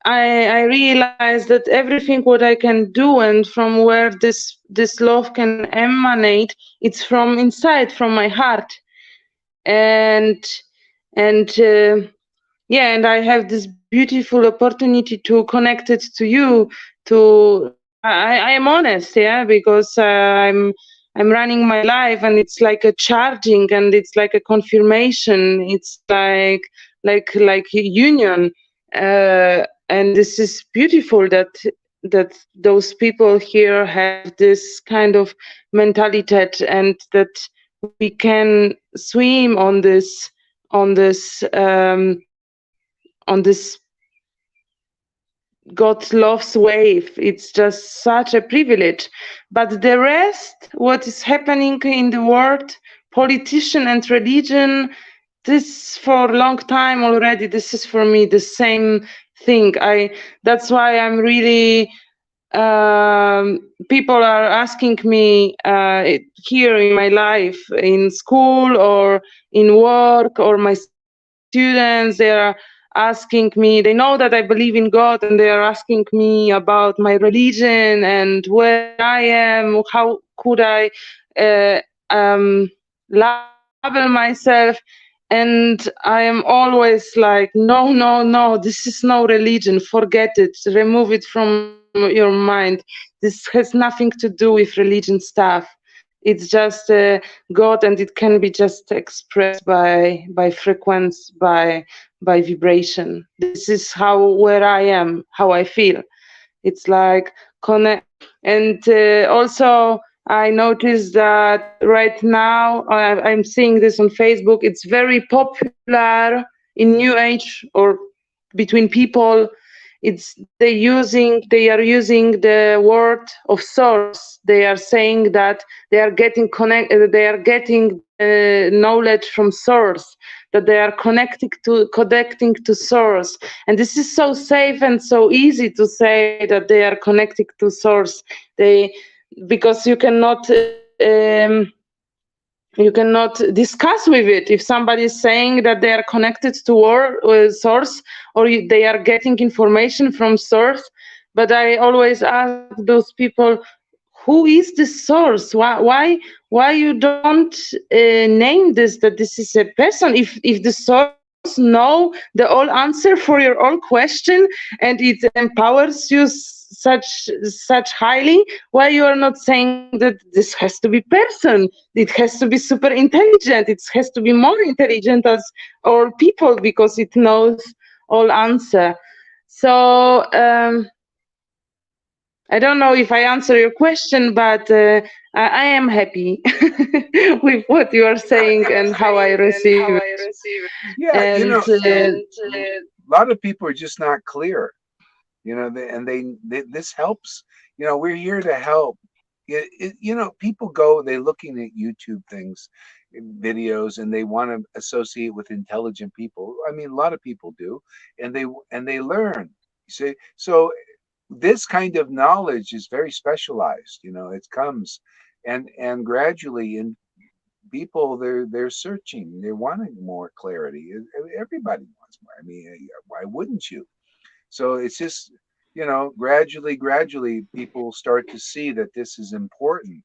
Speaker 7: I realized that everything what I can do and from where this love can emanate, it's from inside, from my heart. And yeah, and I have this beautiful opportunity to connect it to you. To I am honest, yeah, because I'm running my life, and it's like a charging, and it's like a confirmation. It's like a union, and this is beautiful that those people here have this kind of mentality, and that we can swim on this on this God loves wave. It's just such a privilege. But the rest, what is happening in the world, politician and religion, this for a long time already, this is for me the same thing. That's why I'm really people are asking me here in my life, in school or in work, or my students, they are asking me, they know that I believe in God, and they are asking me about my religion and where I am, how could I uh, um, label myself. And I am always like, no, this is no religion, forget it, remove it from your mind. This has nothing to do with religion stuff. It's just God, and it can be just expressed by frequency, by vibration. This is how, where I am, how I feel. It's like connect. And also I noticed that right now, I'm seeing this on Facebook, it's very popular in new age or between people. It's they are using the word of source. They are saying that they are getting they are getting knowledge from source, that they are connecting to source. And this is so safe and so easy to say that they are connected to source. They, because you cannot discuss with it if somebody is saying that they are connected to source, or they are getting information from source. But I always ask those people, who is this source? Why you don't name this, that this is a person? If the source know the all answer for your all question, and it empowers you such highly, why you are not saying that this has to be person, it has to be super intelligent, it has to be more intelligent as all people, because it knows all answer. So I don't know if I answer your question, but I am happy with what you are saying and how I receive it.
Speaker 1: Yeah,
Speaker 7: And
Speaker 1: a lot of people are just not clear, this helps. We're here to help. People go, they're looking at YouTube things, videos, and they want to associate with intelligent people. I mean, a lot of people do, and they learn. You see, so this kind of knowledge is very specialized. It comes, and gradually, and people, they're searching, they're wanting more clarity. Everybody wants more. I mean, why wouldn't you? So it's just, gradually people start to see that this is important.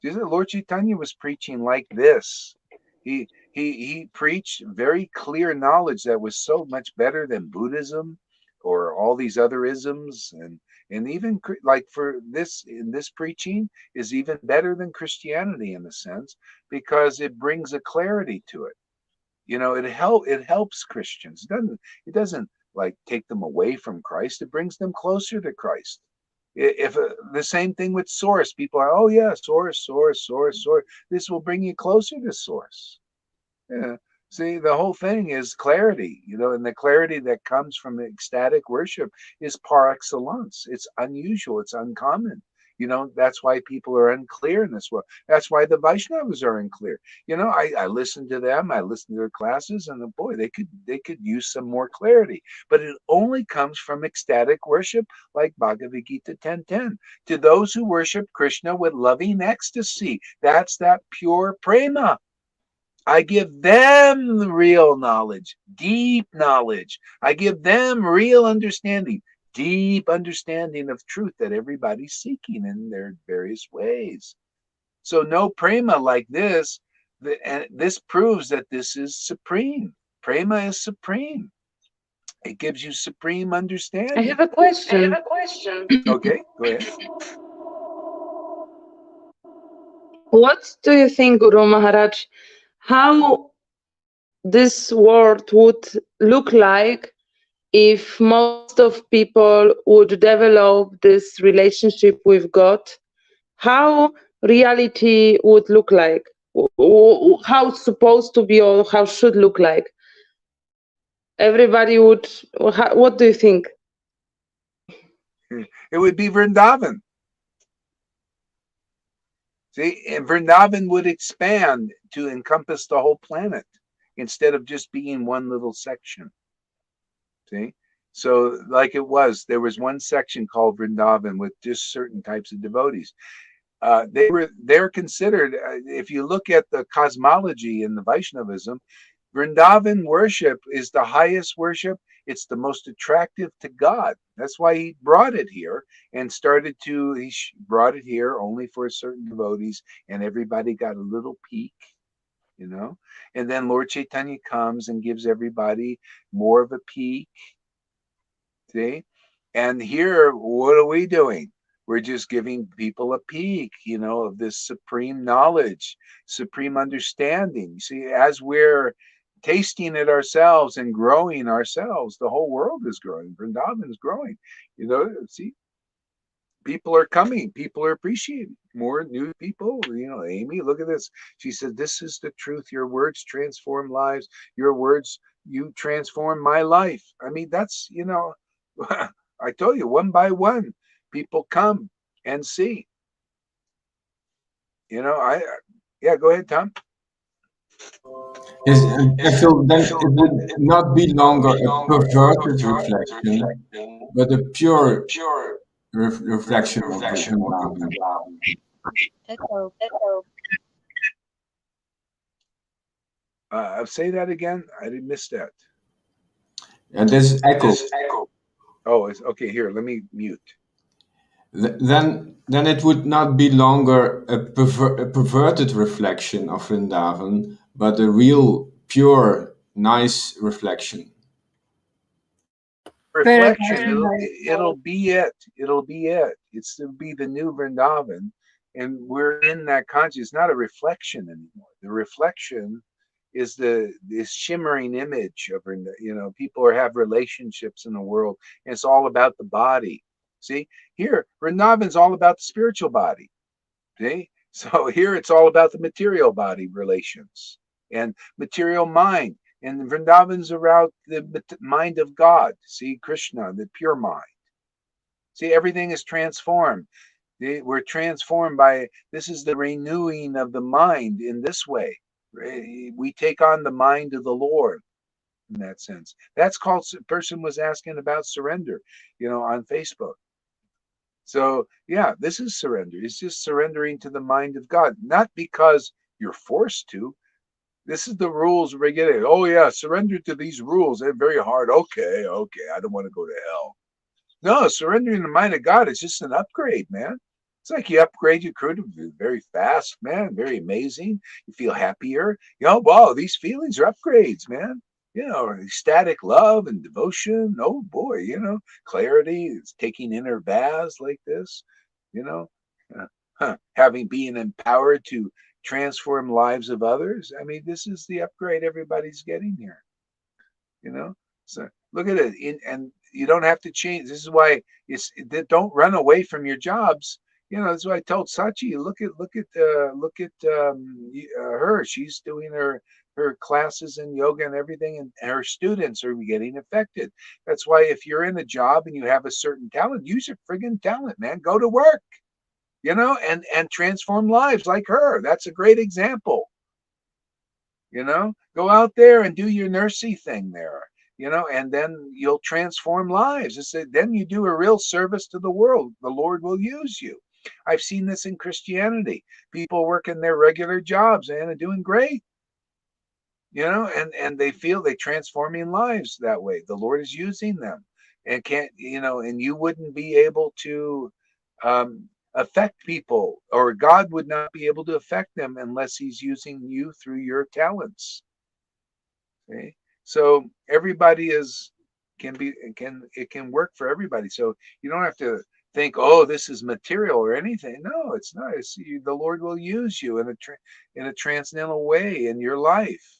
Speaker 1: Lord Chaitanya was preaching like this. He preached very clear knowledge that was so much better than Buddhism or all these other isms, and even like for this, in this preaching is even better than Christianity in a sense, because it brings a clarity to it. It helps Christians. It doesn't like take them away from Christ. It brings them closer to Christ. If the same thing with source, people are, oh yeah, source. This will bring you closer to source. Yeah. See, the whole thing is clarity, and the clarity that comes from ecstatic worship is par excellence. It's unusual, it's uncommon. That's why people are unclear in this world. That's why the Vaishnavas are unclear. I listen to them, I listen to their classes, and boy, they could use some more clarity. But it only comes from ecstatic worship, like Bhagavad Gita 10:10. To those who worship Krishna with loving ecstasy, that's that pure prema. I give them real knowledge, deep knowledge. I give them real understanding, deep understanding of truth that everybody's seeking in their various ways. So no prema like this, and this proves that this is supreme. Prema is supreme. It gives you supreme
Speaker 7: I
Speaker 1: understanding.
Speaker 7: have a question.
Speaker 1: Okay, go ahead.
Speaker 7: What do you think, Guru Maharaj? How this world would look like if most of people would develop this relationship with God? How reality would look like? How it's supposed to be, or how should look like? Everybody would. What do you think?
Speaker 1: It would be Vrindavan. See, and Vrindavan would expand to encompass the whole planet instead of just being one little section. See? So, like there was one section called Vrindavan with just certain types of devotees. They're considered, if you look at the cosmology in the Vaishnavism, Vrindavan worship is the highest worship. It's the most attractive to God. That's why he brought it here and brought it here only for certain devotees, and everybody got a little peek, and then Lord Chaitanya comes and gives everybody more of a peek. See? And here, what are we doing? We're just giving people a peek, of this supreme knowledge, supreme understanding. See, as we're tasting it ourselves and growing ourselves, the whole world is growing. Vrindavan is growing. See, people are coming. People are appreciating more new people. Amy, look at this. She said, "This is the truth. Your words transform lives. Your words, you transform my life." I mean, that's, I told you, one by one, people come and see. Yeah, go ahead, Tom.
Speaker 5: Yes, I feel then it would not be longer a perverted reflection, but a pure reflection of Vrindavan.
Speaker 4: Echo.
Speaker 1: Say that again. I didn't miss that.
Speaker 5: And this echo.
Speaker 1: Oh, it's okay. Here, let me mute.
Speaker 5: Then it would not be longer a perverted reflection of Vrindavan, but a real, pure, nice reflection.
Speaker 1: Reflection. It'll be it. It'll be it. It's to be the new Vrindavan, and we're in that consciousness. It's not a reflection anymore. The reflection is this shimmering image of, people have relationships in the world, and it's all about the body. See, here, Vrindavan's all about the spiritual body. See, so here it's all about the material body relations and material mind. And Vrindavan's around the mind of God. See, Krishna, the pure mind. See, everything is transformed. We're transformed by, this is the renewing of the mind in this way. We take on the mind of the Lord in that sense. That's called, a person was asking about surrender, on Facebook. So yeah, this is surrender. It's just surrendering to the mind of God, not because you're forced to. This is the rules we're getting. Oh yeah, surrender to these rules. They're very hard. Okay, I don't want to go to hell. No, surrendering the mind of God is just an upgrade, man. It's like you upgrade your crew very fast, man. Very amazing. You feel happier. Wow, these feelings are upgrades, man. Ecstatic love and devotion. Oh boy, clarity. It's taking inner baths like this. Being empowered to transform lives of others. I mean, this is the upgrade everybody's getting here. So look at it, and you don't have to change. This is why don't run away from your jobs. That's why I told Sachi, look at her. She's doing her her classes in yoga and everything, and her students are getting affected. That's why if you're in a job and you have a certain talent, use your friggin' talent, man. Go to work, and transform lives like her. That's a great example. Go out there and do your nursey thing there, and then you'll transform lives. Then you do a real service to the world. The Lord will use you. I've seen this in Christianity. People working their regular jobs and are doing great, and they feel they transforming lives that way. The Lord is using them, and and you wouldn't be able to affect people, or God would not be able to affect them unless he's using you through your talents. Okay? So everybody it can work for everybody. So you don't have to think, oh, this is material or anything. No, it's not. The Lord will use you in a transcendental way in your life,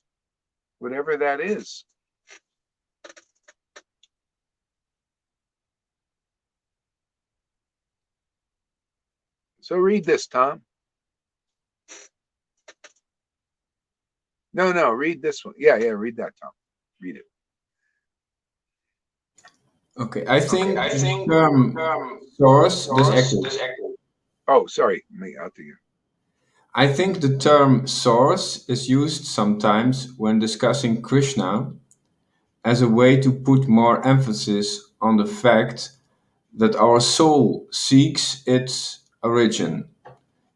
Speaker 1: whatever that is. So read this, Tom. No, read this one. Yeah, read that, Tom. Read it.
Speaker 5: Okay, I think source. This echo.
Speaker 1: Oh, sorry. Out to you.
Speaker 5: I think the term source is used sometimes when discussing Krishna as a way to put more emphasis on the fact that our soul seeks its origin,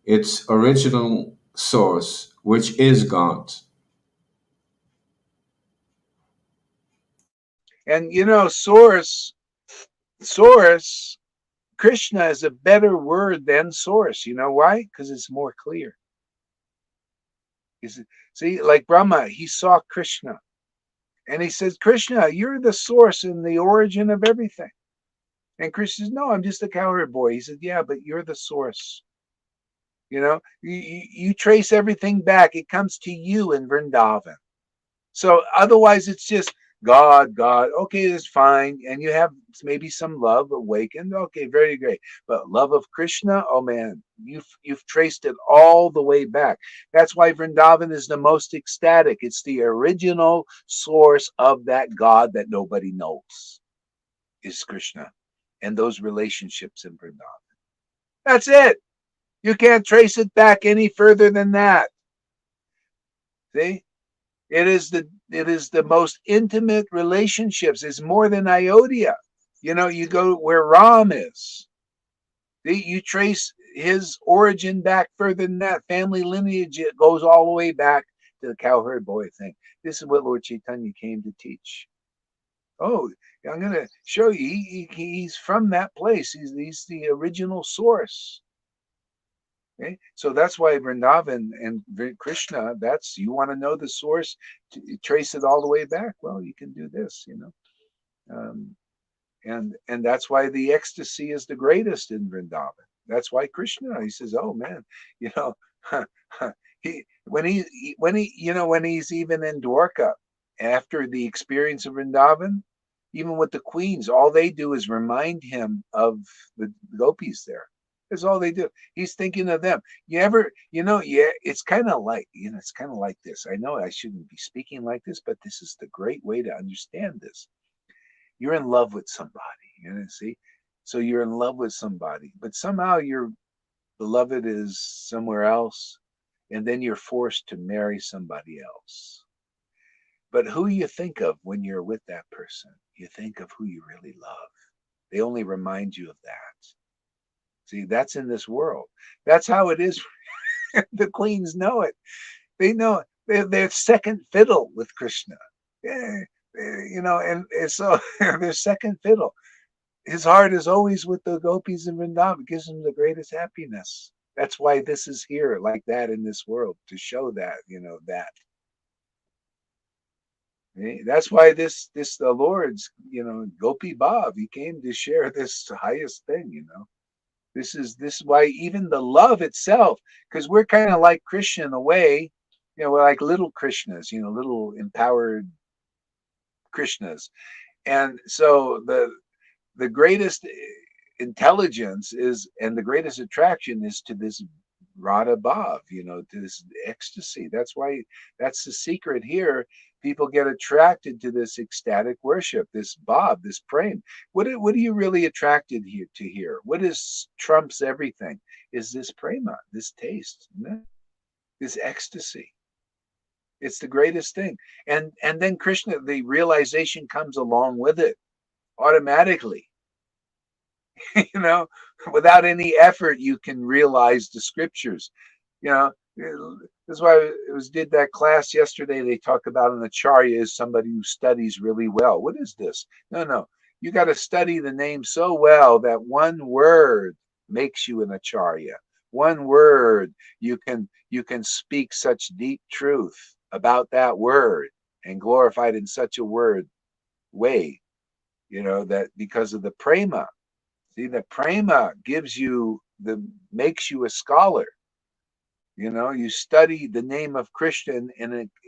Speaker 5: its original source, which is God.
Speaker 1: And source, Krishna is a better word than source. You know why? Because it's more clear. See, like Brahma, he saw Krishna. And he says, Krishna, you're the source and the origin of everything. And Krishna says, no, I'm just a cowherd boy. He said, yeah, but you're the source. You trace everything back. It comes to you in Vrindavan. So otherwise, it's just God. Okay, that's fine. And you have maybe some love awakened. Okay, very great. But love of Krishna, oh man, you've traced it all the way back. That's why Vrindavan is the most ecstatic. It's the original source of that God that nobody knows is Krishna, and those relationships in Vrindavan. That's it. You can't trace it back any further than that. See? It is the most intimate relationships. It's more than Ayodhya. You go where Ram is. You trace his origin back further than that. Family lineage, it goes all the way back to the cowherd boy thing. This is what Lord Chaitanya came to teach. Oh, I'm going to show you. He's from that place. He's the original source. Okay? So that's why Vrindavan and Krishna, you want to know the source, trace it all the way back. Well, you can do this, and that's why the ecstasy is the greatest in Vrindavan. That's why Krishna, he says, oh man, when he's even in Dwarka after the experience of Vrindavan, even with the queens, all they do is remind him of the gopis there. That's all they do. He's thinking of them. It's kind of like, this. I know I shouldn't be speaking like this, but this is the great way to understand this. You're in love with somebody, see? So you're in love with somebody, but somehow your beloved is somewhere else, and then you're forced to marry somebody else. But who you think of when you're with that person, you think of who you really love. They only remind you of that. See, that's in this world. That's how it is. The queens know it. They know it. They're second fiddle with Krishna. Yeah, and so they're second fiddle. His heart is always with the gopis in Vrindavan. It gives him the greatest happiness. That's why this is here like that in this world, to show that, that. That's why the Lord's, Gopi Bhav, he came to share this highest thing, This is why even the love itself, because we're kind of like Krishna in a way, we're like little Krishnas, little empowered Krishnas. And so the greatest intelligence and the greatest attraction is to this Radha Bhav, to this ecstasy. That's why, that's the secret here. People get attracted to this ecstatic worship, this Bhav, this prem. What are you really attracted to here? What is trumps everything? Is this prema, this taste, this ecstasy. It's the greatest thing. And then Krishna, the realization comes along with it automatically. Without any effort, you can realize the scriptures. That's why I did that class yesterday. They talk about an acharya is somebody who studies really well. What is this? No. You got to study the name so well that one word makes you an acharya. One word, you can speak such deep truth about that word and glorify it in such a way, that because of the prema. See, the prema makes you a scholar. You study the name of Krishna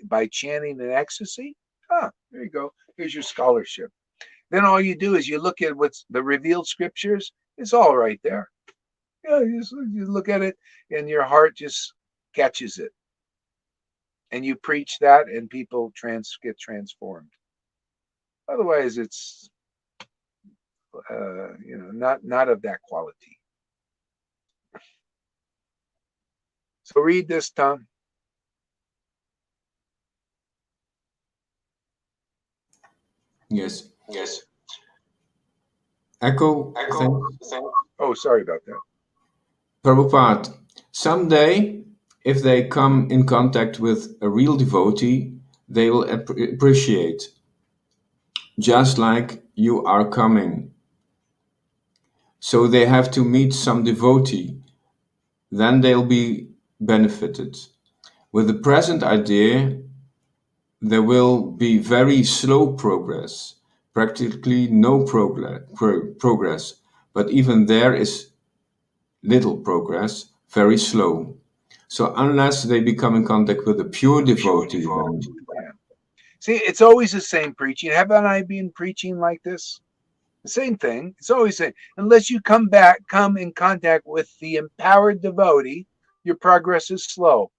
Speaker 1: by chanting in ecstasy. There you go. Here's your scholarship. Then all you do is you look at what's the revealed scriptures. It's all right there. You look at it and your heart just catches it. And you preach that and people get transformed. Otherwise, it's not of that quality. So read this, Tom.
Speaker 5: Yes. Echo.
Speaker 1: Oh, sorry about that.
Speaker 5: Prabhupada, someday, if they come in contact with a real devotee, they will appreciate, just like you are coming. So they have to meet some devotee, then they'll be benefited. With the present idea, there will be very slow progress, practically no progress, but even there is little progress, very slow. So unless they become in contact with a pure devotee,
Speaker 1: See, it's always the same preaching. Haven't I been preaching like this? The same thing. It's always the same. Unless you come in contact with the empowered devotee, your progress is slow.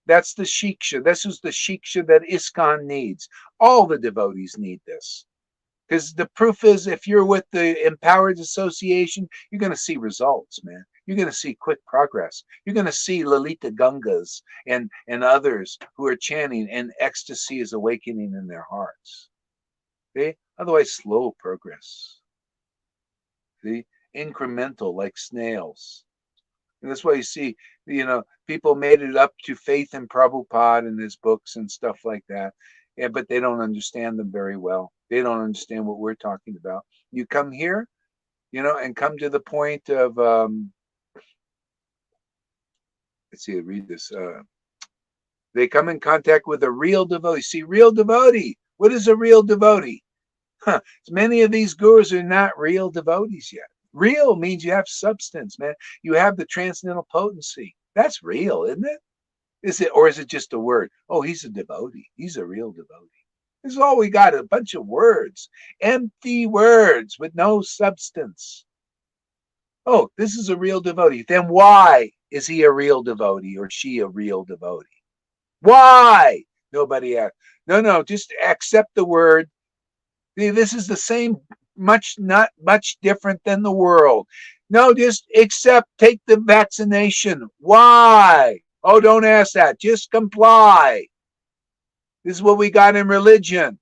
Speaker 1: That's the shiksha. This is the shiksha that ISKCON needs. All the devotees need this. Because the proof is, if you're with the empowered association, you're going to see results, man. You're going to see quick progress. You're going to see Lalita Gangas and others who are chanting, and ecstasy is awakening in their hearts. See? Otherwise, slow progress. See? Incremental, like snails. And that's why you see, people made it up to faith in Prabhupada and his books and stuff like that. Yeah, but they don't understand them very well. They don't understand what we're talking about. You come here, and come to the point of, let's see, read this. They come in contact with a real devotee. See, real devotee. What is a real devotee? Many of these gurus are not real devotees yet. Real means you have substance, man. You have the transcendental potency. That's real, isn't it? Or is it just a word? Oh, he's a devotee. He's a real devotee. This is all we got, a bunch of words. Empty words with no substance. Oh, this is a real devotee. Then why is he a real devotee or she a real devotee? Why? Nobody asked. No, just accept the word. This is the same, not much different than the world. No, just take the vaccination. Why? Oh, don't ask that. Just comply. This is what we got in religion.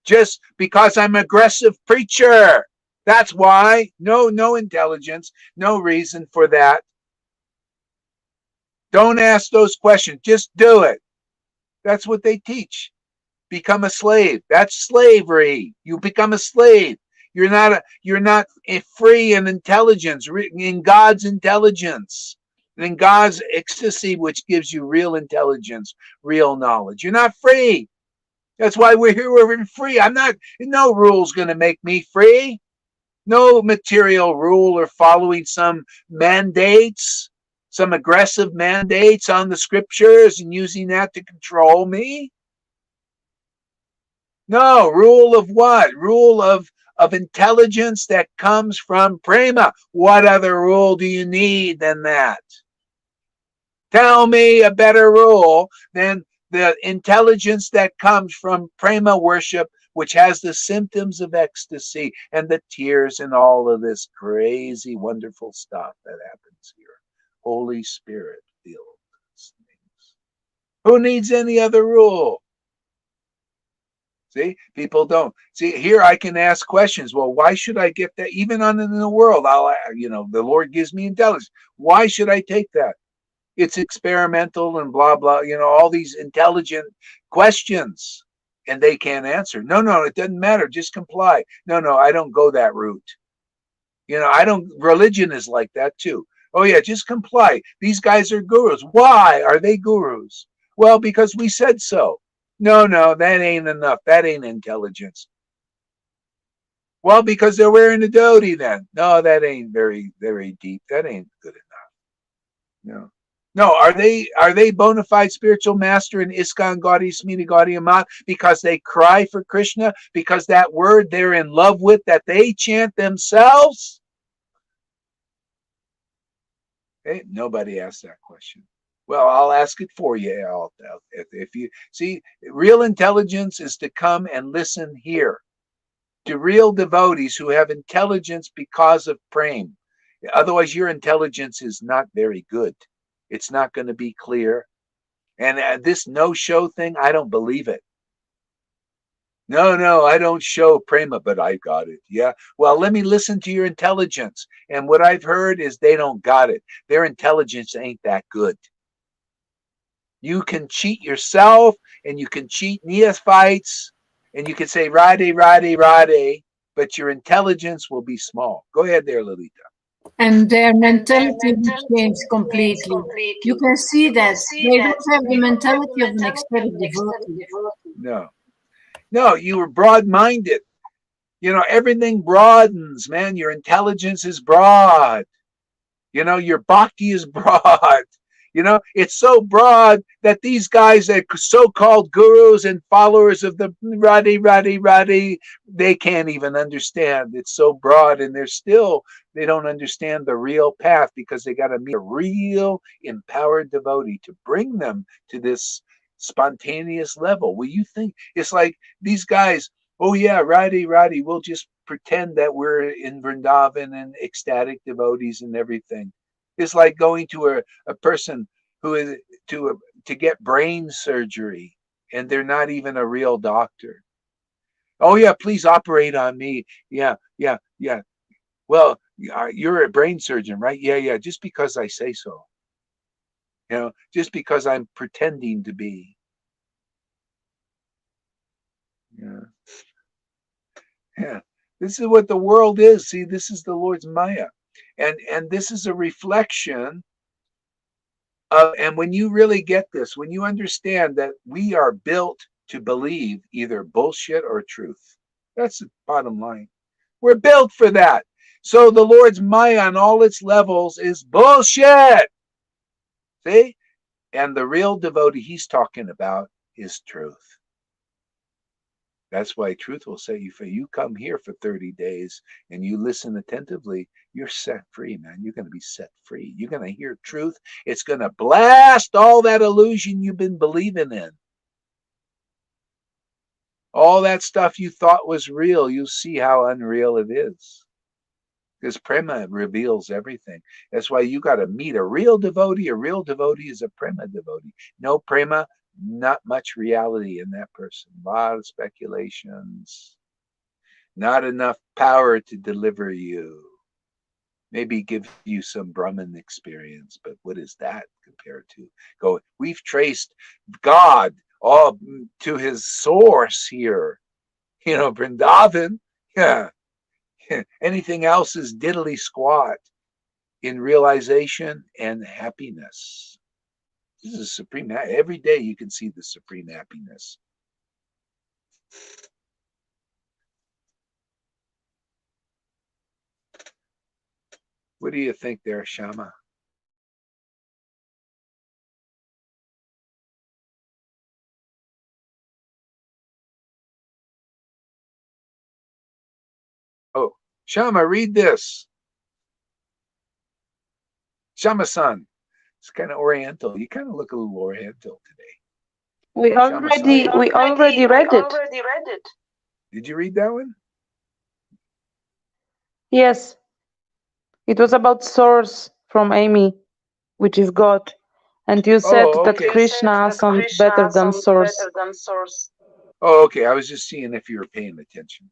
Speaker 1: Just because I'm an aggressive preacher. That's why. No intelligence. No reason for that. Don't ask those questions. Just do it. That's what they teach. Become a slave. That's slavery. You become a slave. You're not free in intelligence, in God's intelligence, in God's ecstasy, which gives you real intelligence, real knowledge. You're not free. That's why we're here. We're free. No rule's going to make me free. No material rule or following some mandates, some aggressive mandates on the scriptures and using that to control me. No, rule of what? Rule of intelligence that comes from prema. What other rule do you need than that? Tell me a better rule than the intelligence that comes from prema worship, which has the symptoms of ecstasy and the tears and all of this crazy, wonderful stuff that happens here. Holy Spirit filled things. Who needs any other rule? See, people don't. See, here I can ask questions. Well, why should I get that? Even on in the world, the Lord gives me intelligence. Why should I take that? It's experimental and blah, blah, all these intelligent questions, and they can't answer. No, it doesn't matter. Just comply. No, I don't go that route. Religion is like that too. Oh yeah, just comply. These guys are gurus. Why are they gurus? Well, because we said so. No, that ain't enough. That ain't intelligence. Well, because they're wearing a dhoti then. No, that ain't very, very deep. That ain't good enough. No, are they bona fide spiritual master in ISKCON Gaudiya Smita Gaudiya Math because they cry for Krishna, because that word they're in love with that they chant themselves? Hey, nobody asked that question. Well, I'll ask it for you. If you see, real intelligence is to come and listen here to real devotees who have intelligence because of prema. Otherwise, your intelligence is not very good. It's not going to be clear. And this no-show thing, I don't believe it. No, I don't show prema, but I got it. Yeah. Well, let me listen to your intelligence. And what I've heard is they don't got it. Their intelligence ain't that good. You can cheat yourself and you can cheat neophytes and you can say Radhe, but your intelligence will be small. Go ahead there, Lolita.
Speaker 2: And their mentality will change completely. You can see that they don't have the mentality of an ecstatic devotee.
Speaker 1: No, you were broad-minded. Everything broadens, man. Your intelligence is broad. Your bhakti is broad. It's so broad that these guys that so-called gurus and followers of the Radhe, they can't even understand. It's so broad, and they don't understand the real path because they got to meet a real empowered devotee to bring them to this spontaneous level. Well, you think it's like these guys, oh yeah, Radhe, we'll just pretend that we're in Vrindavan and ecstatic devotees and everything. It's like going to a person who is to get brain surgery and they're not even a real doctor. Oh yeah, please operate on me. Yeah. Well, you're a brain surgeon, right? Yeah, just because I say so. Just because I'm pretending to be. Yeah. This is what the world is. See, this is the Lord's Maya. And this is a reflection of, and when you really get this, when you understand that we are built to believe either bullshit or truth, that's the bottom line. We're built for that. So the Lord's Maya on all its levels is bullshit. See? And the real devotee he's talking about is truth. That's why truth will set you free. You come here for 30 days and you listen attentively, you're set free, man. You're going to be set free. You're going to hear truth. It's going to blast all that illusion you've been believing in. All that stuff you thought was real, you'll see how unreal it is. Because prema reveals everything. That's why you got to meet a real devotee. A real devotee is a prema devotee. No prema, not much reality in that person. A lot of speculations. Not enough power to deliver you. Maybe give you some Brahman experience, but what is that compared to? We've traced God all to his source here. Vrindavan. Yeah. Anything else is diddly squat in realization and happiness. This is supreme. Every day you can see the supreme happiness. What do you think there, Shama? Oh, Shama, read this. Shama-san, It's kind of Oriental. You kind of look a little Oriental today.
Speaker 7: We already read it.
Speaker 1: Did you read that one?
Speaker 7: Yes, it was about source from Amy, which is God. And you said
Speaker 1: Oh,
Speaker 7: that
Speaker 1: okay.
Speaker 7: Krishna sounds better than source.
Speaker 1: Oh, okay. I was just seeing if you were paying attention.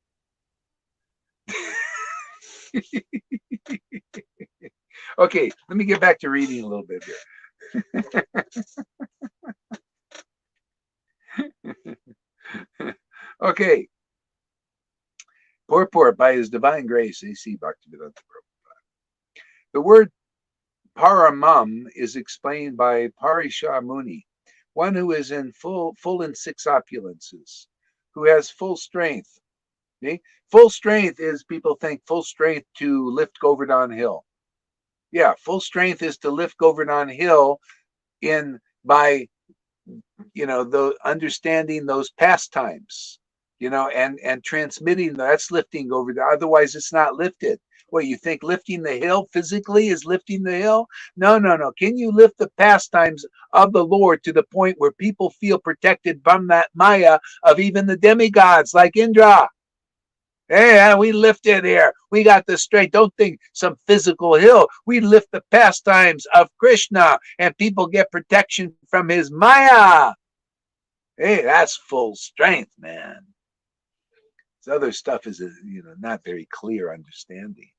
Speaker 1: Okay, let me get back to reading a little bit here. Okay. Purport by His Divine Grace, A.C. Bhaktivedanta Prabhupada. The word paramam is explained by Parisha Muni, one who is in full in six opulences, who has full strength. Okay? Full strength is, people think full strength to lift Govardhan Hill. Yeah, full strength is to lift Govardhan Hill by the understanding those pastimes, and transmitting. That's lifting over there. Otherwise, it's not lifted. What, you think lifting the hill physically is lifting the hill? No. Can you lift the pastimes of the Lord to the point where people feel protected from that Maya of even the demigods like Indra? Hey, we lift it here. We got the strength. Don't think some physical hill. We lift the pastimes of Krishna, and people get protection from his Maya. Hey, that's full strength, man. This other stuff is, not very clear understanding.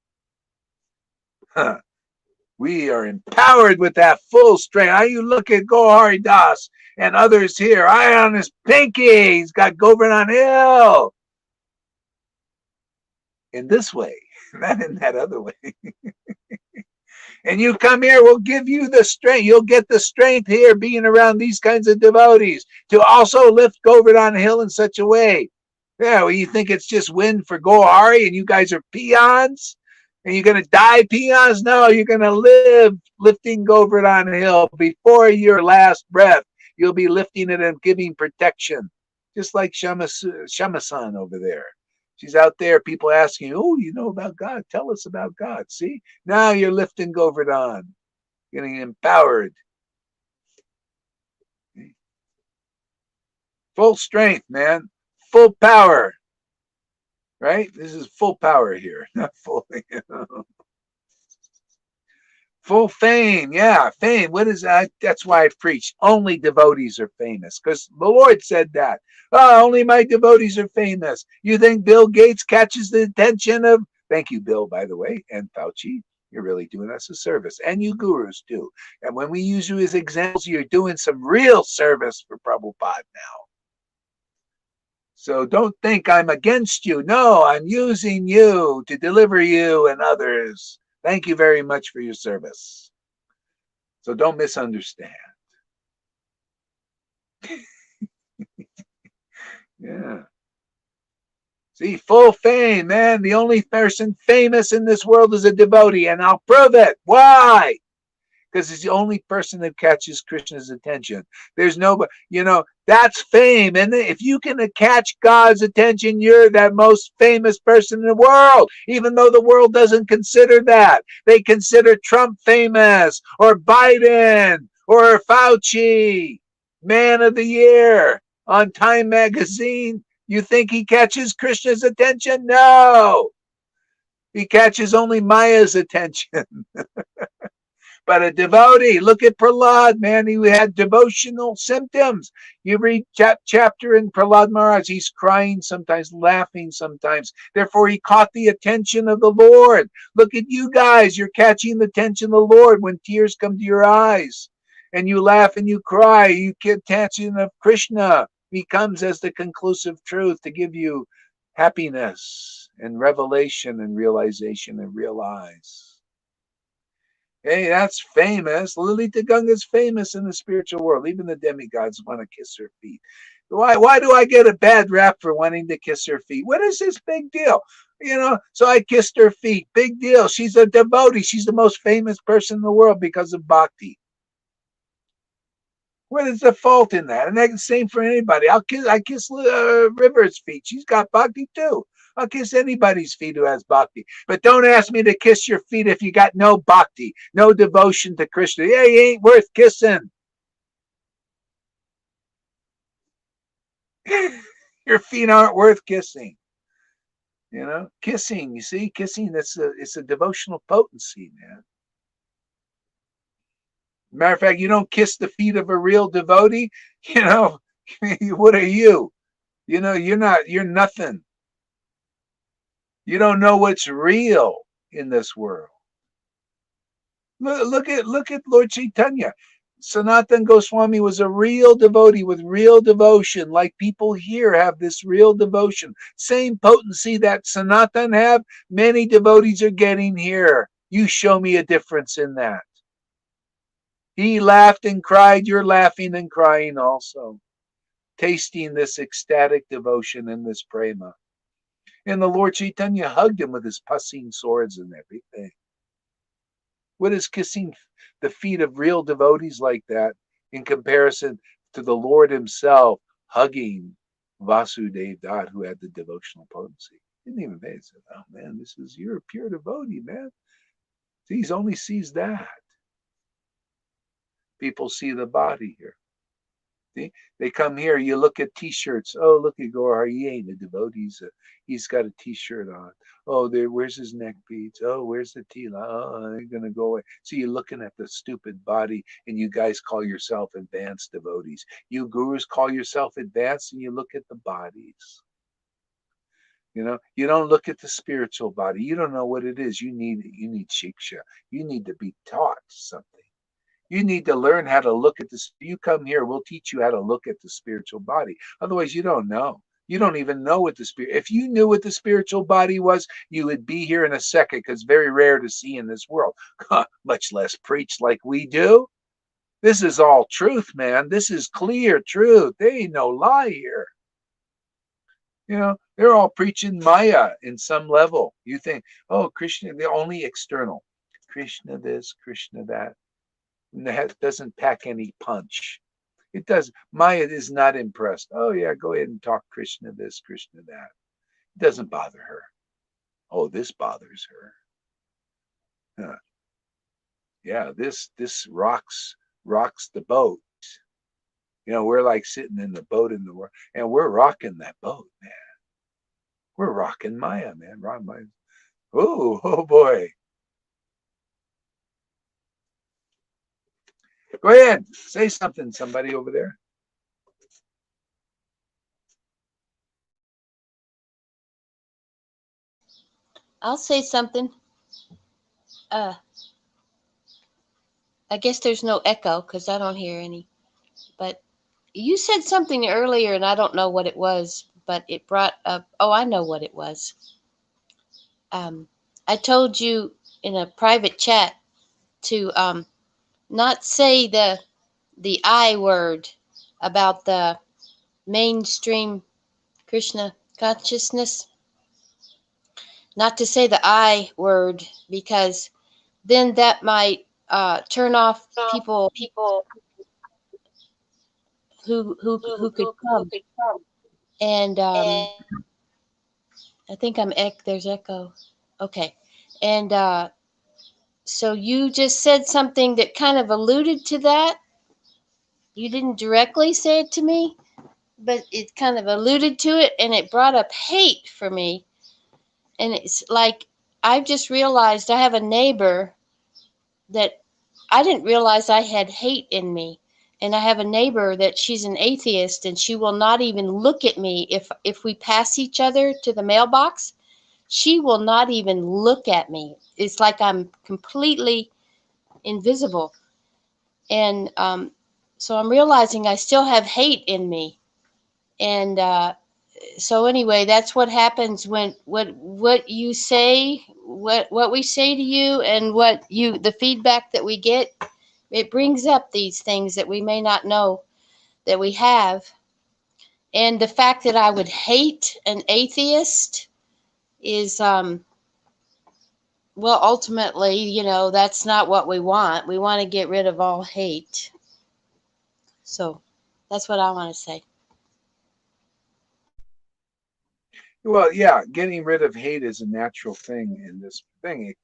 Speaker 1: Huh. We are empowered with that full strength. How you look at Gohari Das and others here. Eye on his pinky. He's got Govardhan Hill. In this way, not in that other way. And you come here, we'll give you the strength. You'll get the strength here being around these kinds of devotees to also lift Govardhan Hill in such a way. Yeah, well, you think it's just wind for Gohari and you guys are peons? And you're going to die peons? No, you're going to live lifting Govardhan Hill before your last breath. You'll be lifting it and giving protection. Just like Shama-san over there. She's out there, people asking, oh, you know about God? Tell us about God. See? Now you're lifting Govardhan, getting empowered. Full strength, man. Full power. Right? This is full power here. Not full, Full fame. Yeah, fame. What is that? That's why I preach. Only devotees are famous. Because the Lord said that. Oh, only my devotees are famous. You think Bill Gates catches the attention of... Thank you, Bill, by the way, and Fauci. You're really doing us a service. And you gurus, too. And when we use you as examples, you're doing some real service for Prabhupada now. So don't think I'm against you. No, I'm using you to deliver you and others. Thank you very much for your service. So don't misunderstand. Yeah. See, full fame, man. The only person famous in this world is a devotee, and I'll prove it. Why? Because he's the only person that catches Krishna's attention. There's nobody, that's fame. And if you can catch God's attention, you're that most famous person in the world, even though the world doesn't consider that. They consider Trump famous, or Biden, or Fauci, man of the year on Time magazine. You think he catches Krishna's attention? No. He catches only Maya's attention. But a devotee, look at Prahlad, man. He had devotional symptoms. You read chapter in Prahlad Maharaj, he's crying sometimes, laughing sometimes. Therefore, he caught the attention of the Lord. Look at you guys. You're catching the attention of the Lord when tears come to your eyes. And you laugh and you cry. You get attention of Krishna. He comes as the conclusive truth to give you happiness and revelation and realization and realize. Hey, that's famous. Lalita Ganga's famous in the spiritual world. Even the demigods want to kiss her feet. Why do I get a bad rap for wanting to kiss her feet? What is this big deal? So I kissed her feet. Big deal. She's a devotee. She's the most famous person in the world because of bhakti. What is the fault in that? And that's the same for anybody. I kiss River's feet. She's got bhakti too. I'll kiss anybody's feet who has bhakti. But don't ask me to kiss your feet if you got no bhakti, no devotion to Krishna. Yeah, you ain't worth kissing. Your feet aren't worth kissing. You know, kissing, you see, kissing, it's a devotional potency, man. Matter of fact, you don't kiss the feet of a real devotee, you know, what are you? You know, you're nothing. You don't know what's real in this world. Look at Lord Chaitanya. Sanatan Goswami was a real devotee with real devotion, like people here have this real devotion. Same potency that Sanatan have, many devotees are getting here. You show me a difference in that. He laughed and cried, you're laughing and crying also. Tasting this ecstatic devotion and this prema. And the Lord Chaitanya hugged him with his passing swords and everything. What is kissing the feet of real devotees like that in comparison to the Lord himself hugging Vasudev Dutt, who had the devotional potency? He didn't even pay. He said, oh man, you're a pure devotee, man. He only sees that. People see the body here. See? They come here, you look at t-shirts. Oh, look at Gaur, he ain't a devotee. He's got a t-shirt on. Oh, where's his neck beads? Oh, where's the tila? Oh, they're gonna go away. So you're looking at the stupid body, and you guys call yourself advanced devotees. You gurus call yourself advanced, and you look at the bodies. You know, you don't look at the spiritual body. You don't know what it is. You need shiksha. You need to be taught something. You need to learn how to look at this. You come here, we'll teach you how to look at the spiritual body. Otherwise, you don't know. You don't even know what the spirit. If you knew what the spiritual body was, you would be here in a second, because it's very rare to see in this world, much less preach like we do. This is all truth, man. This is clear truth. There ain't no lie here. You know, they're all preaching Maya in some level. You think, oh, Krishna, they're only external. Krishna this, Krishna that. And that doesn't pack any punch. It does. Maya is not impressed. Oh yeah, go ahead and talk Krishna this, Krishna that. It doesn't bother her. Oh, this bothers her. Huh. Yeah, this rocks the boat. You know, we're like sitting in the boat in the world, and we're rocking that boat, man. We're rocking Maya, man. Rock Maya. Oh boy. Go ahead, say something, somebody over there.
Speaker 4: I'll say something. I guess there's no echo because I don't hear any. But you said something earlier, and I don't know what it was, but it brought up. Oh, I know what it was. I told you in a private chat to not say the I word about the mainstream Krishna consciousness. Not to say the I word, because then that might turn off people who could come. And I think there's echo. Okay. And so you just said something that kind of alluded to that. You didn't directly say it to me, but it kind of alluded to it, and it brought up hate for me. And it's like, I've just realized I have a neighbor that I didn't realize I had hate in me. And I have a neighbor that she's an atheist, and she will not even look at me if we pass each other to the mailbox. She will not even look at me. It's like I'm completely invisible. And so I'm realizing I still have hate in me. And so anyway, that's what happens when what you say, what we say to you, and the feedback that we get, it brings up these things that we may not know that we have. And the fact that I would hate an atheist is well, ultimately, that's not what we want. We want to get rid of all hate. So that's what I want to say.
Speaker 1: Well, yeah, getting rid of hate is a natural thing in this thing. It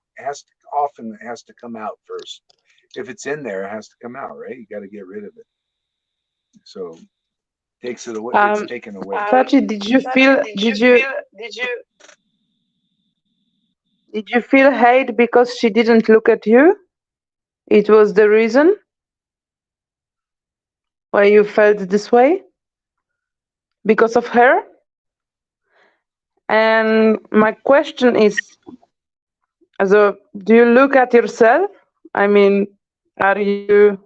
Speaker 1: often has to come out first. If it's in there, it has to come out, right? You got to get rid of it. So takes it away. It's taken away.
Speaker 7: Sachi, did you feel hate because she didn't look at you? It was the reason why you felt this way? Because of her? And my question is, so do you look at yourself? I mean, are you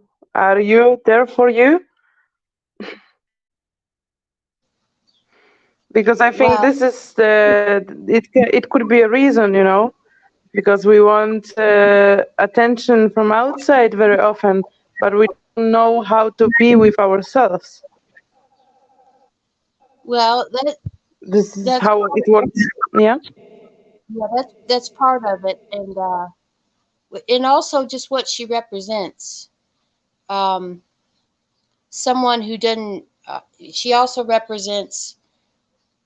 Speaker 7: there for you? Because I think
Speaker 4: Well,
Speaker 7: this is it could be a reason, because we want attention from outside very often, but we don't know how to be with ourselves.
Speaker 4: well,
Speaker 7: This is
Speaker 4: that's
Speaker 7: how it works. Yeah.
Speaker 4: yeah, that's part of it, and also just what she represents. Um, Someone who doesn't. She also represents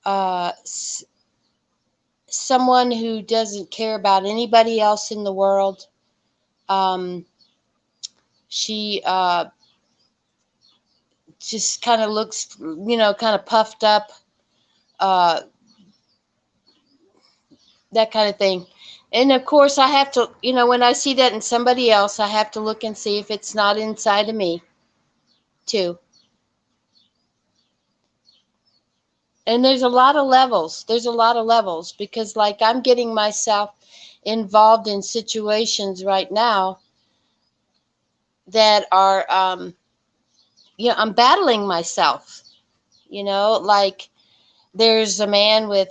Speaker 4: uh, s- someone who doesn't care about anybody else in the world. Um, she just kind of looks, kind of puffed up, uh, that kind of thing. And of course, I have to, when I see that in somebody else, I have to look and see if it's not inside of me too. And there's a lot of levels. There's a lot of levels because, like, I'm getting myself involved in situations right now that are, I'm battling myself. Like there's a man with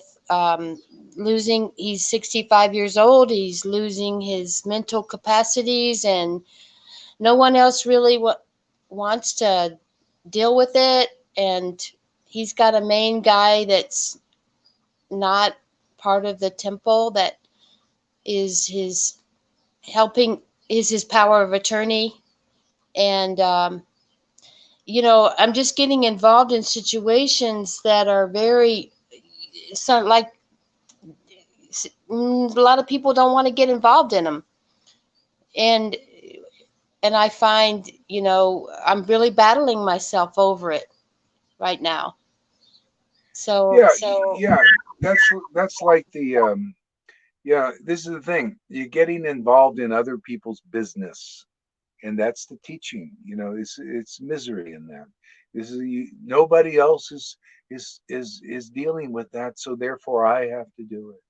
Speaker 4: he's 65 years old. He's losing his mental capacities, and no one else really wants to deal with it. And he's got a main guy that's not part of the temple that is his helping, is his power of attorney. And I'm just getting involved in situations that are very, like, a lot of people don't want to get involved in them. and and I find, I'm really battling myself over it right now. So
Speaker 1: Yeah, yeah. That's like the yeah. This is the thing. You're getting involved in other people's business, and that's the teaching. It's misery in that. This is nobody else is dealing with that, so therefore I have to do it.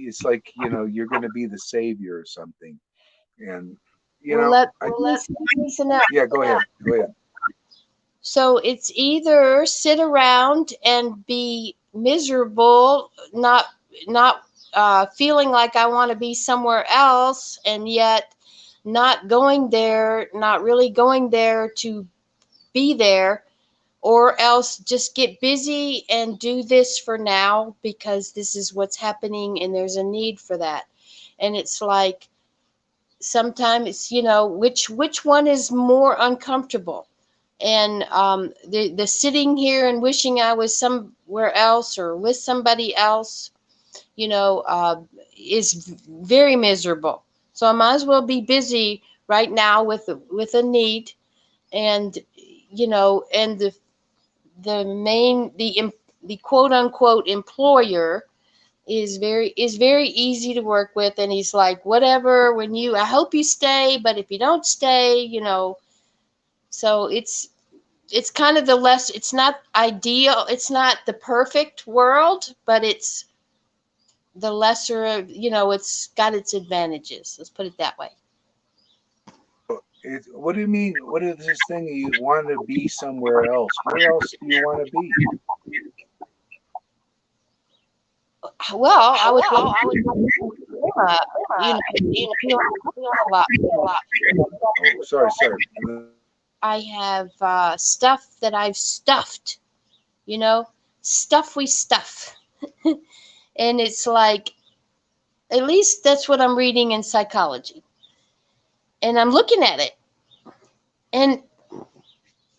Speaker 1: It's like you're going to be the savior or something, and
Speaker 4: well, let me say something else.
Speaker 1: yeah. Go ahead. Go ahead.
Speaker 4: So it's either sit around and be miserable, not feeling like I want to be somewhere else, and yet not going there, not really going there to be there, or else just get busy and do this for now because this is what's happening and there's a need for that. And it's like sometimes, which one is more uncomfortable? And the sitting here and wishing I was somewhere else or with somebody else, is very miserable. So I might as well be busy right now with a need. And and the quote unquote employer is very easy to work with, and he's like, whatever, I hope you stay, but if you don't stay, so it's kind of it's not ideal, it's not the perfect world, but it's the lesser of, it's got its advantages, let's put it that way.
Speaker 1: What do you mean? What is this thing you want to be somewhere else? Where else do you want to be?
Speaker 4: Well, I would love feel a lot better.
Speaker 1: Oh, sorry.
Speaker 4: I have stuff that I've stuffed, stuff we stuff. And it's like, at least that's what I'm reading in psychology. And I'm looking at it. And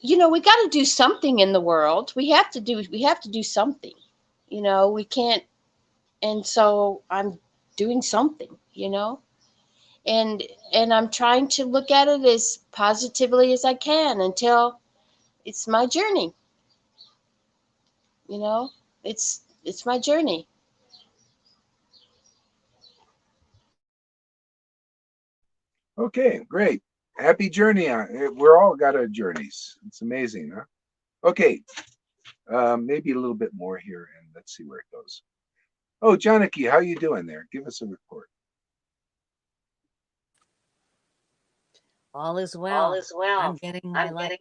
Speaker 4: we got to do something in the world. We have to do something. You know, we can't. And so I'm doing something, you know, and I'm trying to look at it as positively as I can until it's my journey. You know, it's my journey.
Speaker 1: Okay, great. Happy journey. We're all got our journeys. It's amazing, huh? Okay, maybe a little bit more here, and let's see where it goes. Oh, Janaki, how you doing there? Give us a report.
Speaker 8: All is well. I'm getting my life.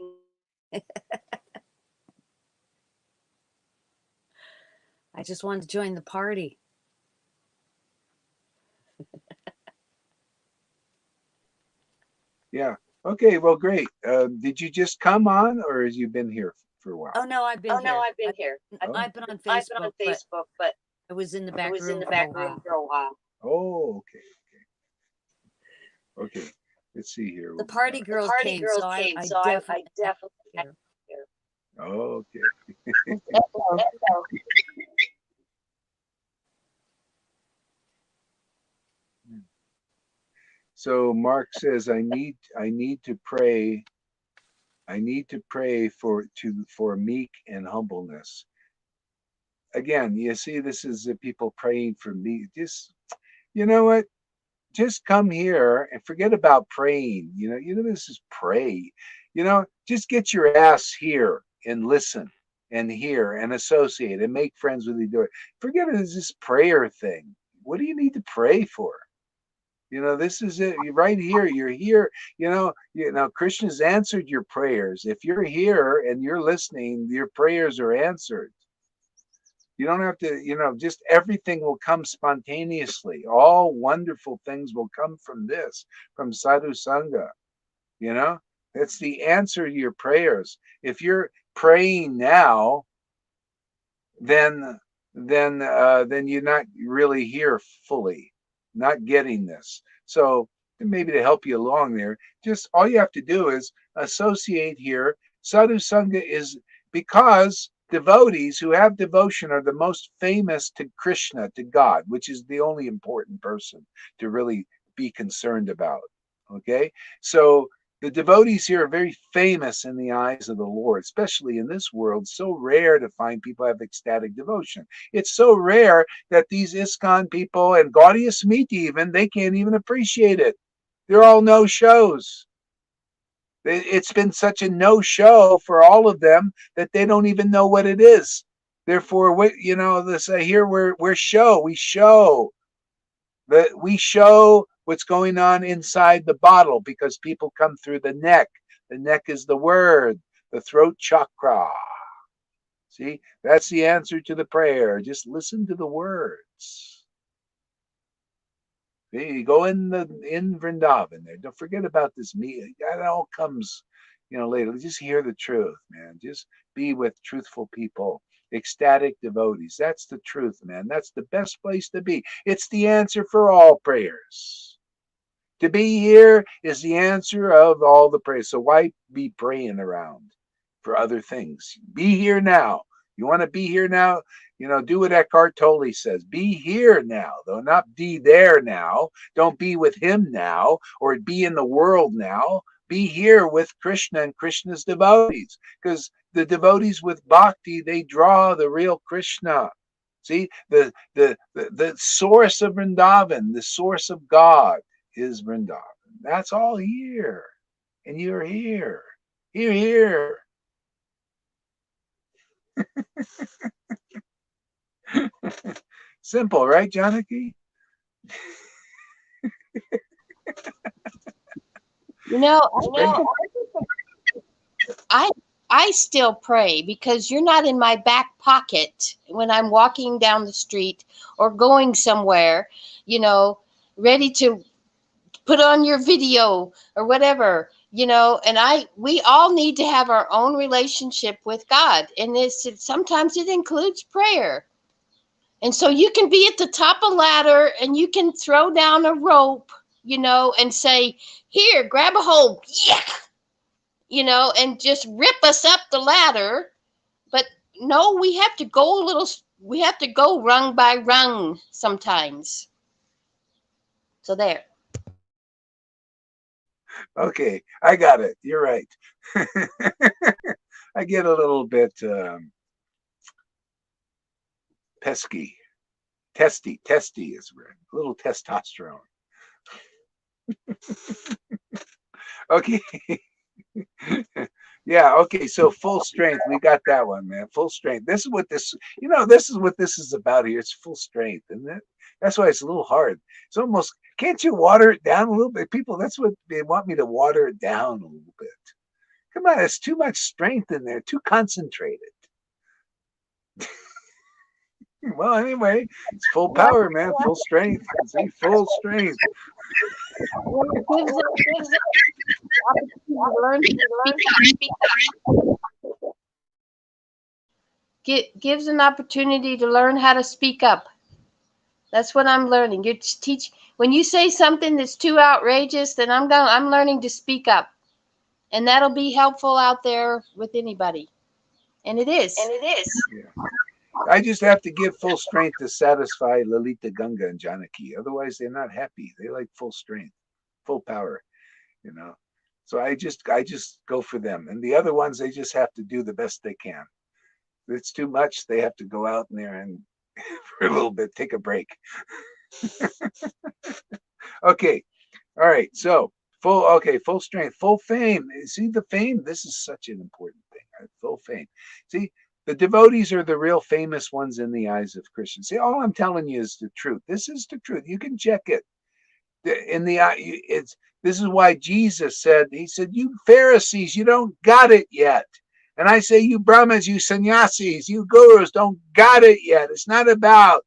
Speaker 8: I just wanted to join the party.
Speaker 1: Yeah. Okay. Well, great. Did you just come on, or has you been here for a while?
Speaker 8: Oh no, I've been here.
Speaker 1: Oh.
Speaker 8: I've been on Facebook, but I was in the back room for a while.
Speaker 1: Oh, okay. Okay. Let's see here.
Speaker 8: The party girls came, so I definitely here.
Speaker 1: Okay. So Mark says, I need to pray. I need to pray for meek and humbleness. Again, you see, this is the people praying for me. Just, you know what? Just come here and forget about praying. This is pray. Just get your ass here and listen and hear and associate and make friends with each other. Forget it as this prayer thing. What do you need to pray for? This is it. You're right here. You're here. Krishna's answered your prayers. If you're here and you're listening, your prayers are answered. You don't have to, just everything will come spontaneously. All wonderful things will come from this, from Sadhu Sangha. It's the answer to your prayers. If you're praying now, then you're not really here fully, not getting this. So maybe to help you along there, just all you have to do is associate here. Sadhu Sangha is because devotees who have devotion are the most famous to Krishna, to God, which is the only important person to really be concerned about. Okay, so the devotees here are very famous in the eyes of the Lord, especially in this world. So rare to find people have ecstatic devotion. It's so rare that these ISKCON people and Gaudiya Smriti even, they can't even appreciate it. They're all no-shows. It's been such a no-show for all of them that they don't even know what it is. Therefore, they say here we show what's going on inside the bottle because people come through the neck. The neck is the word, the throat chakra. See, that's the answer to the prayer. Just listen to the words. You go in Vrindavan there. Don't forget about this meeting. That all comes, later. Just hear the truth, man. Just be with truthful people, ecstatic devotees. That's the truth, man. That's the best place to be. It's the answer for all prayers. To be here is the answer of all the prayers. So why be praying around for other things? Be here now. You want to be here now? Do what Eckhart Tolle says. Be here now, though, not be there now. Don't be with him now or be in the world now. Be here with Krishna and Krishna's devotees, because the devotees with bhakti, they draw the real Krishna. See, the source of Vrindavan, the source of God is Vrindavan. That's all here. And you're here. You're here. Simple, right, Janaki?
Speaker 4: I still pray because you're not in my back pocket when I'm walking down the street or going somewhere, ready to put on your video or whatever, and we all need to have our own relationship with God. And sometimes it includes prayer. And so you can be at the top of a ladder and you can throw down a rope, and say, here, grab a hold. Yeah. And just rip us up the ladder. But no, we have to go a little. We have to go rung by rung sometimes. So there.
Speaker 1: Okay, I got it. You're right. I get a little bit pesky. Testy is right. A little testosterone. Okay. Yeah, okay, so full strength. We got that one, man. Full strength. This is what this, this is what this is about here. It's full strength, isn't it? That's why it's a little hard. It's almost, can't you water it down a little bit? People, that's what they want me to water it down a little bit. Come on, it's too much strength in there, too concentrated. Well, anyway, it's full power, man. Full strength. See, full strength.
Speaker 4: Well, it gives us opportunity to learn to speak up. Gives an opportunity to learn how to speak up. That's what I'm learning. You're when you say something that's too outrageous, then I'm learning to speak up, and that'll be helpful out there with anybody. And it is.
Speaker 1: Yeah. I just have to give full strength to satisfy Lalita, Ganga, and Janaki. Otherwise, they're not happy. They like full strength, full power, So I just go for them. And the other ones, they just have to do the best they can. If it's too much, they have to go out in there and for a little bit, take a break. Okay. All right. So full strength, full fame. See the fame? This is such an important thing. Right? Full fame. See, the devotees are the real famous ones in the eyes of Krishna. See, all I'm telling you is the truth. This is the truth. You can check it. This is why Jesus said, he said, you Pharisees, you don't got it yet. And I say, you Brahmins, you sannyasis, you gurus don't got it yet. It's not about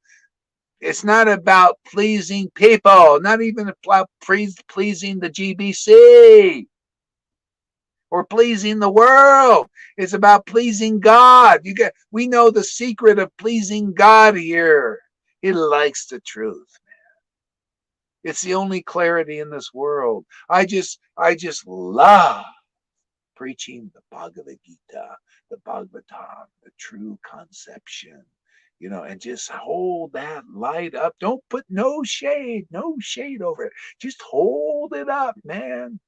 Speaker 1: pleasing people, not even about pleasing the GBC or pleasing the world. It's about pleasing God. We know the secret of pleasing God here. He likes the truth, man. It's the only clarity in this world. I just love preaching the Bhagavad Gita, the Bhagavatam, the true conception, and just hold that light up. Don't put no shade over it. Just hold it up, man.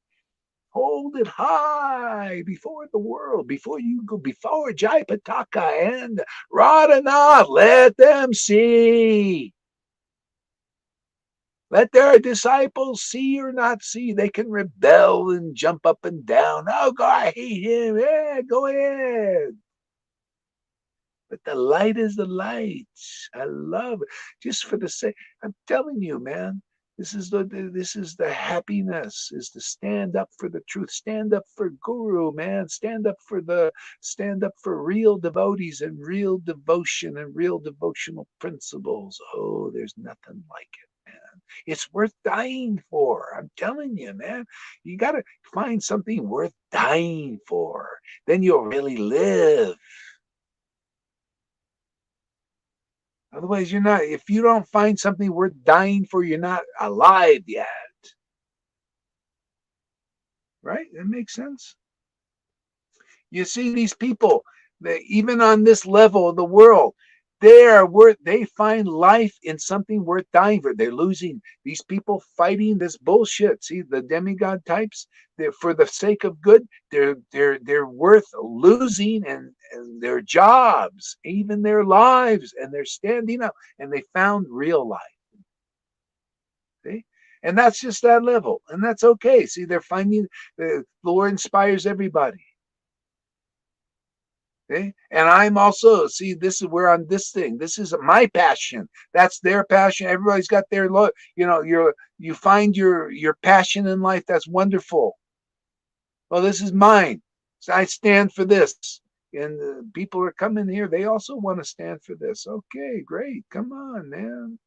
Speaker 1: Hold it high before the world, before you go, before Jaipataka and Radhanath. Let them see. Let their disciples see or not see. They can rebel and jump up and down. Oh, God, I hate him. Yeah, go ahead. But the light is the light. I love it. Just for the sake, I'm telling you, man, this is the happiness, is to stand up for the truth, stand up for Guru, man, stand up for real devotees and real devotion and real devotional principles. Oh, there's nothing like it, man. It's worth dying for. I'm telling you, man. You got to find something worth dying for. Then you'll really live. Otherwise, you're not, if you don't find something worth dying for, you're not alive yet. Right? That makes sense. You see these people, even on this level of the world, they find life in something worth dying for. They're losing. These people fighting this bullshit. See, the demigod types, for the sake of good, they're worth losing and their jobs, even their lives, and they're standing up, and they found real life. See? And that's just that level, and that's okay. See, they're finding the Lord inspires everybody. Okay? And I'm also, see, we're on this thing. This is my passion. That's their passion. Everybody's got their love. You find your passion in life. That's wonderful. Well, this is mine. So I stand for this. And people are coming here. They also want to stand for this. Okay, great. Come on, man.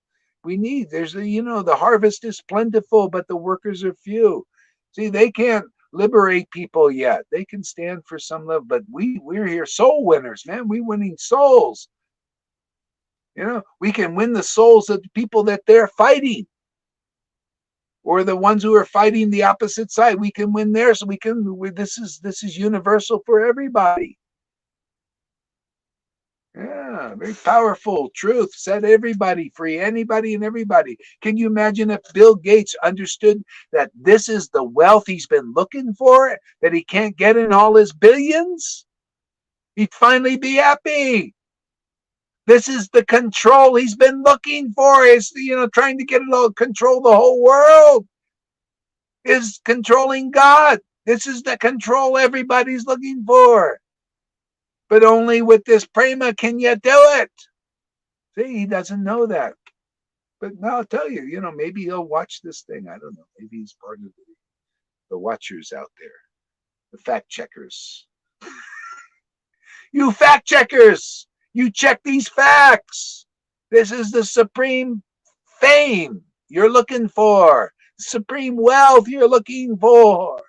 Speaker 1: The harvest is plentiful, but the workers are few. See, they can't liberate people yet. They can stand for some level, but we're here soul winners, man. We're winning souls. We can win the souls of the people that they're fighting, or the ones who are fighting the opposite side. We can win theirs. This is universal for everybody. Yeah, very powerful truth. Set everybody free, anybody and everybody. Can you imagine if Bill Gates understood that this is the wealth he's been looking for, that he can't get in all his billions? He'd finally be happy. This is the control he's been looking for. Is trying to get it all, control the whole world. Is controlling God. This is the control everybody's looking for. But only with this prema can you do it. See, he doesn't know that. But now I'll tell you, maybe he'll watch this thing. I don't know. Maybe he's part of the watchers out there, the fact checkers. You fact checkers, you check these facts. This is the supreme fame you're looking for, supreme wealth you're looking for,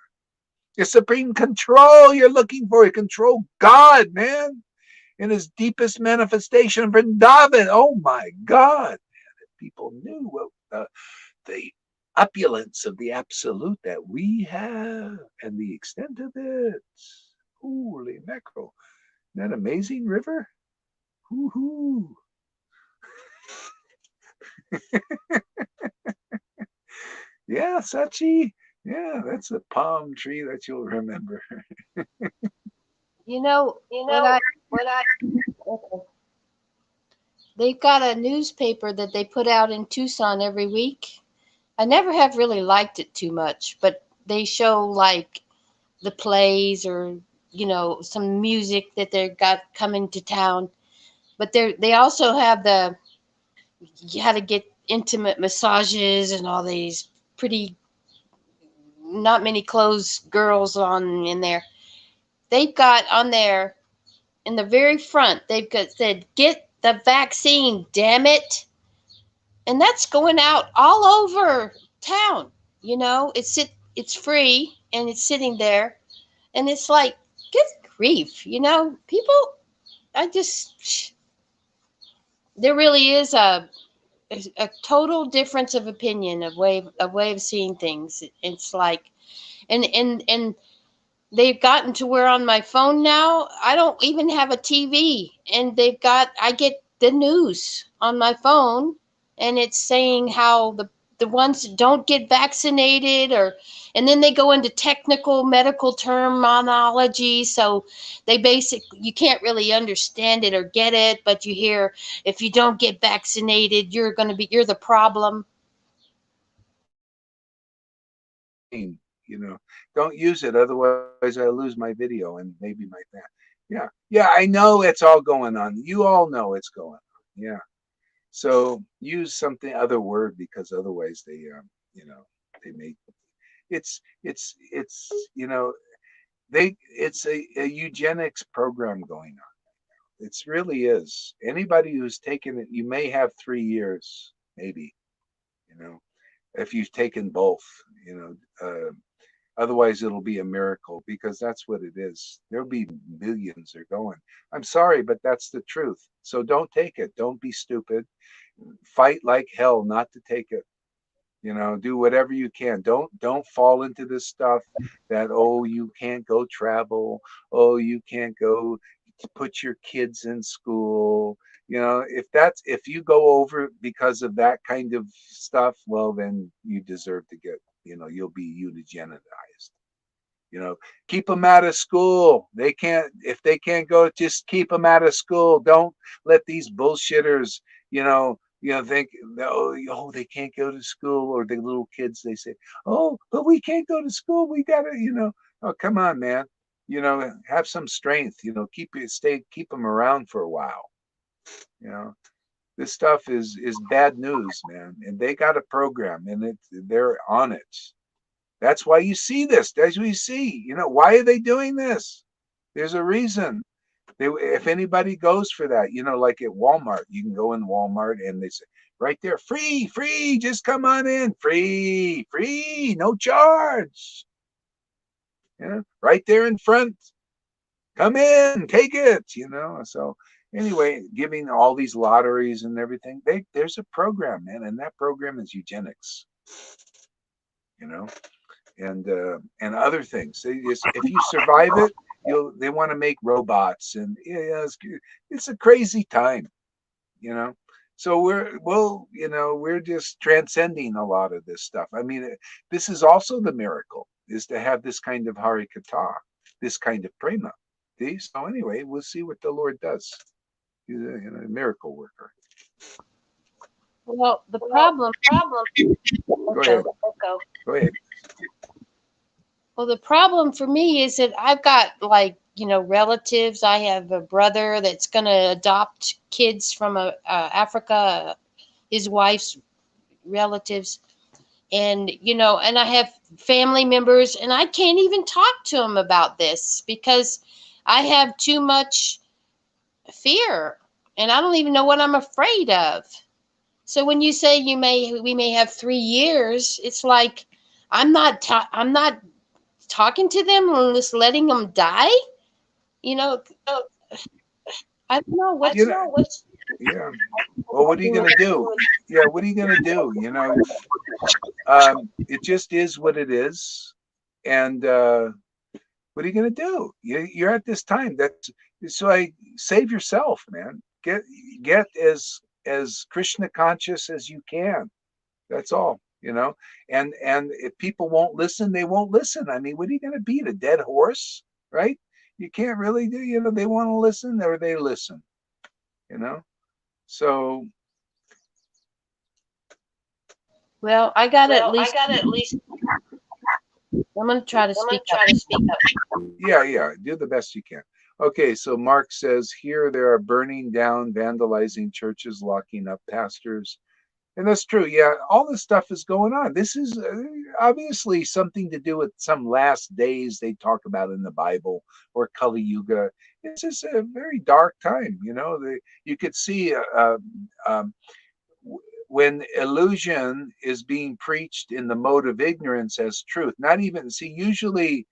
Speaker 1: the supreme control you're looking for. You control God, man, in his deepest manifestation, Vrindavan. Oh my God. People knew what the opulence of the absolute that we have and the extent of it. Holy mackerel. Isn't that amazing, River? Hoo-hoo. Yeah, Sachi. Yeah, that's a palm tree that you'll remember.
Speaker 4: You know, when I okay. They've got a newspaper that they put out in Tucson every week. I never have really liked it too much, but they show like the plays or some music that they've got coming to town. But they also have the how to get intimate massages and all these pretty not many clothes girls on in there. They've got on there in the very front. They've got said get the vaccine, damn it. And that's going out all over town. It's free and it's sitting there, and it's like, good grief, people. I just there really is a total difference of opinion of way of seeing things. It's like, and they've gotten to where on my phone now I don't even have a TV, and I get the news on my phone, and it's saying how the ones that don't get vaccinated, and then they go into technical medical terminology, so you can't really understand it or get it, but you hear if you don't get vaccinated you're the problem.
Speaker 1: Don't use it, otherwise I lose my video and maybe my that. Yeah, I know it's all going on. You all know it's going on. Yeah. So use something other word, because otherwise they make it's it's a eugenics program going on. It really is. Anybody who's taken it, you may have 3 years, maybe, you know, if you've taken both, you know. Otherwise, it'll be a miracle, because that's what it is. There'll be millions are going. I'm sorry, but that's the truth. So don't take it. Don't be stupid. Fight like hell not to take it. Do whatever you can. Don't fall into this stuff that, oh, you can't go travel. Oh, you can't go put your kids in school. If you go over because of that kind of stuff, well, then you deserve to get, you'll be eugenized. Keep them out of school. If they can't go, just keep them out of school. Don't let these bullshitters, think, oh, they can't go to school. Or the little kids, they say, oh, but we can't go to school. We gotta, oh, come on, man. Have some strength. Keep them around for a while. You know, this stuff is bad news, man. And they got a program, and they're on it. That's why you see this. As we see, why are they doing this? There's a reason. If anybody goes for that, like at Walmart, you can go in Walmart and they say right there, free, free, just come on in, free, free, no charge. Right there in front, come in, take it. So anyway, giving all these lotteries and everything, there's a program, man, and that program is eugenics. You know, and other things. If you survive it, they want to make robots, and yeah, it's a crazy time, you know. So we're just transcending a lot of this stuff. I mean, this is also the miracle, is to have this kind of harikata, this kind of prema. See? So anyway, we'll see what the Lord does. He's a miracle worker.
Speaker 4: Well, the problem.
Speaker 1: Go ahead. Go ahead.
Speaker 4: Well, the problem for me is that I've got relatives. I have a brother that's going to adopt kids from Africa, his wife's relatives, and and I have family members, and I can't even talk to them about this because I have too much fear, and I don't even know what I'm afraid of. So when you say we may have 3 years, it's like I'm not talking to them and just letting them die. You know, I don't know what's.
Speaker 1: Yeah. Well, what are you gonna do? Yeah, what are you gonna do? It just is what it is, and what are you gonna do? You're at this time. So I save yourself, man. Get as Krishna conscious as you can. That's all, And if people won't listen, they won't listen. I mean, what are you gonna beat a dead horse, right? You can't really do. They want to listen or they listen. So
Speaker 4: Well, I got at least. I'm going to try to speak up.
Speaker 1: Yeah, do the best you can. Okay, so Mark says here there are burning down, vandalizing churches, locking up pastors. And that's true. Yeah, all this stuff is going on. This is obviously something to do with some last days they talk about in the Bible, or Kali Yuga. It's just a very dark time. You could see when illusion is being preached in the mode of ignorance as truth. Not even, see, usually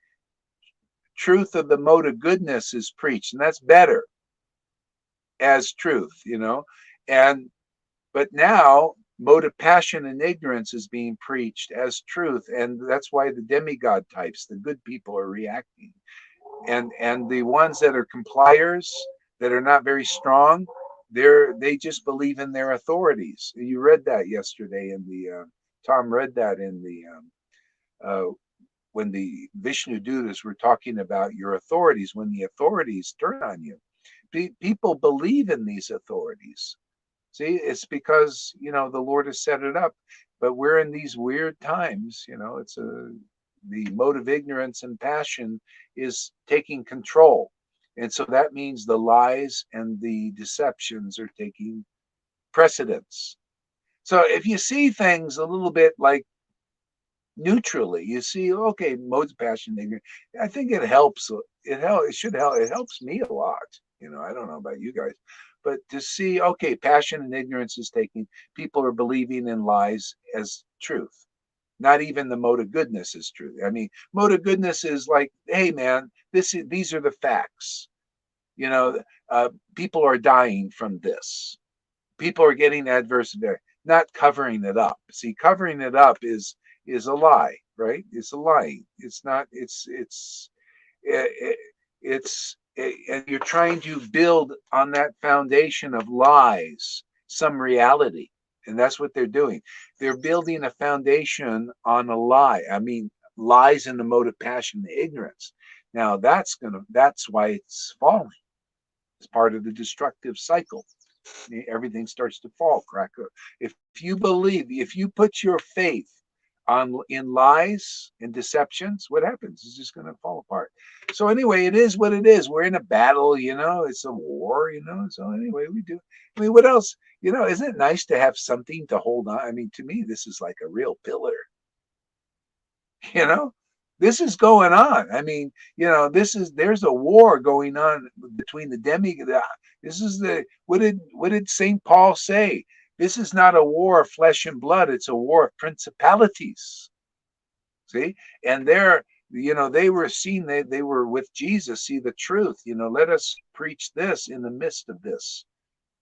Speaker 1: truth of the mode of goodness is preached, and that's better as truth, but now mode of passion and ignorance is being preached as truth, and that's why the demigod types, the good people, are reacting, and the ones that are compliers, that are not very strong, they just believe in their authorities. You read that yesterday in the Tom read that in the when the Vishnu Dutas were talking about your authorities, when the authorities turn on you. People believe in these authorities. See, it's because, the Lord has set it up, but we're in these weird times, the mode of ignorance and passion is taking control. And so that means the lies and the deceptions are taking precedence. So if you see things a little bit like neutrally, you see, okay, modes of passion, ignorance, I think it helps. It should help. It helps me a lot. I don't know about you guys, but to see, okay, passion and ignorance is taking, people are believing in lies as truth. Not even the mode of goodness is truth. I mean, mode of goodness is like, hey man, these are the facts. People are dying from this. People are getting adverse, not covering it up. See, covering it up is a lie, right? It's a lie. It's not. And you're trying to build on that foundation of lies some reality, and that's what they're doing. They're building a foundation on a lie. I mean, lies in the mode of passion and ignorance. Now that's why it's falling. It's part of the destructive cycle. Everything starts to fall, cracker. If you put your faith in lies and deceptions, what happens? It's just going to fall apart. So anyway, it is what it is. We're in a battle, it's a war, so anyway, we do. I mean, what else? Isn't it nice to have something to hold on? I mean, to me, this is like a real pillar. This is going on. I mean, there's a war going on between the demigods. This is what did St. Paul say? This is not a war of flesh and blood. It's a war of principalities. See, and they were seen. They were with Jesus. See the truth. Let us preach this in the midst of this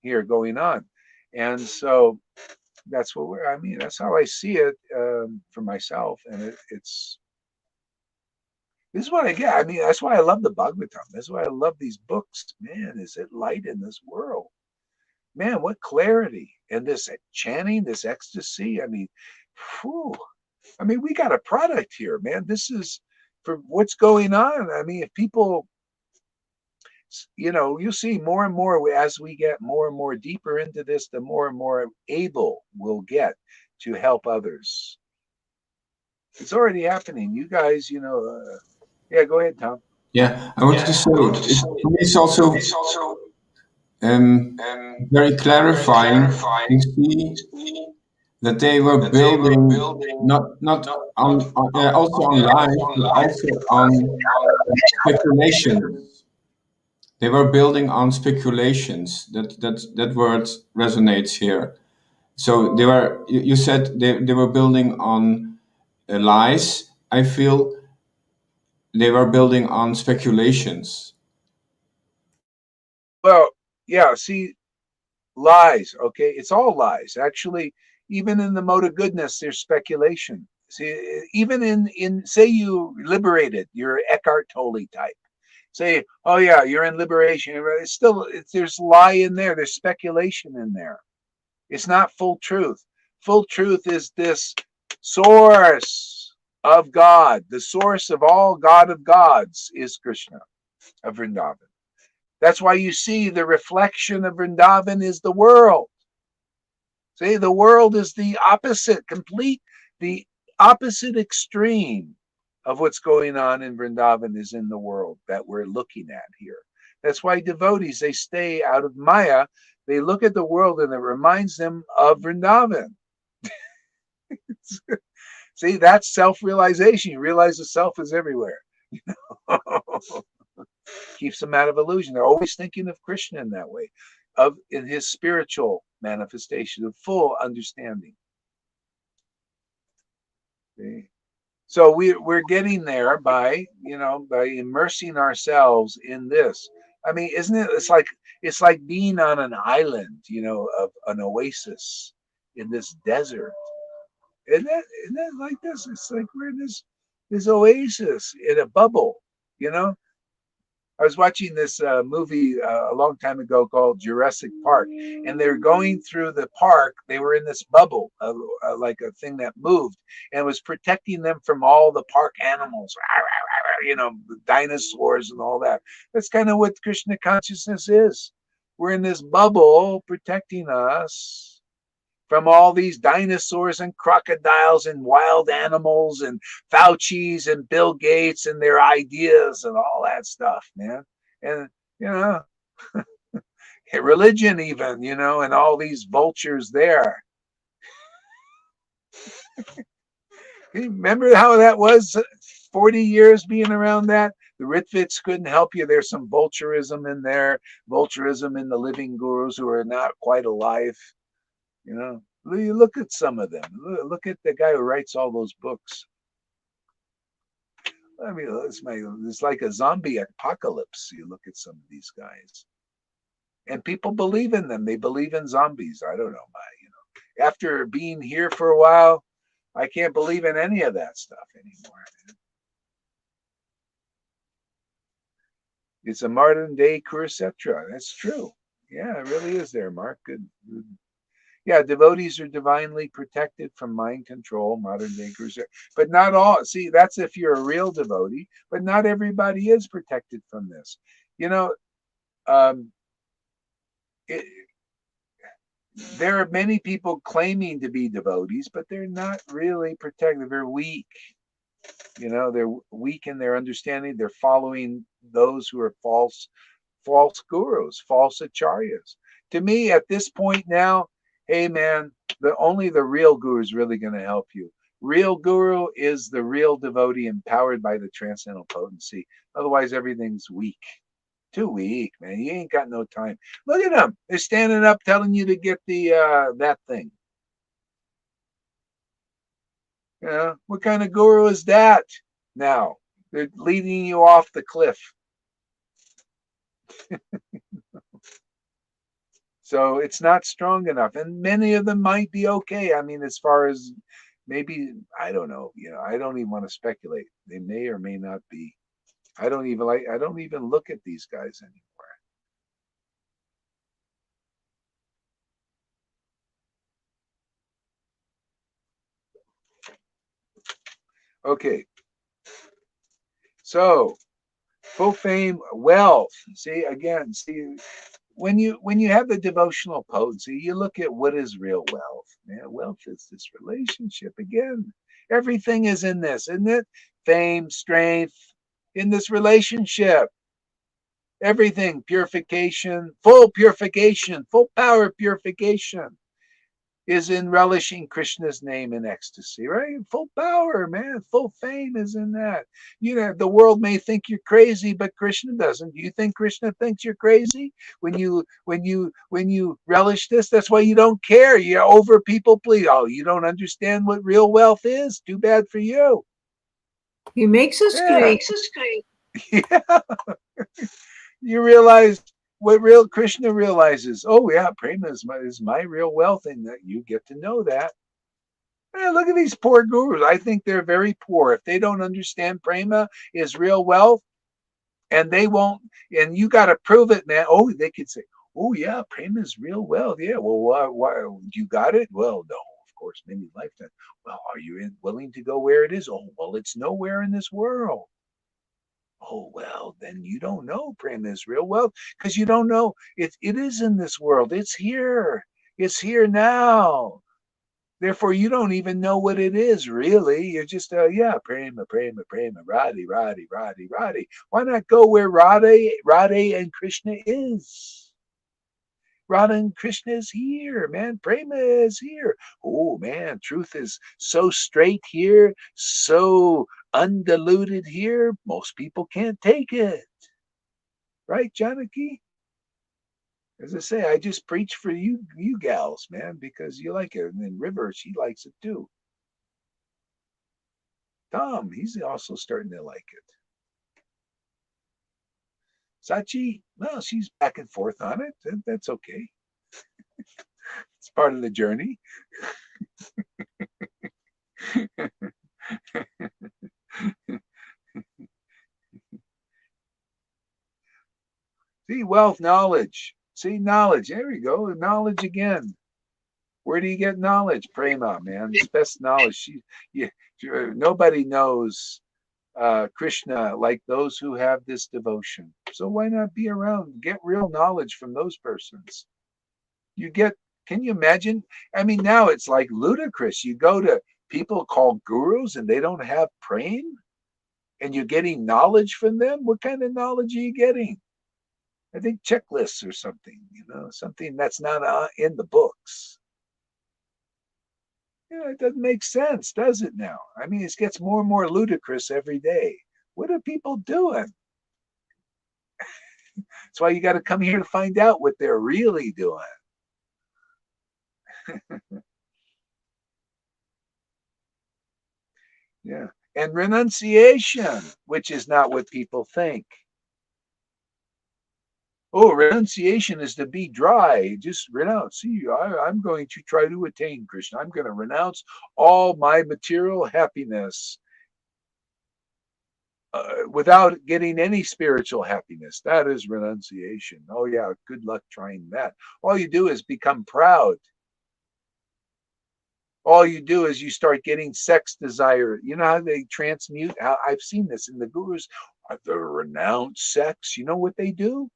Speaker 1: here going on, and so that's what I mean, that's how I see it for myself, and it's This is what I get. I mean, that's why I love the Bhagavatam. That's why I love these books. Man, is it light in this world? Man, what clarity. And this chanting, this ecstasy. I mean, whew. I mean, we got a product here, man. This is for what's going on. I mean, if people, you see more and more as we get more and more deeper into this, the more and more able we'll get to help others. It's already happening. You guys, yeah, go ahead, Tom.
Speaker 5: Yeah, I wanted to say, for me it's also very clarifying to see that they were building not also on lies, but also on speculations. They were building on speculations. That word resonates here. So they were. You said they were building on lies. I feel they were building on speculations.
Speaker 1: Well, yeah, see, lies, okay? It's all lies. Actually, even in the mode of goodness, there's speculation. See, even in say you liberated, you're Eckhart Tolle type. Say, oh yeah, you're in liberation. It's still, there's lie in there. There's speculation in there. It's not full truth. Full truth is this source of God. The source of all God of gods is Krishna of Vrindavan. That's why you see the reflection of Vrindavan is the world. See, the world is the opposite, the opposite extreme of what's going on in Vrindavan is in the world that we're looking at here. That's why devotees, they stay out of Maya. They look at the world and it reminds them of Vrindavan. See, that's self-realization. You realize the self is everywhere. Keeps them out of illusion. They're always thinking of Krishna in that way, in his spiritual manifestation of full understanding. Okay. So we're getting there by immersing ourselves in this. I mean, isn't it? It's like being on an island, of an oasis in this desert. Isn't that like this? It's like we're in this oasis in a bubble, I was watching this movie a long time ago called Jurassic Park, and they're going through the park. They were in this bubble, like a thing that moved, and was protecting them from all the park animals, the dinosaurs and all that. That's kind of what Krishna consciousness is. We're in this bubble protecting us from all these dinosaurs and crocodiles and wild animals and Fauci's and Bill Gates and their ideas and all that stuff, man. And, religion even, and all these vultures there. Remember how that was 40 years being around that? The Ritvits couldn't help you. There's some vulturism in there, vulturism in the living gurus who are not quite alive. You look at some of them. Look at the guy who writes all those books. I mean, it's like a zombie apocalypse. You look at some of these guys, and people believe in them. They believe in zombies. I don't know, after being here for a while, I can't believe in any of that stuff anymore. It's a modern day Kurukshetra. That's true. Yeah, it really is there, Mark. Good. Yeah, devotees are divinely protected from mind control, modern day Kurukshetra. But not all. See, that's if you're a real devotee, but not everybody is protected from this. There are many people claiming to be devotees, but they're not really protected. They're weak. They're weak in their understanding. They're following those who are false gurus, false acharyas. To me, at this point now, hey man, only the real guru is really going to help you. Real guru is the real devotee empowered by the transcendental potency. Otherwise, everything's weak. Too weak, man. You ain't got no time. Look at them. They're standing up telling you to get the that thing. What kind of guru is that now? They're leading you off the cliff. So it's not strong enough. And many of them might be okay. I mean, as far as maybe, I don't know, I don't even want to speculate. They may or may not be. I don't even look at these guys anymore. Okay. So full fame, wealth. See, again, when you have the devotional potency, you look at what is real wealth. Man, wealth is this relationship again. Everything is in this, isn't it? Fame, strength, in this relationship. Everything, purification, full power purification is in relishing Krishna's name in ecstasy, right? Full power, man. Full fame is in that. You know, the world may think you're crazy, but Krishna doesn't. Do you think Krishna thinks you're crazy when you relish this? That's why you don't care. You're over people, please. Oh, you don't understand what real wealth is? Too bad for you.
Speaker 2: He makes us great.
Speaker 1: Yeah. You realize what real Krishna realizes. Oh yeah, prema is my real wealth, and that you get to know that. Man, look at these poor gurus. I think they're very poor. If they don't understand prema is real wealth, and they won't, and you got to prove it, man. Oh, they could say, oh yeah, prema is real wealth. Yeah, well, why you got it? Well, no, of course, maybe lifetime. Well, are you willing to go where it is? Oh, well, it's nowhere in this world. Oh, well, then you don't know prema is real wealth because you don't know it is in this world. It's here. It's here now. Therefore, you don't even know what it is, really. You're just, yeah, prema, Radhe. Why not go where Radhe and Krishna is? Radha and Krishna is here, man. Prema is here. Oh, man, truth is so straight here, so undiluted here. Most people can't take it. Right, Janaki? As I say, I just preach for you gals, man, because you like it. And then River, she likes it too. Tom, he's also starting to like it. Sachi, well, she's back and forth on it. That's okay. It's part of the journey. See, wealth, knowledge. See, knowledge. There we go. Knowledge again. Where do you get knowledge? Prema, man. It's best knowledge. Nobody knows Krishna like those who have this devotion. So why not be around? Get real knowledge from those persons. Can you imagine? I mean, now it's like ludicrous. You go to people called gurus and they don't have prema, and you're getting knowledge from them. What kind of knowledge are you getting? I think checklists or something, something that's not in the books. It doesn't make sense, does it now? I mean, it gets more and more ludicrous every day. What are people doing? That's why you got to come here to find out what they're really doing. Yeah. And renunciation, which is not what people think. Oh, renunciation is to be dry. Just renounce. See, I'm going to try to attain Krishna. I'm going to renounce all my material happiness without getting any spiritual happiness. That is renunciation. Oh, yeah, good luck trying that. All you do is become proud. All you do is you start getting sex desire. You know how they transmute? I've seen this in the gurus. They renounce sex. You know what they do?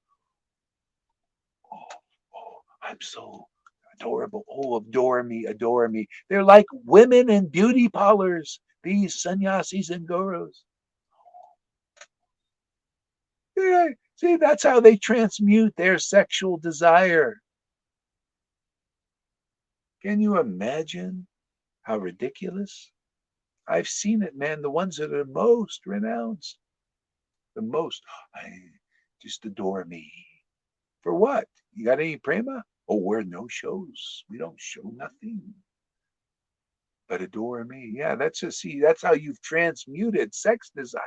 Speaker 1: Oh, I'm so adorable. Oh, adore me. They're like women in beauty parlors, these sannyasis and gurus. Yeah, see, that's how they transmute their sexual desire. Can you imagine how ridiculous? I've seen it, man. The ones that are most renounced, the most, just adore me. For what? You got any prema? Oh, we're no shows. We don't show nothing. But adore me. Yeah, that's how you've transmuted sex desire.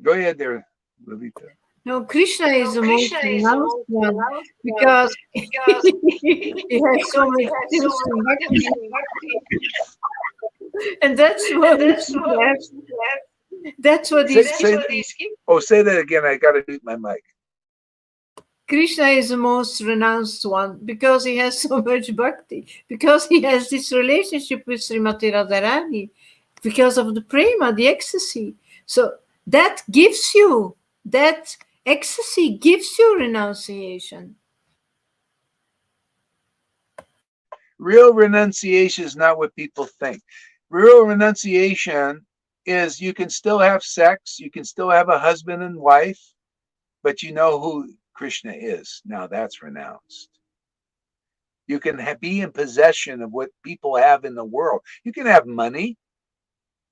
Speaker 1: Go ahead there, Lalita.
Speaker 2: No, Krishna is the most renounced one because he has so much skills in bhakti. And that's what we have. That's what he's giving.
Speaker 1: Say that again. I got to mute my mic.
Speaker 2: Krishna is the most renounced one because he has so much bhakti, because he has this relationship with Srimati Radharani, because of the prema, the ecstasy. So that gives you, that ecstasy gives you renunciation.
Speaker 1: Real renunciation is not what people think. Real renunciation is you can still have sex, you can still have a husband and wife, but you know who Krishna is. Now that's renounced. You can be in possession of what people have in the world. You can have money.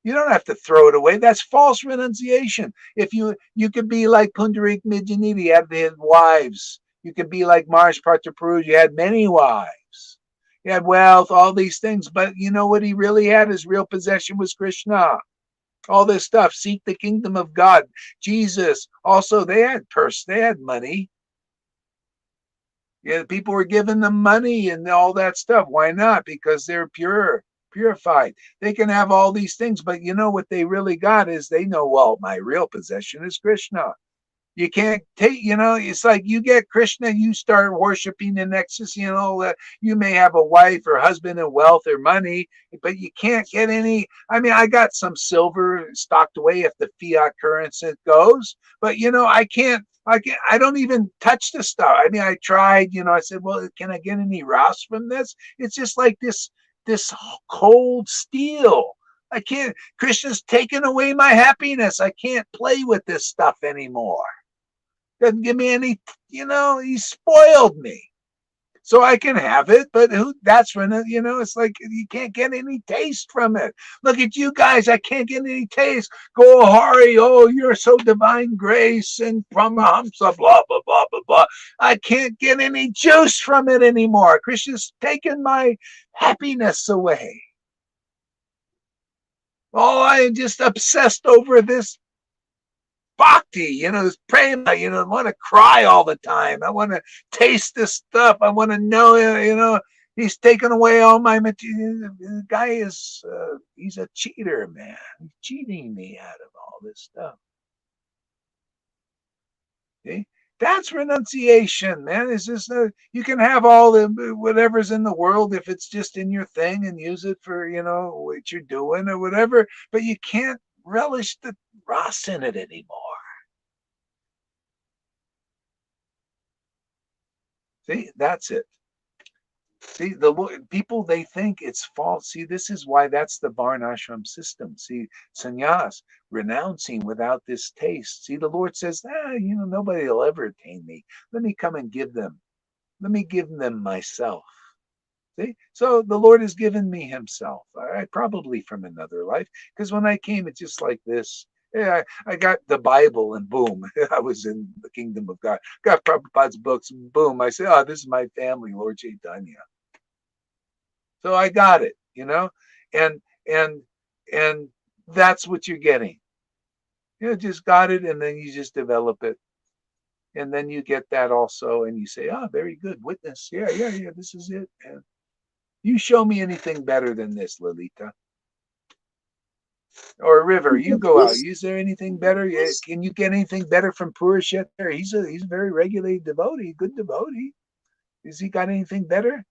Speaker 1: You don't have to throw it away. That's false renunciation. If you could be like Pundarik Mijanidi, he had wives. You could be like Maharaj Pratapuruja, you had many wives. He had wealth, all these things, but you know what he really had? His real possession was Krishna. All this stuff, seek the kingdom of God. Jesus, also they had purse, they had money. Yeah, people were giving them money and all that stuff. Why not? Because they're purified. They can have all these things, but you know what they really got is they know, well, my real possession is Krishna. You can't take, it's like you get Krishna, you start worshiping in ecstasy and all that. You may have a wife or husband and wealth or money, but you can't get any. I mean, I got some silver stocked away if the fiat currency goes, but I don't even touch the stuff. I mean, I tried, I said, well, can I get any rust from this? It's just like this cold steel. I can't, Krishna's taken away my happiness. I can't play with this stuff anymore. Doesn't give me any, he spoiled me. So I can have it, but that's when, it's like you can't get any taste from it. Look at you guys, I can't get any taste. Go, Hari, oh, you're so divine grace and Paramahamsa, blah, blah, blah, blah, blah. I can't get any juice from it anymore. Krishna's taken my happiness away. Oh, I am just obsessed over this bhakti, this prema, I want to cry all the time. I want to taste this stuff. I want to know, he's taken away all my material. The guy is, he's a cheater, man. He's cheating me out of all this stuff. See? That's renunciation, man. It's just, you can have all the whatever's in the world if it's just in your thing and use it for, what you're doing or whatever, but you can't relish the rasa in it anymore. See, that's it. See, the people, they think it's false. See, this is why that's the varnashram system. See, sannyas, renouncing without this taste. See, the Lord says, nobody will ever attain me. Let me come and give them. Let me give them myself. See, so the Lord has given me himself. Probably from another life, because when I came, it's just like this. Yeah, I got the Bible and boom, I was in the kingdom of God. Got Prabhupada's books and boom, I said, oh, this is my family, Lord Chaitanya. So I got it, and that's what you're getting. Just got it, and then you just develop it. And then you get that also, and you say, oh, very good, witness. Yeah, this is it. And you show me anything better than this, Lalita. Or River, you go out. Is there anything better? Can you get anything better from Purushet there? He's a very regulated devotee, good devotee. Has he got anything better?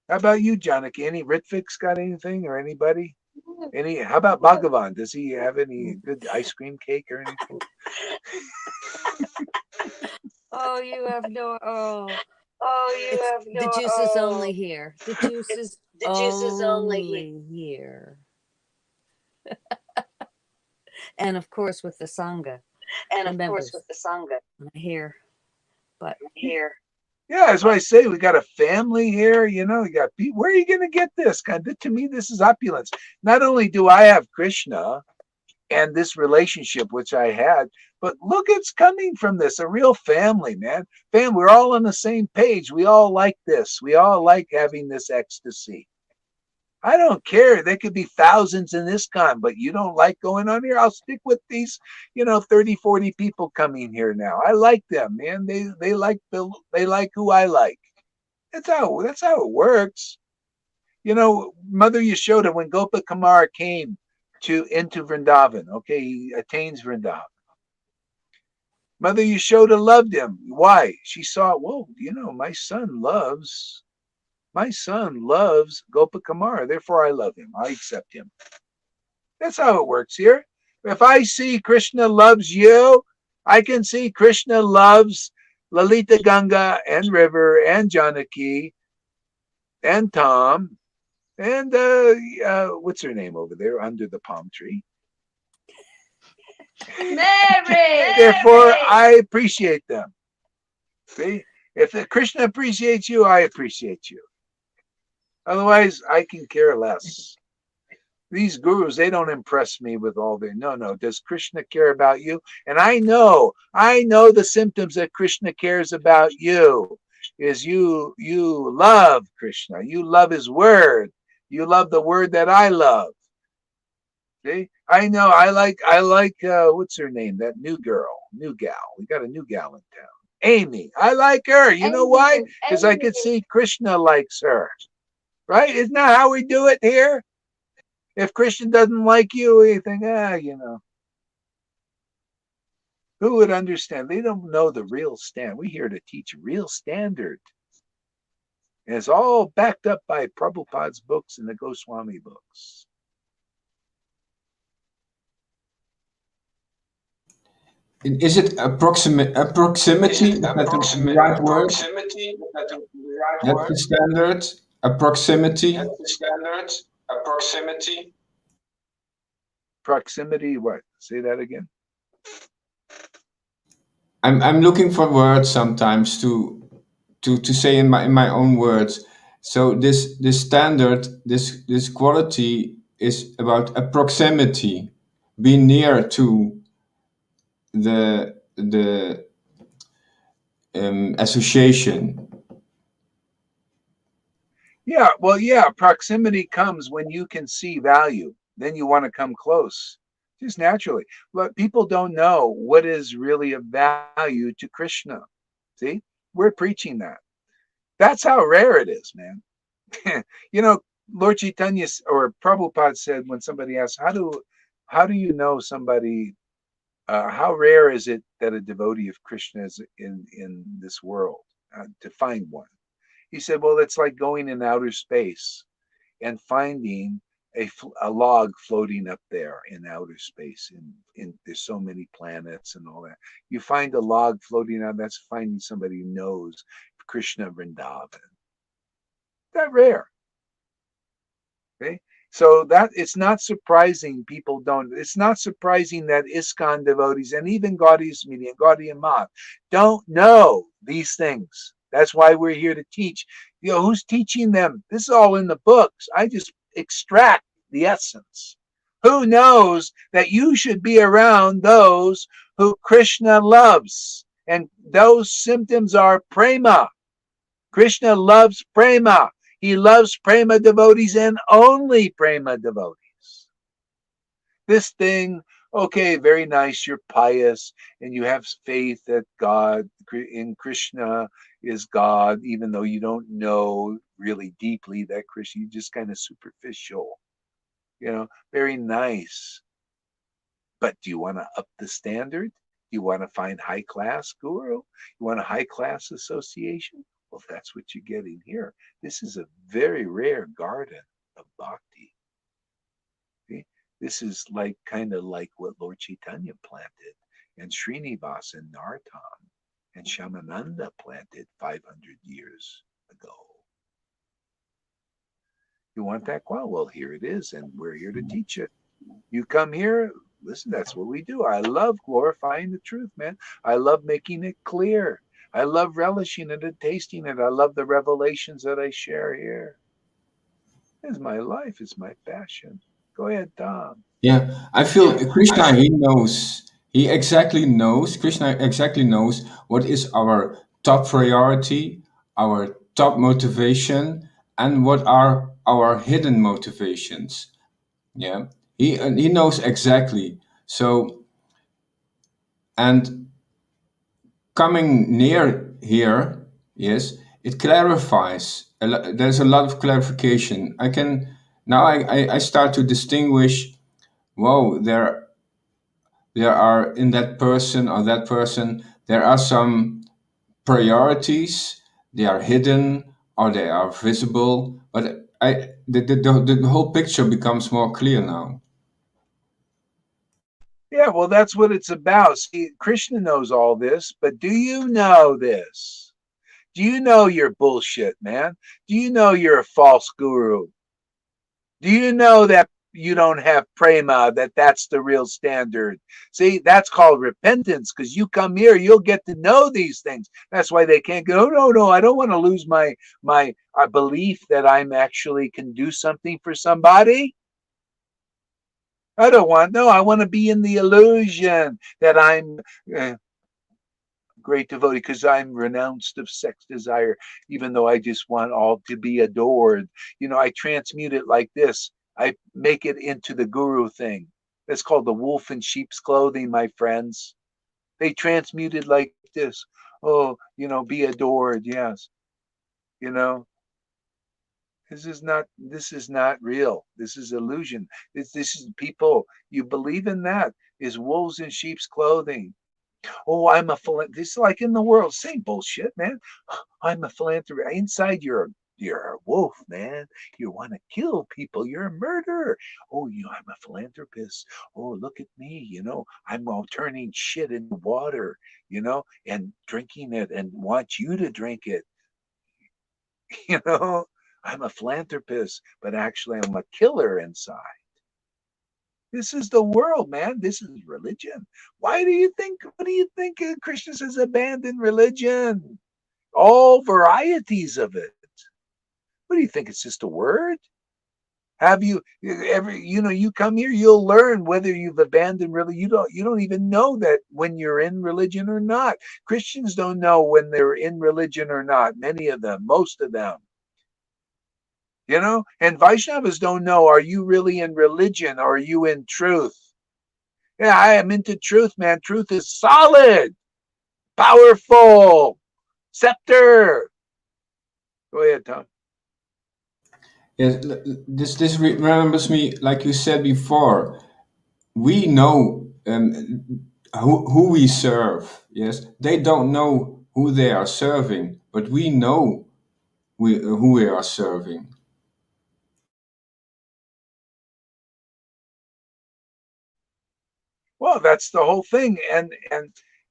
Speaker 1: How about you, Janaki? Any Ritvik's got anything or anybody? How about Bhagavan? Does he have any good ice cream cake or anything?
Speaker 8: Oh, you have no. The juice is only here. The juice is only here. And of course with the Sangha. I hear. But here.
Speaker 1: Yeah, that's why I say we got a family here, we got people. Where are you going to get this? To me, this is opulence. Not only do I have Krishna and this relationship, which I had, but look, it's coming from this, a real family, man. We're all on the same page. We all like this. We all like having this ecstasy. I don't care. There could be thousands in this con, but you don't like going on here? I'll stick with these, 30, 40 people coming here now. I like them, man. They like who I like. That's how it works. Mother Yashoda, when Gopa Kumar came into Vrindavan. Okay, he attains Vrindavan. Mother Yashoda loved him. Why? She saw, whoa, my son loves Gopakumara, therefore I love him. I accept him. That's how it works here. If I see Krishna loves you, I can see Krishna loves Lalita Ganga and River and Janaki and Tom and what's her name over there under the palm tree?
Speaker 6: Mary.
Speaker 1: Therefore, I appreciate them. See? If Krishna appreciates you, I appreciate you. Otherwise, I can care less. These gurus, they don't impress me with all their, no. Does Krishna care about you? And I know the symptoms that Krishna cares about you is you love Krishna. You love his word. You love the word that I love. See? I know. I like what's her name? That new gal. We got a new gal in town. Amy. I like her. You know why? Because I could see Krishna likes her. Right? Isn't that how we do it here? If Krishna doesn't like you, you think, who would understand? They don't know the real stand. We're here to teach real standard. And it's all backed up by Prabhupada's books and the Goswami books.
Speaker 5: Is it proximity? Is that the right word? That's the standard. Proximity.
Speaker 1: Proximity, what? Say that again.
Speaker 5: I'm looking for words sometimes to say in my own words. So this standard, this quality is about a proximity, be near to the association.
Speaker 1: Yeah, well, proximity comes when you can see value. Then you want to come close, just naturally. But people don't know what is really of value to Krishna. See, we're preaching that. That's how rare it is, man. Lord Chaitanya or Prabhupada said when somebody asked, how do you know somebody? How rare is it that a devotee of Krishna is in this world to find one? He said, well, it's like going in outer space and finding a log floating up there in outer space. In there's so many planets and all that. You find a log floating out. That's finding somebody who knows Krishna Vrindavan. That rare. Okay. So that it's not surprising people don't. It's not surprising that ISKCON devotees and even Gaudiya Media, Gaudiya Math don't know these things. That's why we're here to teach. Who's teaching them? This is all in the books. I just extract the essence. Who knows that you should be around those who Krishna loves? And those symptoms are prema. Krishna loves prema. He loves prema devotees and only prema devotees. This thing, okay, very nice, you're pious and you have faith that God in Krishna is God, even though you don't know really deeply that Krishna, you're just kind of superficial, very nice. But do you want to up the standard? Do you want to find high class guru? You want a high class association? Well, that's what you're getting here. This is a very rare garden of bhakti. See? This is kind of like what Lord Chaitanya planted, and Srinivas and Narottam and Shamananda planted 500 years ago. You want that? Well, here it is, and we're here to teach it. You come here, listen, that's what we do. I love glorifying the truth, man. I love making it clear. I love relishing it and tasting it. I love the revelations that I share here. It's my life. It's my passion. Go ahead, Tom.
Speaker 5: Yeah, I feel Krishna, he exactly knows, Krishna exactly knows what is our top priority, our top motivation, and what are our hidden motivations. Yeah, he knows exactly. So, and coming near here, yes, it clarifies. There's a lot of clarification. I start to distinguish whoa, there are in that person or that person, there are some priorities. They are hidden or they are visible, but the whole picture becomes more clear now.
Speaker 1: Yeah, well, that's what it's about. See, Krishna knows all this, but do you know this? Do you know you're bullshit, man? Do you know you're a false guru? Do you know that you don't have prema, that that's the real standard? See, that's called repentance, because you come here, you'll get to know these things. That's why they can't go, no, no, I don't want to lose my belief that I'm actually can do something for somebody. I don't want, no, I want to be in the illusion that I'm great devotee because I'm renounced of sex desire, even though I just want all to be adored. You know, I transmute it like this. I make it into the guru thing. That's called the wolf in sheep's clothing, my friends. They transmute it like this. Oh, you know, be adored. Yes. You know, this is not real. This is illusion. This is people. You believe in that is wolves in sheep's clothing. Oh, I'm a this is like in the world, same bullshit, man. I'm a philanthropist. Inside you're a wolf, man. You want to kill people. You're a murderer. Oh, I'm a philanthropist. Oh, look at me. You know, I'm all turning shit into water, you know, and drinking it and want you to drink it. You know, I'm a philanthropist, but actually I'm a killer inside. This is the world, man. This is religion. What do you think Krishna says abandon religion? All varieties of it. What do you think? It's just a word? Have you ever, you come here, you'll learn whether you've abandoned religion. You don't even know that when you're in religion or not. Christians don't know when they're in religion or not. Many of them, most of them. And Vaishnavas don't know, are you really in religion or are you in truth? Yeah, I am into truth, man. Truth is solid, powerful, scepter. Go ahead, Tom.
Speaker 5: Yes, this remembers me, like you said before. We know who we serve. Yes, they don't know who they are serving, but we know who we are serving.
Speaker 1: Well, that's the whole thing. And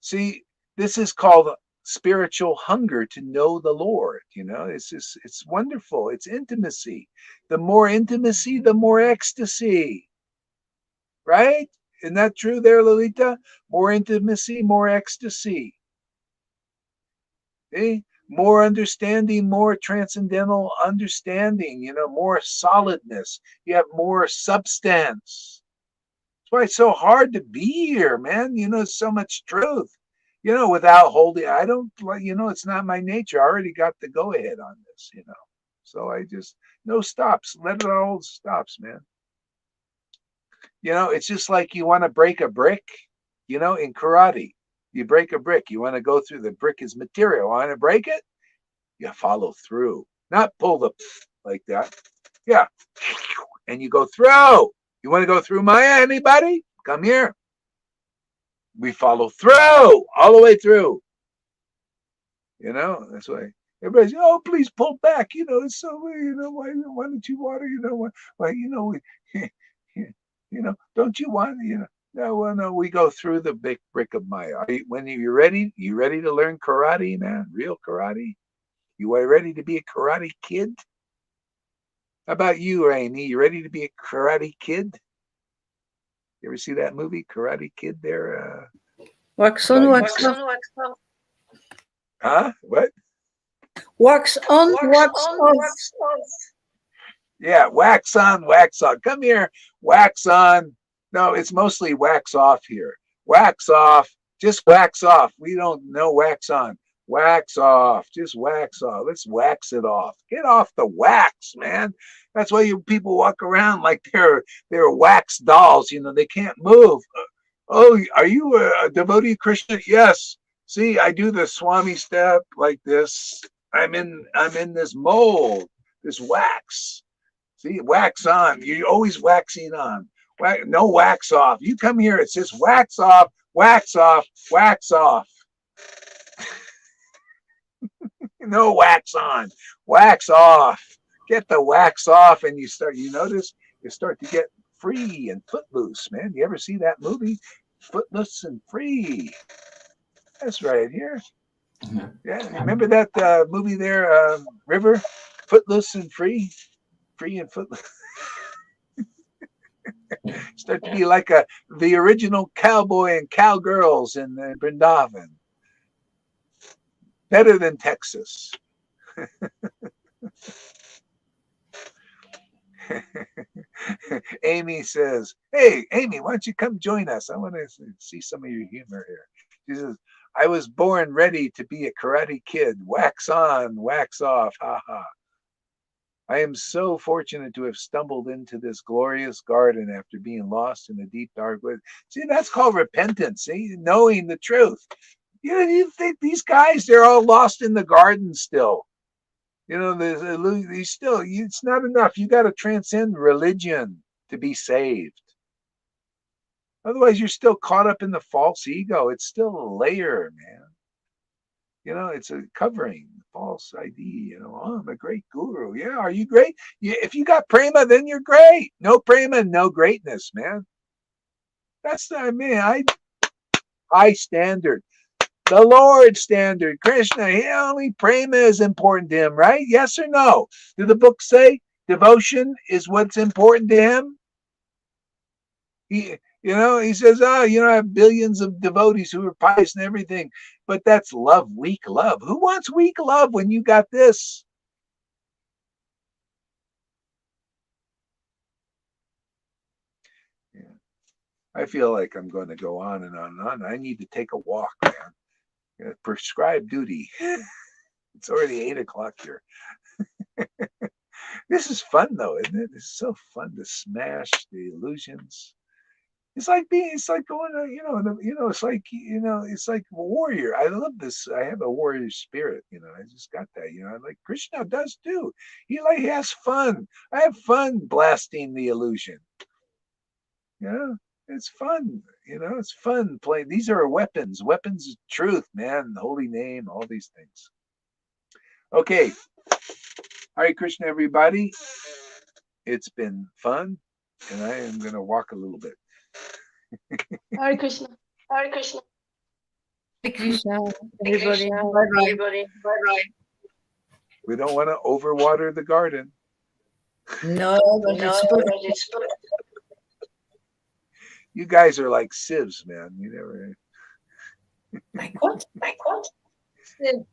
Speaker 1: see, this is called spiritual hunger to know the Lord. It's wonderful. It's intimacy. The more intimacy, the more ecstasy. Right? Isn't that true there, Lolita? More intimacy, more ecstasy. See? More understanding, more transcendental understanding, more solidness. You have more substance. That's why it's so hard to be here, man. So much truth. Without holding, I don't like, it's not my nature. I already got the go ahead on this, So I just, no stops. Let it all stops, man. It's just like you want to break a brick, in karate. You break a brick. You want to go through the brick is material. Want to break it? You follow through, not pull the like that. Yeah. And you go through. You want to go through, Maya? Anybody? Come here. We follow through all the way through. That's why everybody's, oh, please pull back. It's so, why don't you water? Don't you want, no, well, no, we go through the big brick of Maya. When you're ready, you ready to learn karate, man? Real karate? You are ready to be a karate kid? How about you, Amy? You ready to be a karate kid? You ever see that movie, Karate Kid there?
Speaker 2: Wax on, wax off.
Speaker 1: Huh? What?
Speaker 2: Wax on, wax off.
Speaker 1: Yeah, wax on, wax on. Come here, wax on. No, it's mostly wax off here. Wax off, just wax off. We don't know wax on. Wax off, just wax off. Let's wax it off. Get off the wax, man. That's why you people walk around like they're wax dolls. They can't move. Oh, are you a devotee Krishna? Yes. See, I do the Swami step like this. I'm in this mold, this wax. See, wax on. You're always waxing on. No wax off. You come here, it says wax off, wax off, wax off. No wax on, wax off. Get the wax off, and you notice you start to get free and footloose, man. You ever see that movie, Footloose and Free? That's right here. Yeah, remember that movie there, River? Footloose and Free? Free and Footloose. Start to be like the original cowboy and cowgirls in Vrindavan. Better than Texas. Amy says, hey, Amy, why don't you come join us? I want to see some of your humor here. She says, I was born ready to be a karate kid. Wax on, wax off. Ha ha. I am so fortunate to have stumbled into this glorious garden after being lost in the deep dark woods. See, that's called repentance. See, knowing the truth. You think these guys, they're all lost in the garden still. It's not enough. You got to transcend religion to be saved. Otherwise, you're still caught up in the false ego. It's still a layer, man. It's a covering, false ID. Oh, I'm a great guru. Yeah, are you great? If you got prema, then you're great. No prema, no greatness, man. That's high standard. The Lord standard, Krishna, only prema is important to him, right? Yes or no? Do the books say devotion is what's important to him? He says, I have billions of devotees who are pious and everything, but that's love, weak love. Who wants weak love when you got this? Yeah. I feel like I'm going to go on and on and on. I need to take a walk, man. Prescribed duty. It's already 8 o'clock here. This is fun though, isn't it? It's so fun to smash the illusions. It's like going to, it's like a warrior. I love this. I have a warrior spirit, I just got that, like Krishna does too. He has fun. I have fun blasting the illusion. It's fun, it's fun playing. These are weapons of truth, man, the holy name, all these things. Okay. Hare Krishna, everybody. It's been fun, and I am going to walk a little bit.
Speaker 6: Hare Krishna.
Speaker 2: Hare Krishna, everybody. Bye-bye.
Speaker 1: We don't want to overwater the garden.
Speaker 2: No, but it's good.
Speaker 1: You guys are like sieves, man. You never.
Speaker 2: Like what? Sieve.